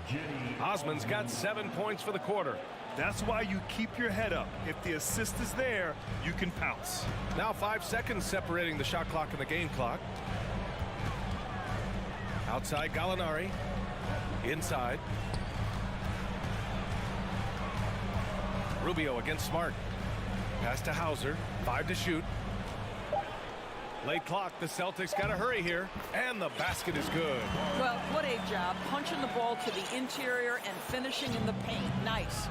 Osman's got 7 points for the quarter. That's why you keep your head up. If the assist is there, you can pounce. Now 5 seconds separating the shot clock and the game clock. Outside Gallinari. Inside. Rubio against Smart. Pass to Hauser. 5 to shoot. Late clock. The Celtics got to hurry here. And the basket is good. Well, what a job. Punching the ball to the interior and finishing in the paint. Nice.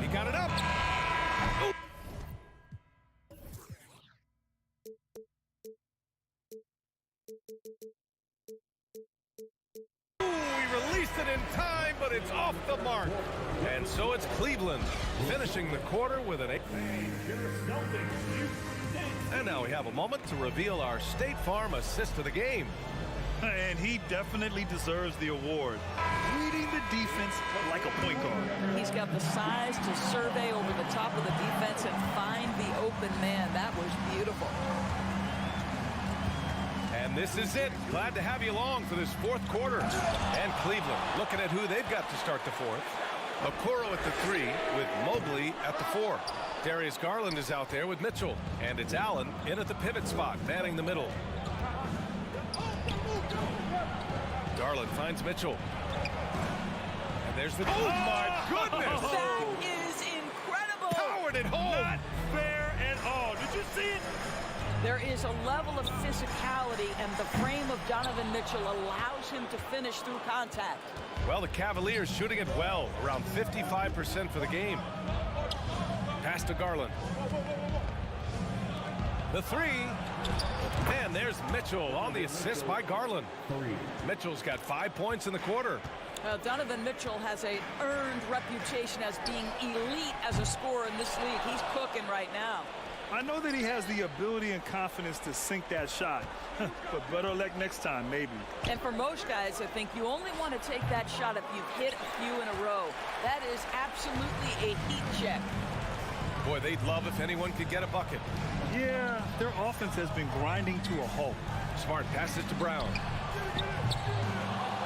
He got it up. Ooh. He released it in time, but it's off the mark. And so it's Cleveland finishing the quarter with an 8. And now we have a moment to reveal our State Farm assist of the game. And he definitely deserves the award. Reading the defense like a point guard. He's got the size to survey over the top of the defense and find the open man. That was beautiful. And this is it. Glad to have you along for this fourth quarter. And Cleveland looking at who they've got to start the fourth. Okoro at the 3 with Mobley at the 4. Darius Garland is out there with Mitchell. And it's Allen in at the pivot spot, manning the middle. Garland finds Mitchell. And there's the... Oh, my goodness! That is incredible! Power hammered it home. Not fair at all. Did you see it? There is a level of physicality, and the frame of Donovan Mitchell allows him to finish through contact. Well, the Cavaliers shooting it well, around 55% for the game. Pass to Garland. The three. And there's Mitchell on the assist by Garland. Mitchell's got 5 points in the quarter. Well, Donovan Mitchell has an earned reputation as being elite as a scorer in this league. He's cooking right now. I know that he has the ability and confidence to sink that shot, but better luck next time, maybe. And for most guys, I think you only want to take that shot if you've hit a few in a row. That is absolutely a heat check. Boy, they'd love if anyone could get a bucket. Yeah, their offense has been grinding to a halt. Smart passes to Brown.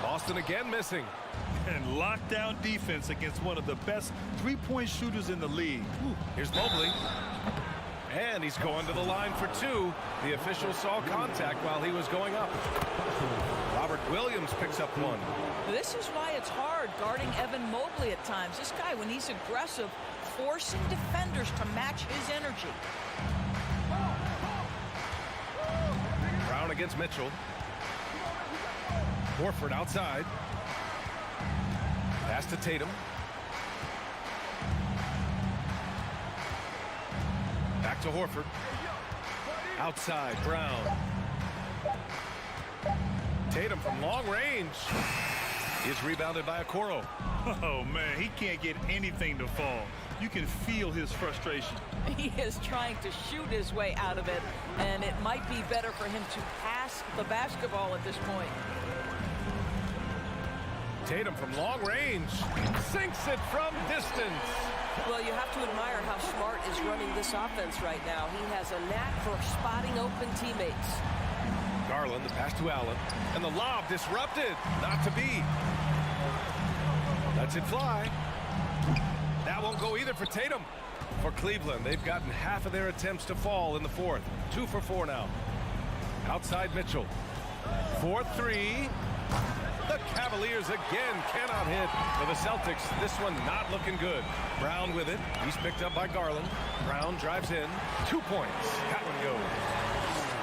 Boston again missing. And lockdown defense against one of the best three-point shooters in the league. Here's Mobley. And he's going to the line for two. The official saw contact while he was going up. Robert Williams picks up one. This is why it's hard guarding Evan Mobley at times. This guy, when he's aggressive, forcing defenders to match his energy. Brown against Mitchell. Horford outside. Pass to Tatum. Back to Horford. Outside, Brown. Tatum from long range. Is rebounded by Okoro. Oh, man, he can't get anything to fall. You can feel his frustration. He is trying to shoot his way out of it, and it might be better for him to pass the basketball at this point. Tatum from long range. Sinks it from distance. Well, you have to admire how Smart is running this offense right now. He has a knack for spotting open teammates. Garland, the pass to Allen. And the lob disrupted. Not to be. Lets it fly. That won't go either for Tatum. For Cleveland, they've gotten half of their attempts to fall in the fourth. 2 for 4 now. Outside Mitchell. 4-3. The Cavaliers again cannot hit. For the Celtics, this one not looking good. Brown with it. He's picked up by Garland. Brown drives in. 2 points. That one goes.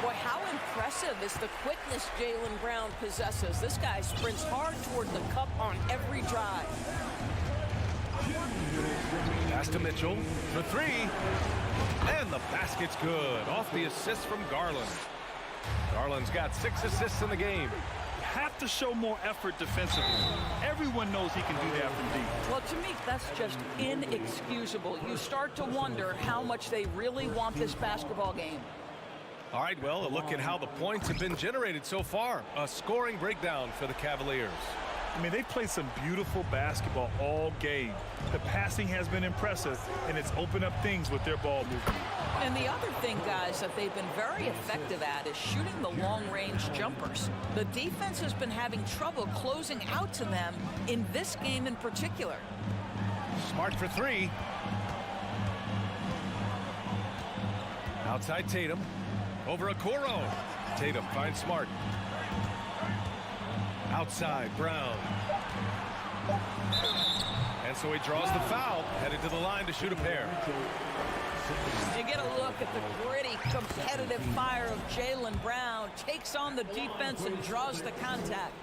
Boy, how impressive is the quickness Jaylen Brown possesses. This guy sprints hard toward the cup on every drive. Pass to Mitchell for 3. And the basket's good. Off the assist from Garland. Garland's got 6 assists in the game. Have to show more effort defensively. Everyone knows he can do that from deep. Well, to me, that's just inexcusable. You start to wonder how much they really want this basketball game. All right, well, a look at how the points have been generated so far. A scoring breakdown for the Cavaliers. I mean, they've played some beautiful basketball all game. The passing has been impressive, and it's opened up things with their ball movement. And the other thing, guys, that they've been very effective at is shooting the long-range jumpers. The defense has been having trouble closing out to them in this game in particular. Smart for 3. Outside Tatum. Over Okoro. Tatum finds Smart. Outside Brown. And so he draws the foul, headed to the line to shoot a pair. You get a look at the gritty, competitive fire of Jaylen Brown. Takes on the defense and draws the contact.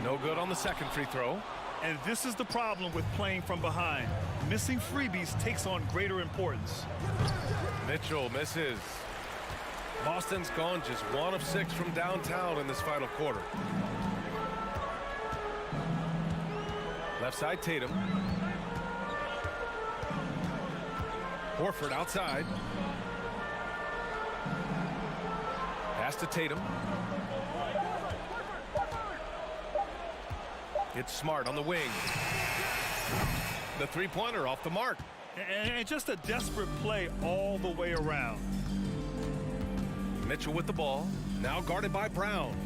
No good on the second free throw. And this is the problem with playing from behind. Missing freebies takes on greater importance. Mitchell misses. Boston's gone just 1 of 6 from downtown in this final quarter. Left side Tatum. Horford outside. Pass to Tatum. It's Smart on the wing. The three-pointer off the mark. And just a desperate play all the way around. Mitchell with the ball. Now guarded by Brown.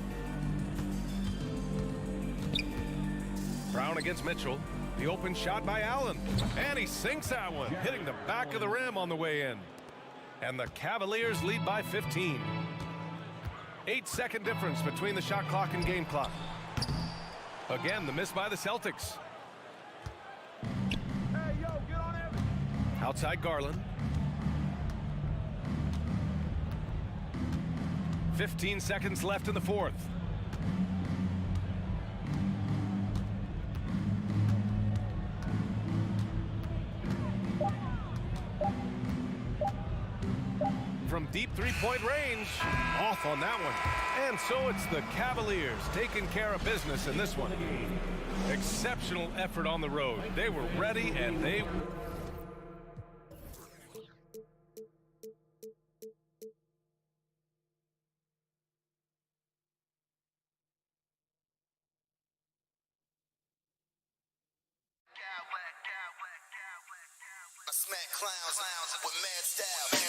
Brown against Mitchell. The open shot by Allen. And he sinks that one, hitting the back of the rim on the way in. And the Cavaliers lead by 15. 8-second difference between the shot clock and game clock. Again, the miss by the Celtics. Outside Garland. 15 seconds left in the fourth. From deep three-point range, off on that one. And so it's the Cavaliers taking care of business in this one. Exceptional effort on the road. They were ready and they... I smack clowns with mad style.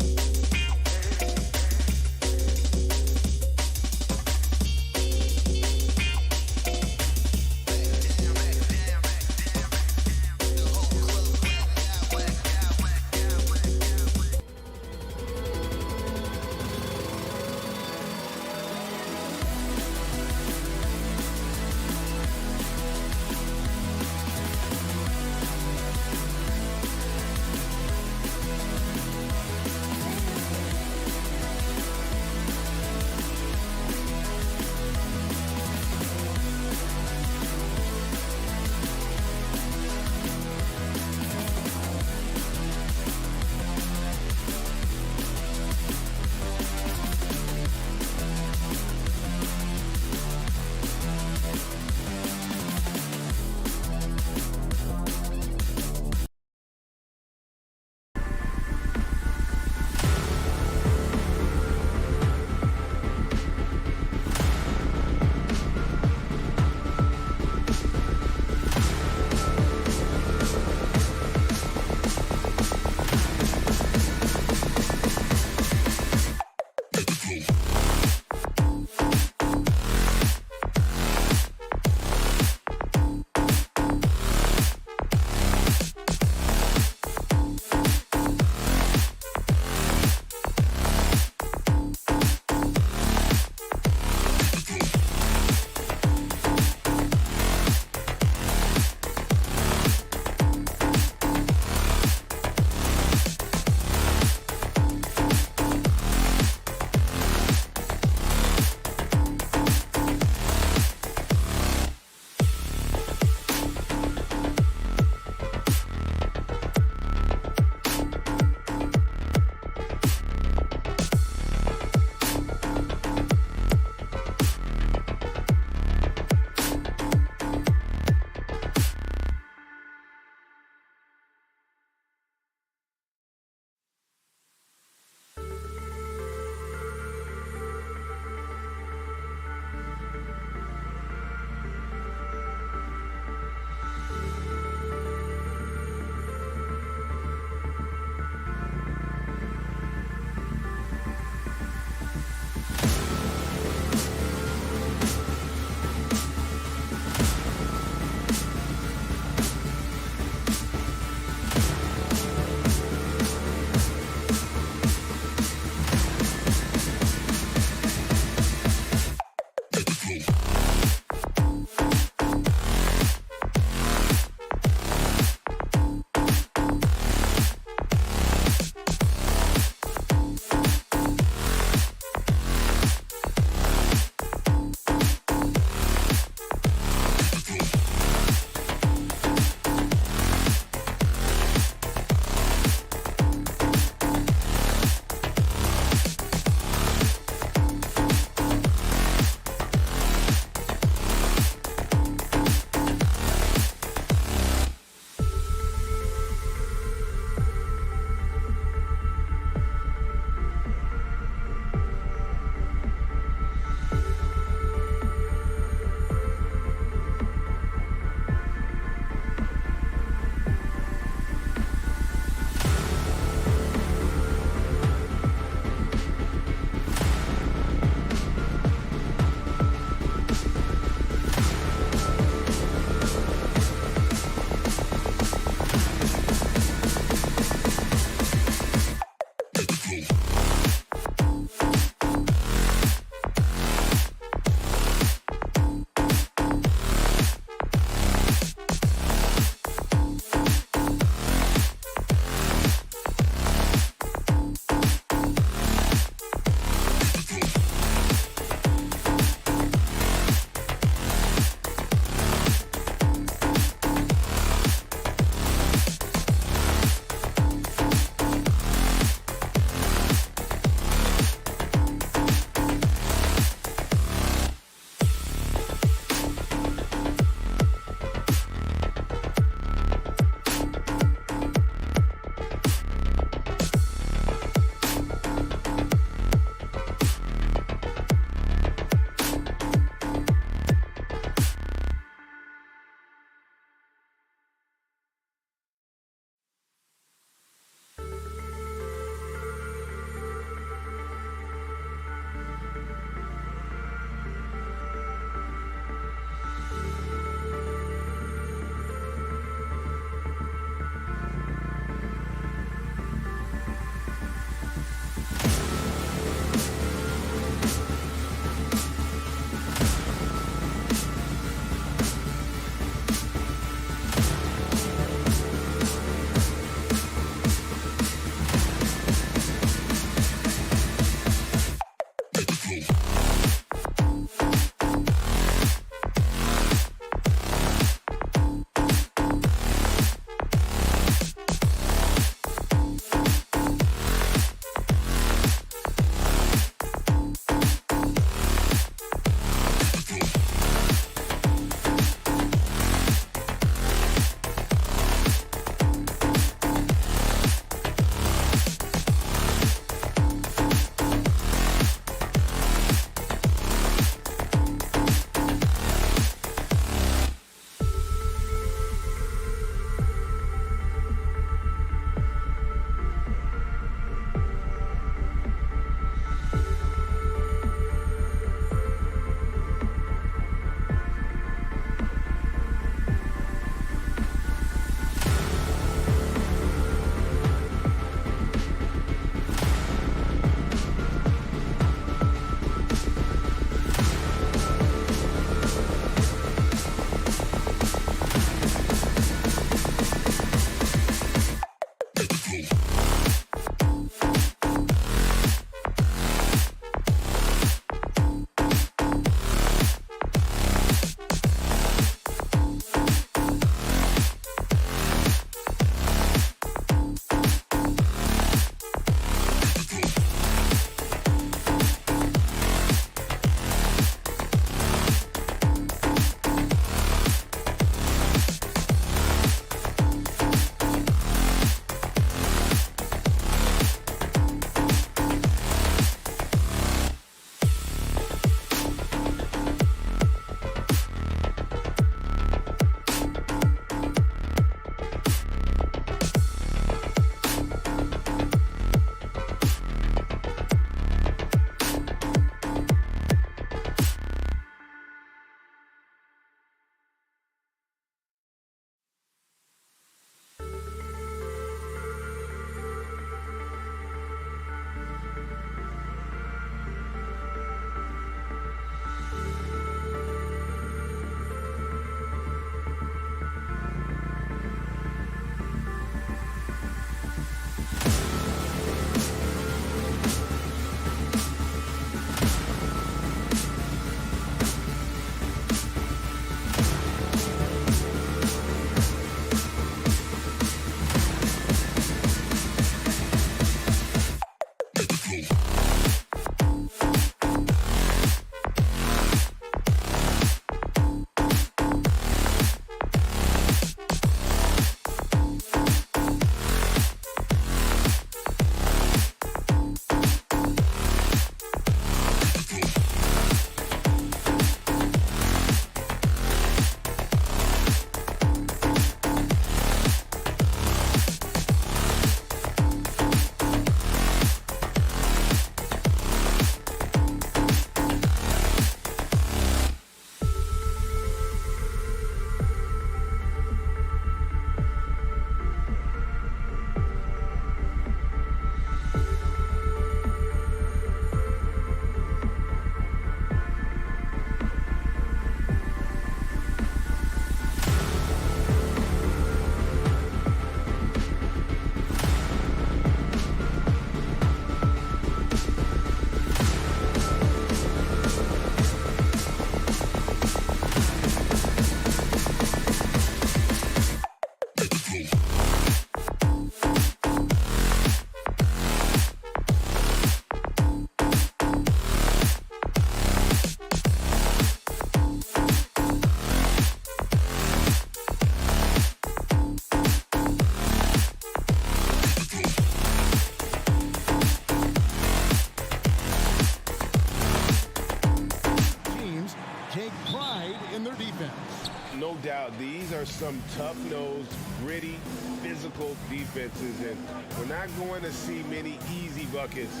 are some tough-nosed, gritty, physical defenses, and we're not going to see many easy buckets.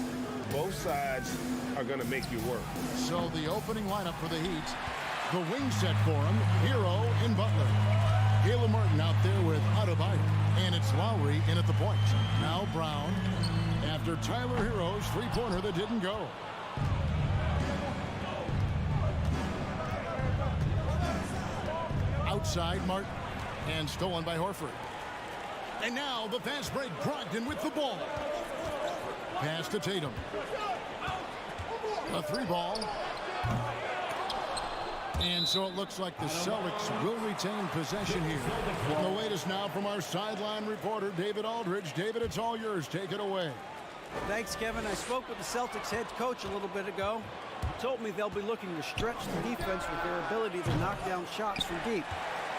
Both sides are going to make you work. So the opening lineup for the Heat, the wing set for him, Hero and Butler. Caleb Martin out there with Adebayo, and it's Lowry in at the point. Now Brown after Tyler Hero's three-pointer that didn't go. Outside Martin, and stolen by Horford. And now the fast break, Brogdon with the ball. Pass to Tatum. A three ball. And so it looks like the Celtics will retain possession here. And the latest now from our sideline reporter, David Aldridge. David, it's all yours. Take it away. Thanks, Kevin. I spoke with the Celtics head coach a little bit ago. He told me they'll be looking to stretch the defense with their ability to knock down shots from deep.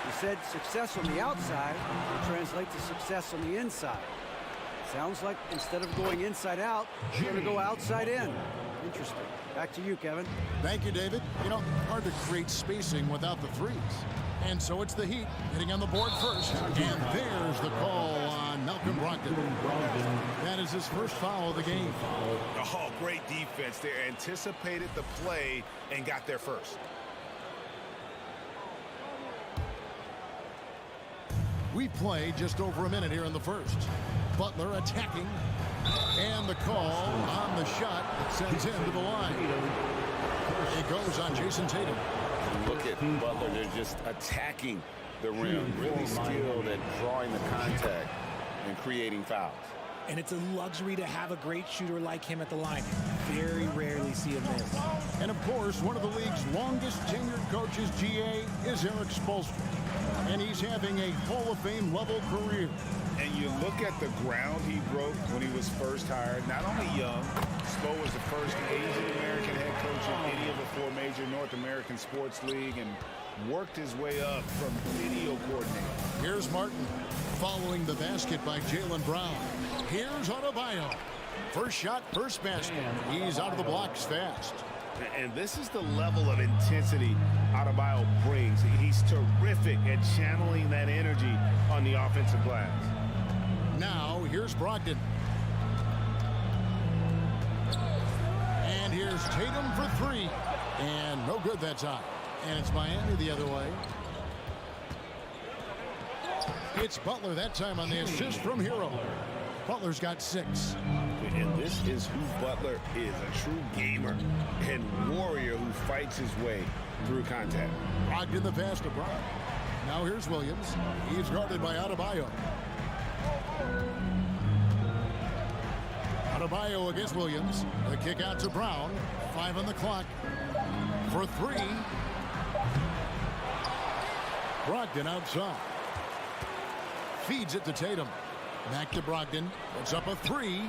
He said success on the outside will translate to success on the inside. Sounds like instead of going inside out, you're going to go outside in. Interesting. Back to you, Kevin. Thank you, David. You know, hard to create spacing without the threes. And so it's the Heat hitting on the board first. And there's the call on Malcolm Brogdon. That is his first foul of the game. Oh, great defense. They anticipated the play and got there first. We play just over a minute here in the first. Butler attacking. And the call on the shot that sends him to the line. It goes on Jason Tatum. Look at Butler. They're just attacking the rim. Really skilled at drawing the contact and creating fouls. And it's a luxury to have a great shooter like him at the line. Very rarely see him miss. And, of course, one of the league's longest tenured coaches, GA, is Eric Spoelstra. And he's having a Hall of Fame level career. And you look at the ground he broke when he was first hired. Not only young, Spo was the first Asian American head coach in any of the four major North American sports league and worked his way up from video coordinator. Here's Martin following the basket by Jaylen Brown. Here's Adebayo. First shot, first basket. He's out of the blocks fast. And this is the level of intensity Adebayo brings. He's terrific at channeling that energy on the offensive glass. Now, here's Brogdon. And here's Tatum for three. And no good that time. And it's Miami the other way. It's Butler that time on the assist from Hero. Butler's got 6. And this is who Butler is, a true gamer and warrior who fights his way through contact. Brogdon the pass to Brown. Now here's Williams. He's guarded by Adebayo. Adebayo against Williams. The kick out to Brown. 5 on the clock. For 3. Brogdon outside. Feeds it to Tatum. Back to Brogdon. It's up a 3.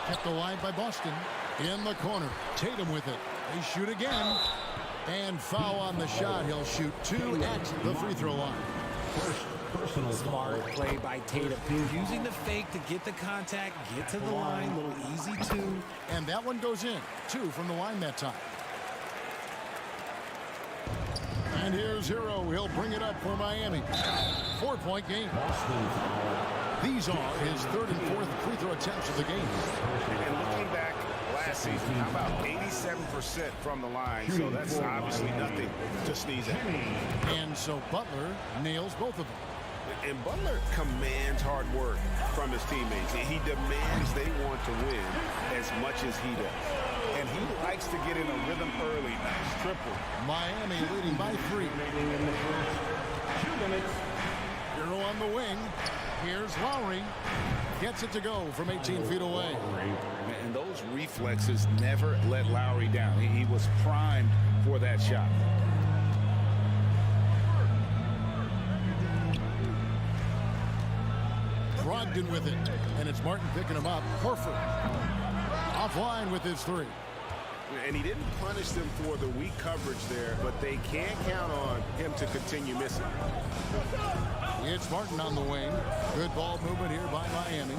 Kept alive by Boston. In the corner. Tatum with it. They shoot again. And foul on the shot. He'll shoot 2 at the free throw line. Personal smart play by Tatum. Using the fake to get the contact, get to the line. A little easy 2. And that one goes in. 2 from the line that time. And here's Hero. He'll bring it up for Miami. 4-point game. These are his 3rd and 4th free throw attempts of the game. And looking back last season, how about 87% from the line? So that's obviously nothing to sneeze at. And so Butler nails both of them. And Butler commands hard work from his teammates. He demands they want to win as much as he does. And he likes to get in a rhythm early. Nice triple. Miami leading by 3. 2 minutes. Hero on the wing. Here's Lowry. Gets it to go from 18 feet away. And those reflexes never let Lowry down. He was primed for that shot. Brogdon with it. And it's Martin picking him up. Horford offline with his 3. And he didn't punish them for the weak coverage there, but they can't count on him to continue missing. It's Martin on the wing. Good ball movement here by Miami.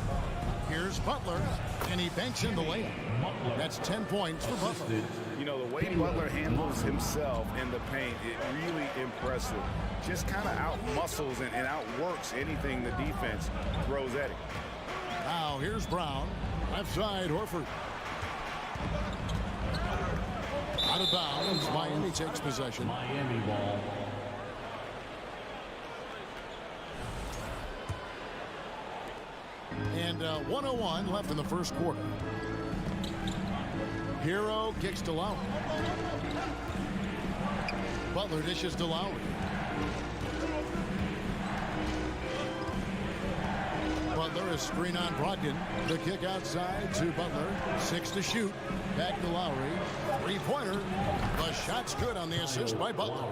Here's Butler, and he banks in the lane. That's 10 points for Butler. You know, the way Butler handles himself in the paint is really impressive. just kind of out-muscles and outworks anything the defense throws at him. Now here's Brown. Left side, Horford. Out of bounds. Miami takes possession. Miami ball. And 1:01 left in the first quarter. Hero kicks to Lowry. Butler dishes to Lowry. Butler is screen on Brogdon. The kick outside to Butler. 6 to shoot. Back to Lowry. Three-pointer. The shot's good on the assist by Butler.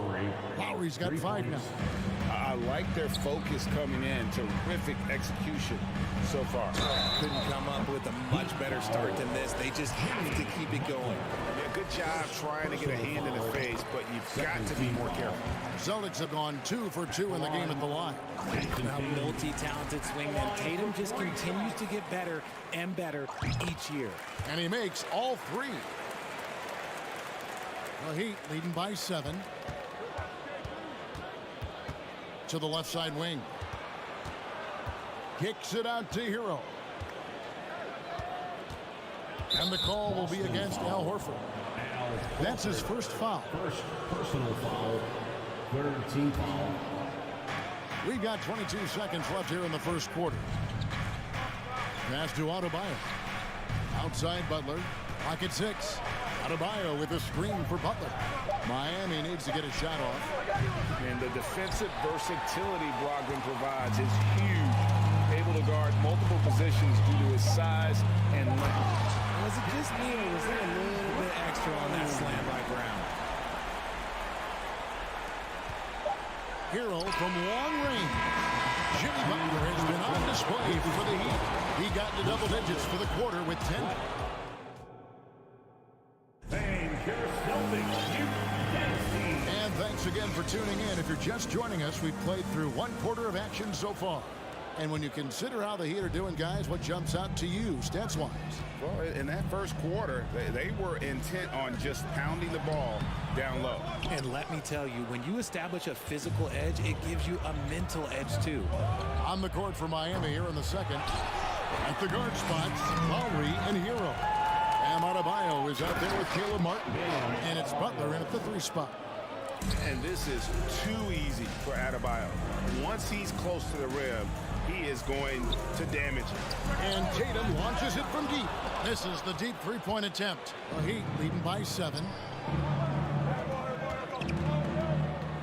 Lowry's got 5 now. I like their focus coming in. Terrific execution so far. Couldn't come up with a much better start than this. They just have to keep it going. Yeah, good job trying to get a hand in the face, but you've got to be more careful. Celtics have gone 2 for 2 in the game at the line. A multi-talented swingman. Tatum just continues to get better and better each year. And he makes all 3. The Heat leading by 7. To the left side wing. Kicks it out to Hero. And the call will be against Al Horford. That's his first foul. First personal foul. Third team foul. We've got 22 seconds left here in the first quarter. Pass to Adebayo. Outside Butler. Pocket 6. Adebayo with a screen for Butler. Miami needs to get a shot off. And the defensive versatility Brogdon provides is huge. Able to guard multiple positions due to his size and length. Was it just me or was there a little bit extra on that slam by Brown? Hero from long range. Jimmy Butler has been on display for the Heat. He got to double digits for the quarter with 10. And thanks again for tuning in. If you're just joining us, we've played through 1 quarter of action so far. And when you consider how the Heat are doing, guys, what jumps out to you, stats-wise? Well, in that first quarter, they were intent on just pounding the ball down low. And let me tell you, when you establish a physical edge, it gives you a mental edge, too. On the court for Miami here in the second. At the guard spots, Lowry and Hero. And Adebayo is out there with Caleb Martin. And it's Butler in at the 3 spot. And this is too easy for Adebayo. Once he's close to the rim, he is going to damage it. And Tatum launches it from deep. This is the deep 3-point attempt. The Heat leading by 7.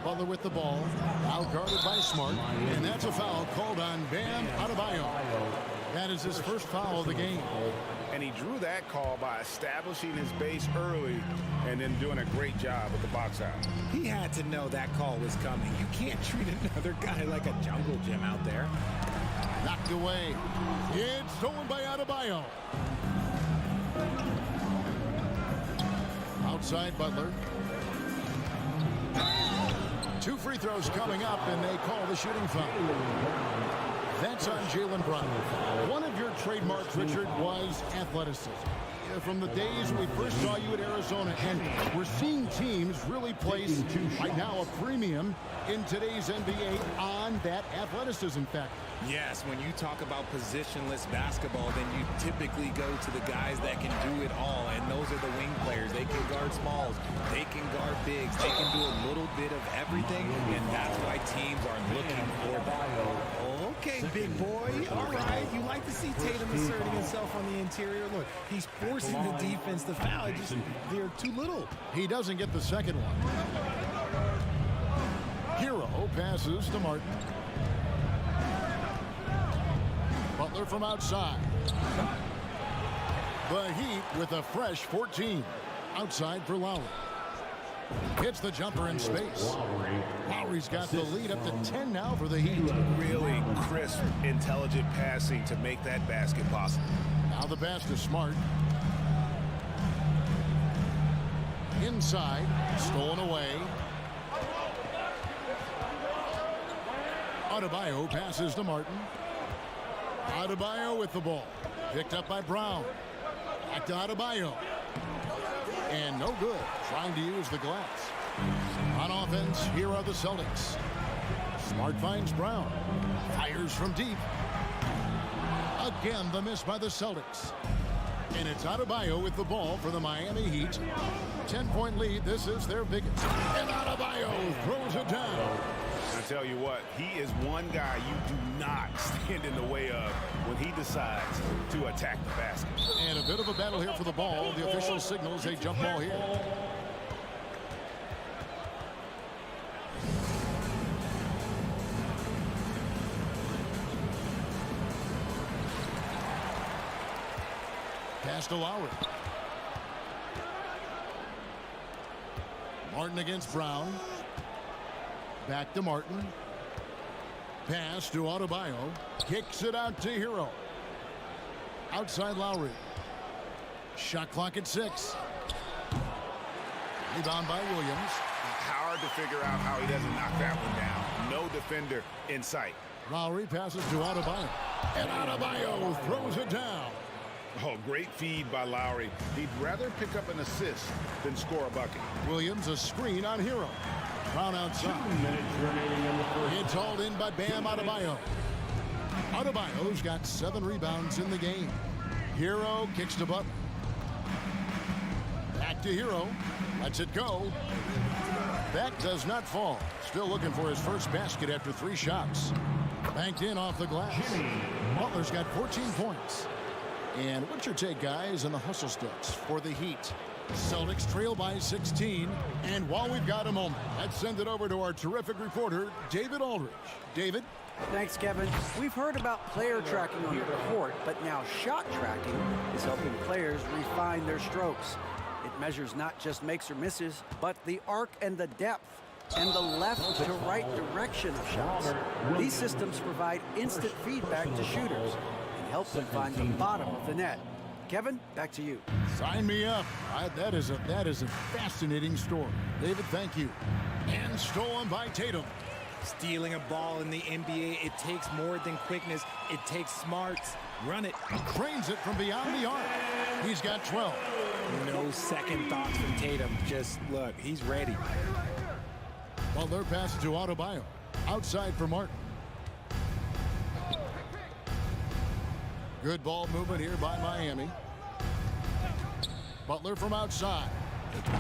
Butler with the ball. Out guarded by Smart. And that's a foul called on Bam Adebayo. That is his first foul of the game. And he drew that call by establishing his base early and then doing a great job with the box out. He had to know that call was coming. You can't treat another guy like a jungle gym out there. Knocked away. It's stolen by Adebayo. Outside Butler. 2 free throws coming up, and they call the shooting foul. That's on Jaylen Brown. One of your trademarks, Richard, was athleticism. From the days we first saw you at Arizona, and we're seeing teams really place right now a premium in today's NBA on that athleticism factor. Yes, when you talk about positionless basketball, then you typically go to the guys that can do it all, and those are the wing players. They can guard smalls, they can guard bigs, they can do a little bit of everything, and that's why teams are looking for that. Okay, big boy. All right. You like to see Tatum asserting himself on the interior. Look, he's forcing the defense to foul. They're too little. He doesn't get the second one. Hero passes to Martin. Butler from outside. The Heat with a fresh 14. Outside for Lowry. Hits the jumper in space. Lowry's got the lead up to 10 now for the Heat. Really crisp, intelligent passing to make that basket possible. Now the pass to Smart. Inside, stolen away. Adebayo passes to Martin. Adebayo with the ball. Picked up by Brown. Back to Adebayo. And no good. Trying to use the glass. On offense, here are the Celtics. Smart finds Brown. Fires from deep. Again, the miss by the Celtics. And it's Adebayo with the ball for the Miami Heat. 10-point lead. This is their biggest. And Adebayo throws it down. I tell you what, he is one guy you do not stand in the way of when he decides to attack the basket. And a bit of a battle here for the ball. The official signals a jump ball here. Pass to Lowry. Martin against Brown. Back to Martin. Pass to Adebayo. Kicks it out to Hero. Outside Lowry. Shot clock at 6. Rebound by Williams. Hard to figure out how he doesn't knock that one down. No defender in sight. Lowry passes to Adebayo. And Adebayo throws it down. Oh, great feed by Lowry. He'd rather pick up an assist than score a bucket. Williams a screen on Hero. Brown outside. 2 minutes remaining in the first. It's hauled in by Bam Adebayo. Adebayo's got 7 rebounds in the game. Hero kicks to Butler. Back to Hero. Lets it go. That does not fall. Still looking for his first basket after 3 shots. Banked in off the glass. Butler's got 14 points. And what's your take, guys, on the hustle sticks for the Heat? Celtics trail by 16. And while we've got a moment, let's send it over to our terrific reporter, David Aldridge. David? Thanks, Kevin. We've heard about player tracking on the court, but now shot tracking is helping players refine their strokes. It measures not just makes or misses, but the arc and the depth and the left to right direction of shots. These systems provide instant feedback to shooters and help them find the bottom of the net. Kevin, back to you. Sign me up. That is a fascinating story. David, thank you. And stolen by Tatum. Stealing a ball in the NBA, it takes more than quickness. It takes smarts. Run it. Cranes it from beyond the arc. He's got 12. No second thoughts from Tatum. Just look, he's ready. Butler passes to Adebayo. Outside for Martin. Good ball movement here by Miami. Butler from outside.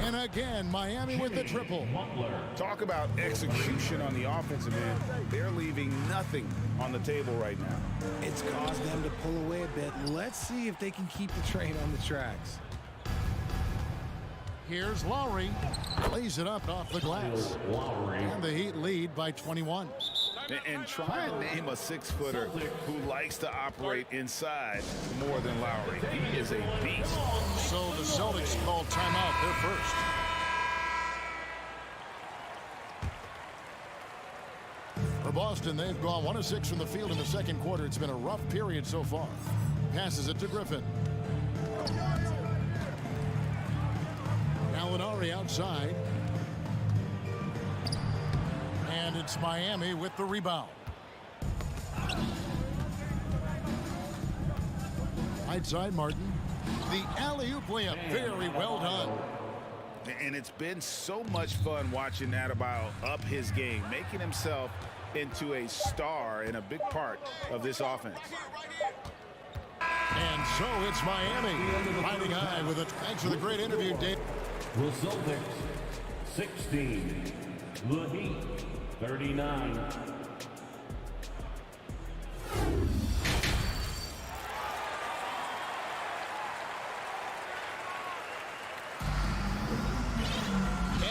And again, Miami with the triple. Talk about execution on the offensive end. They're leaving nothing on the table right now. It's caused them to pull away a bit. Let's see if they can keep the train on the tracks. Here's Lowry. Lays it up off the glass. And the Heat lead by 21. And try and name a 6-footer who likes to operate inside more than Lowry. He is a beast. So the Celtics call timeout. They're first. For Boston, they've gone 1 of 6 from the field in the second quarter. It's been a rough period so far. Passes it to Griffin. Gallinari outside. And it's Miami with the rebound. Right side, Martin. The alley-oop layup. Very well done. And it's been so much fun watching Adebayo up his game, making himself into a star and a big part of this offense. And so it's Miami riding high with it. Thanks for the great interview, Dave. The Celtics 16, the Heat 39.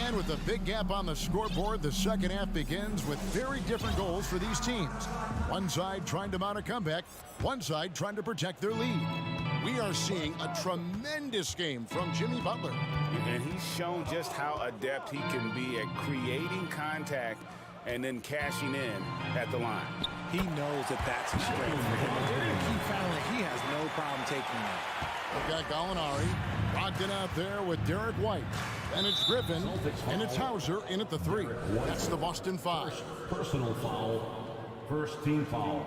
And with a big gap on the scoreboard, the second half begins with very different goals for these teams. One side trying to mount a comeback, one side trying to protect their lead. We are seeing a tremendous game from Jimmy Butler. And he's shown just how adept he can be at creating contact and then cashing in at the line. He knows that that's a strength for him. He found that he has no problem taking that. We've got Gallinari. Brogdon out there with Derek White. And it's Griffin. And it's Hauser in at the 3. That's the Boston 5. Personal foul. First team foul.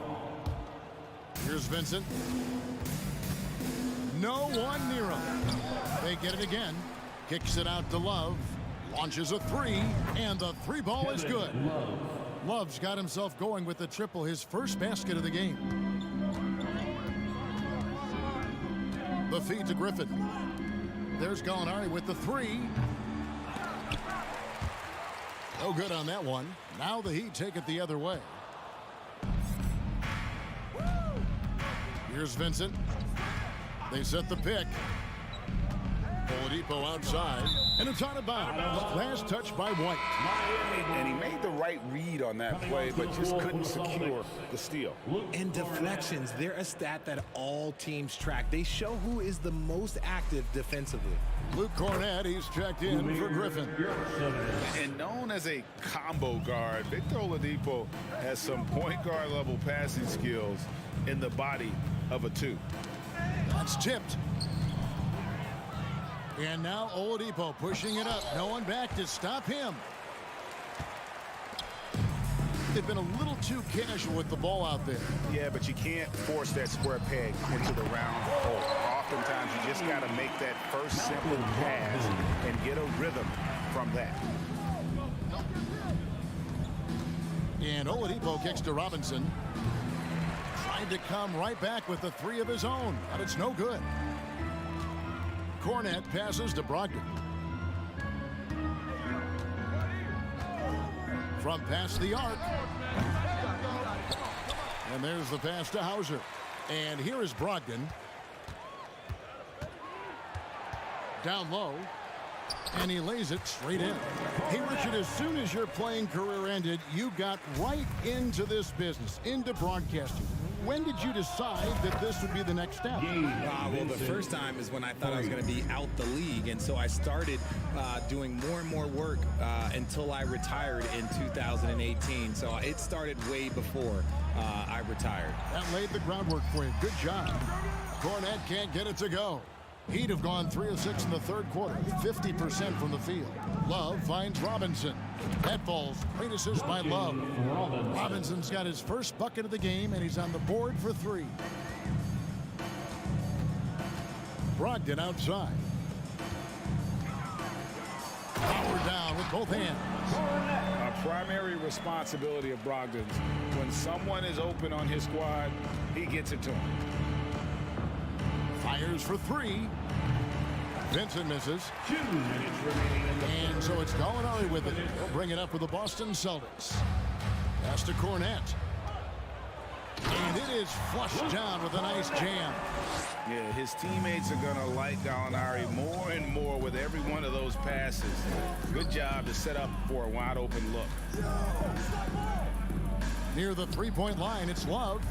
Here's Vincent. No one near him. They get it again. Kicks it out to Love. Launches a 3. And the 3 ball is good. Love's got himself going with the triple, his first basket of the game. The feed to Griffin. There's Gallinari with the three. No good on that one. Now the Heat take it the other way. Here's Vincent. They set the pick. Oladipo outside, and it's out of bounds. Last touch by White. And he made the right read on that play, but just couldn't secure the steal. And deflections, they're a stat that all teams track. They show who is the most active defensively. Luke Cornett, he's checked in for Griffin. And known as a combo guard, Victor Oladipo has some point guard level passing skills in the body of a two. That's tipped. And now Oladipo pushing it up. No one back to stop him. They've been a little too casual with the ball out there. Yeah, but you can't force that square peg into the round hole. Oftentimes, you just got to make that first simple pass and get a rhythm from that. And Oladipo kicks to Robinson. Tried to come right back with the three of his own, but it's no good. Cornett passes to Brogdon. From past the arc. And there's the pass to Hauser. And here is Brogdon. Down low. And he lays it straight in. Hey, Richard, as soon as your playing career ended, you got right into this business, into broadcasting. When did you decide that this would be the next step? Well, the first time is when I thought I was going to be out the league, and so I started doing more and more work until I retired in 2018. So it started way before I retired. That laid the groundwork for you. Good job. Cornett can't get it to go. Heat have gone 3 of 6 in the third quarter, 50% from the field. Love finds Robinson. That falls. Great assist by Love. Robinson's got his first bucket of the game, and he's on the board for 3. Brogdon outside. Power down with both hands. A primary responsibility of Brogdon's, when someone is open on his squad, he gets it to him. Fires for 3. Vincent misses. 2 minutes remaining. And so it's Gallinari with it. He'll bring it up for the Boston Celtics. Pass to Cornett. And it is flushed down with a nice jam. Yeah, his teammates are going to like Gallinari more and more with every one of those passes. Good job to set up for a wide open look. Near the three-point line, it's Love.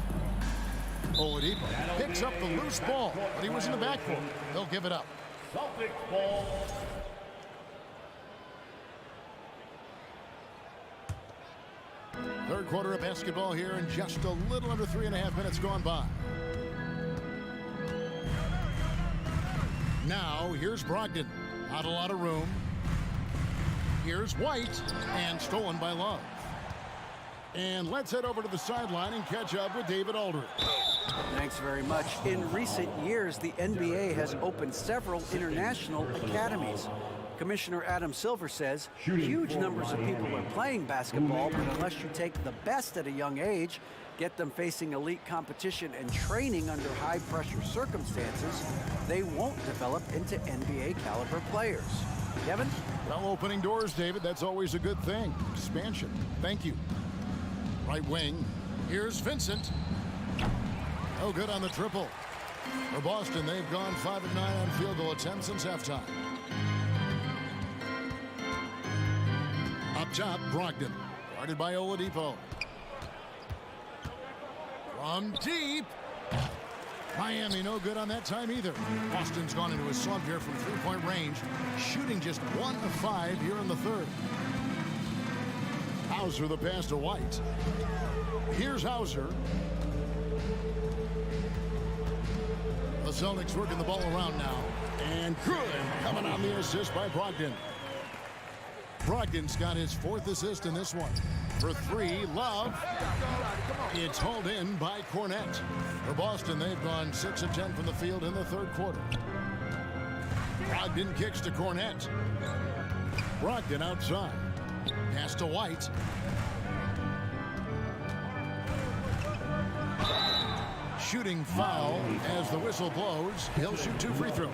Oladipo picks up the loose ball, but he was in the backcourt. They'll give it up. Celtics ball. Third quarter of basketball here, and just a little under 3.5 minutes gone by. Now, here's Brogdon. Not a lot of room. Here's White, and stolen by Love. And let's head over to the sideline and catch up with David Aldridge. Thanks very much. In recent years, the NBA has opened several international academies. Commissioner Adam Silver says huge numbers of people are playing basketball, but unless you take the best at a young age, get them facing elite competition and training under high-pressure circumstances, they won't develop into NBA-caliber players. Kevin? Well, opening doors, David. That's always a good thing. Expansion. Thank you. Right wing. Here's Vincent. No good on the triple. For Boston, they've gone 5 of 9 on field goal attempts since halftime. Up top, Brogdon. Guarded by Oladipo. From deep. Miami no good on that time either. Boston's gone into a slump here from three-point range, shooting just 1 of 5 here in the third. Hauser the pass to White. Here's Hauser. The Celtics working the ball around now. And good. Coming on the assist by Brogdon. Brogdon's got his 4th assist in this one. For 3, Love. It's hauled in by Cornett. For Boston, they've gone 6 of 10 from the field in the third quarter. Brogdon kicks to Cornett. Brogdon outside. Pass to White. shooting foul as the whistle blows. He'll shoot 2 free throws.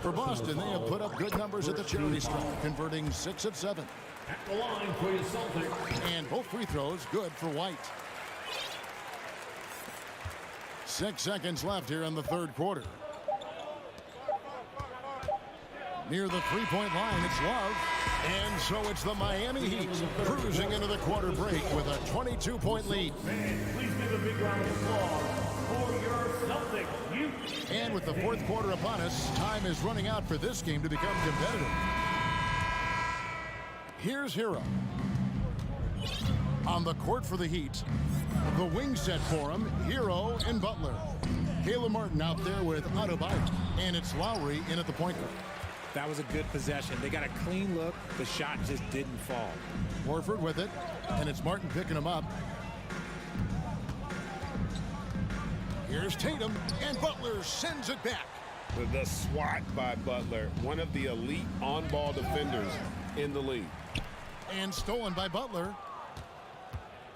For Boston, they have put up good numbers at the charity stripe, converting 6 of 7. At the line for your Celtics. And both free throws good for White. 6 seconds left here in the third quarter. Near the three-point line, it's Love. And so it's the Miami Heat cruising into the quarter break with a 22-point lead. Please give a big round of applause for your Celtics. And with the fourth quarter upon us, time is running out for this game to become competitive. Here's Hero. On the court for the Heat, the wing set for him, Hero and Butler. Caleb Martin out there with Adebayo, and it's Lowry in at the point guard. That was a good possession. They got a clean look. The shot just didn't fall. Horford with it, and it's Martin picking him up. Here's Tatum, and Butler sends it back. The swat by Butler, one of the elite on-ball defenders in the league. And stolen by Butler.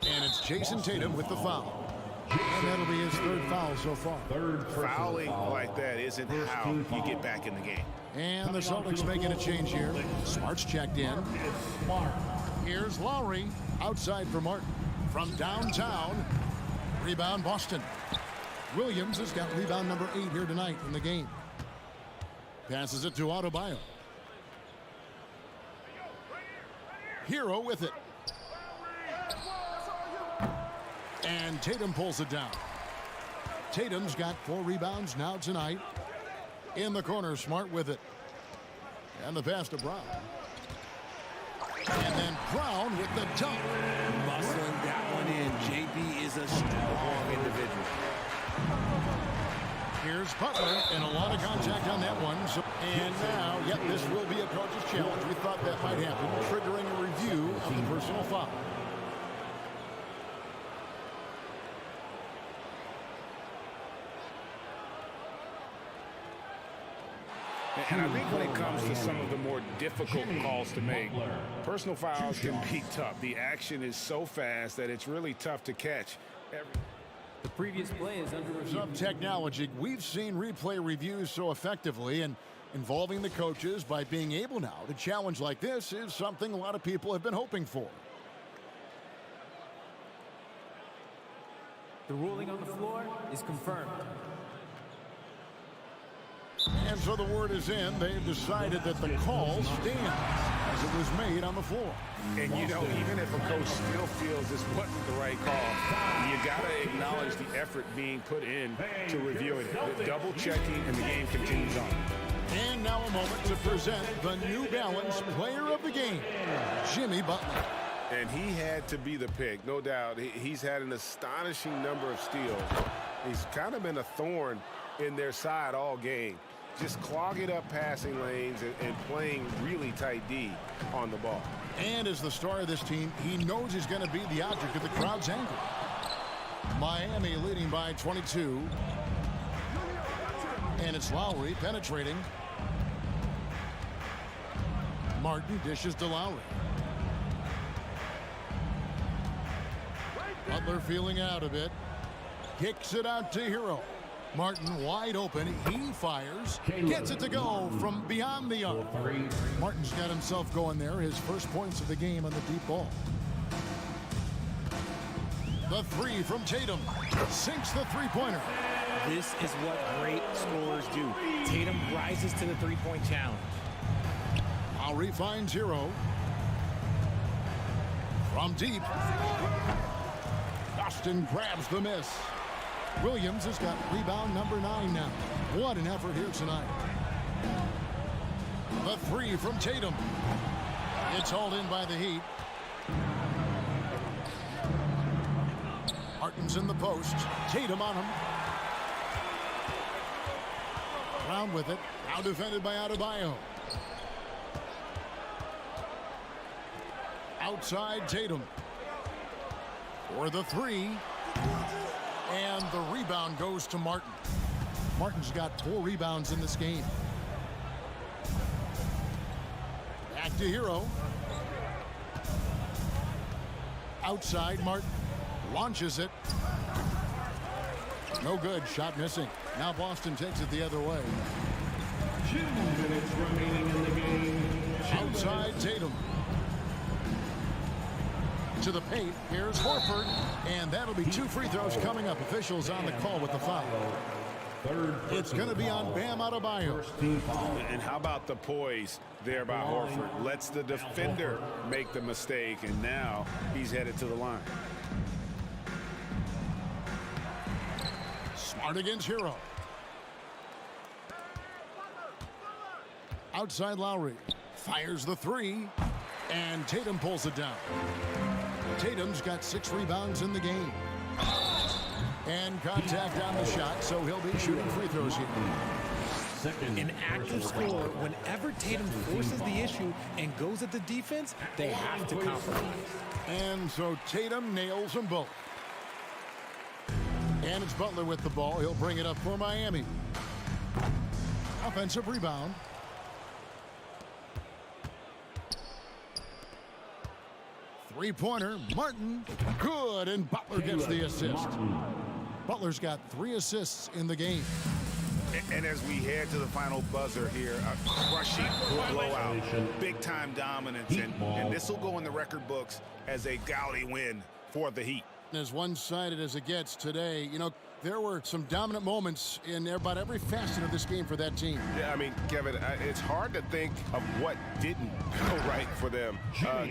And it's Jason Tatum with the foul. And that'll be his third foul so far. Fouling like that isn't how you get back in the game. And the Celtics making a change here. Smart's checked in. Here's Lowry outside for Martin. From downtown, rebound Boston. Williams has got rebound number 8 here tonight in the game. Passes it to Adebayo. Hero with it. And Tatum pulls it down. Tatum's got 4 rebounds now tonight. In the corner, Smart with it. And the pass to Brown. And then Brown with the dunk. Muscling that one in. JB is a strong individual. Here's Butler, and a lot of contact on that one. And now, yep, this will be a coach's challenge. We thought that might happen, triggering a review of the personal foul. And I think when it comes to some of the more difficult calls to make, personal fouls can be tough. The action is so fast that it's really tough to catch. The previous play is under review. Some technology. We've seen replay reviews so effectively, and involving the coaches by being able now to challenge like this is something a lot of people have been hoping for. The ruling on the floor is confirmed. And so the word is in. They've decided that the call stands as it was made on the floor. And, you know, even if a coach still feels this wasn't the right call, you got to acknowledge the effort being put in to reviewing it. The double checking, and the game continues on. And now a moment to present the New Balance Player of the Game, Jimmy Butler. And he had to be the pick, no doubt. He's had an astonishing number of steals. He's kind of been a thorn in their side all game. Just clogging up passing lanes and playing really tight D on the ball. And as the star of this team, he knows he's going to be the object of the crowd's anger. Miami leading by 22. And it's Lowry penetrating. Martin dishes to Lowry. Butler feeling out a bit. Kicks it out to Hero. Martin wide open. He fires. Gets it to go from beyond the arc. Martin's got himself going there. His first points of the game on the deep ball. The three from Tatum. Sinks the three-pointer. This is what great scorers do. Tatum rises to the three-point challenge. Lowry finds Hero. From deep. Boston grabs the miss. Williams has got rebound number 9 now. What an effort here tonight. The three from Tatum. It's hauled in by the Heat. Martin's in the post. Tatum on him. Brown with it. Now defended by Adebayo. Outside Tatum. For the three. And the rebound goes to Martin. Martin's got 4 rebounds in this game. Back to Hero. Outside Martin. Launches it. No good. Shot missing. Now Boston takes it the other way. 2 minutes remaining in the game. Outside Tatum. To the paint. Here's Horford. And that'll be 2 free throws coming up. Officials on the call with the foul. It's going to be on Bam Adebayo. And how about the poise there by Horford? Lets the defender make the mistake, and now he's headed to the line. Smart against Hero. Outside Lowry. Fires the 3. And Tatum pulls it down. Tatum's got 6 rebounds in the game. And contact on the shot, so he'll be shooting free throws here. An active scorer, whenever Tatum forces the issue and goes at the defense, they have to compromise. And so Tatum nails them both. And it's Butler with the ball. He'll bring it up for Miami. Offensive rebound. Three-pointer, Martin, good, and Butler gets the assist. Butler's got 3 assists in the game. And as we head to the final buzzer here, a crushing blowout, big-time dominance, and this will go in the record books as a gaudy win for the Heat. As one-sided as it gets today, you know, there were some dominant moments in about every facet of this game for that team. Yeah, I mean, Kevin, it's hard to think of what didn't go right for them.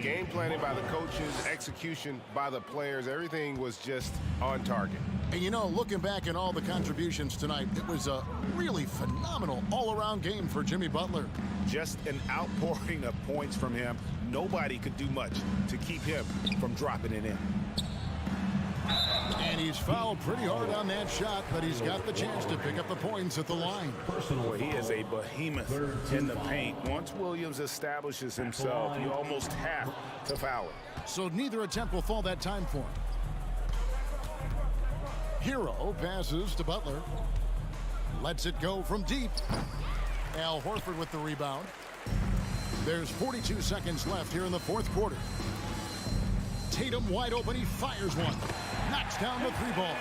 Game planning by the coaches, execution by the players, everything was just on target. And, you know, looking back at all the contributions tonight, it was a really phenomenal all-around game for Jimmy Butler. Just an outpouring of points from him. Nobody could do much to keep him from dropping it in. And he's fouled pretty hard on that shot, but he's got the chance to pick up the points at the line. Boy, he is a behemoth in the paint. Once Williams establishes himself, you almost have to foul him. So neither attempt will fall that time for him. Hero passes to Butler. Lets it go from deep. Al Horford with the rebound. There's 42 seconds left here in the fourth quarter. Tatum wide open. He fires one. Knocks down the 3-ball.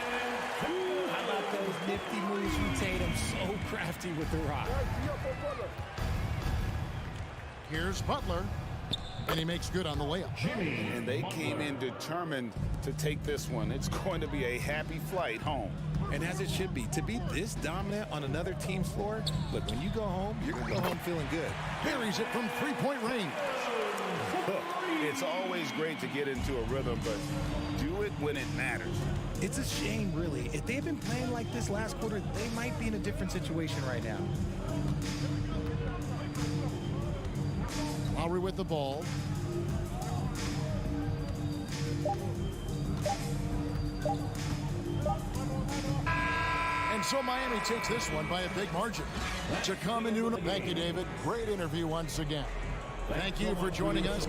How about those nifty moves from Tatum? So crafty with the rock. Here's Butler. And he makes good on the layup. And they came in determined to take this one. It's going to be a happy flight home. And as it should be, to be this dominant on another team's floor, look, when you go home, you're going to go home feeling good. Buries it from 3-point range. Look, it's always great to get into a rhythm, but do it when it matters. It's a shame, really. If they had been playing like this last quarter, they might be in a different situation right now. Lowry with the ball. And so Miami takes this one by a big margin. To come into, thank you, David. Great interview once again. Thank you for joining us.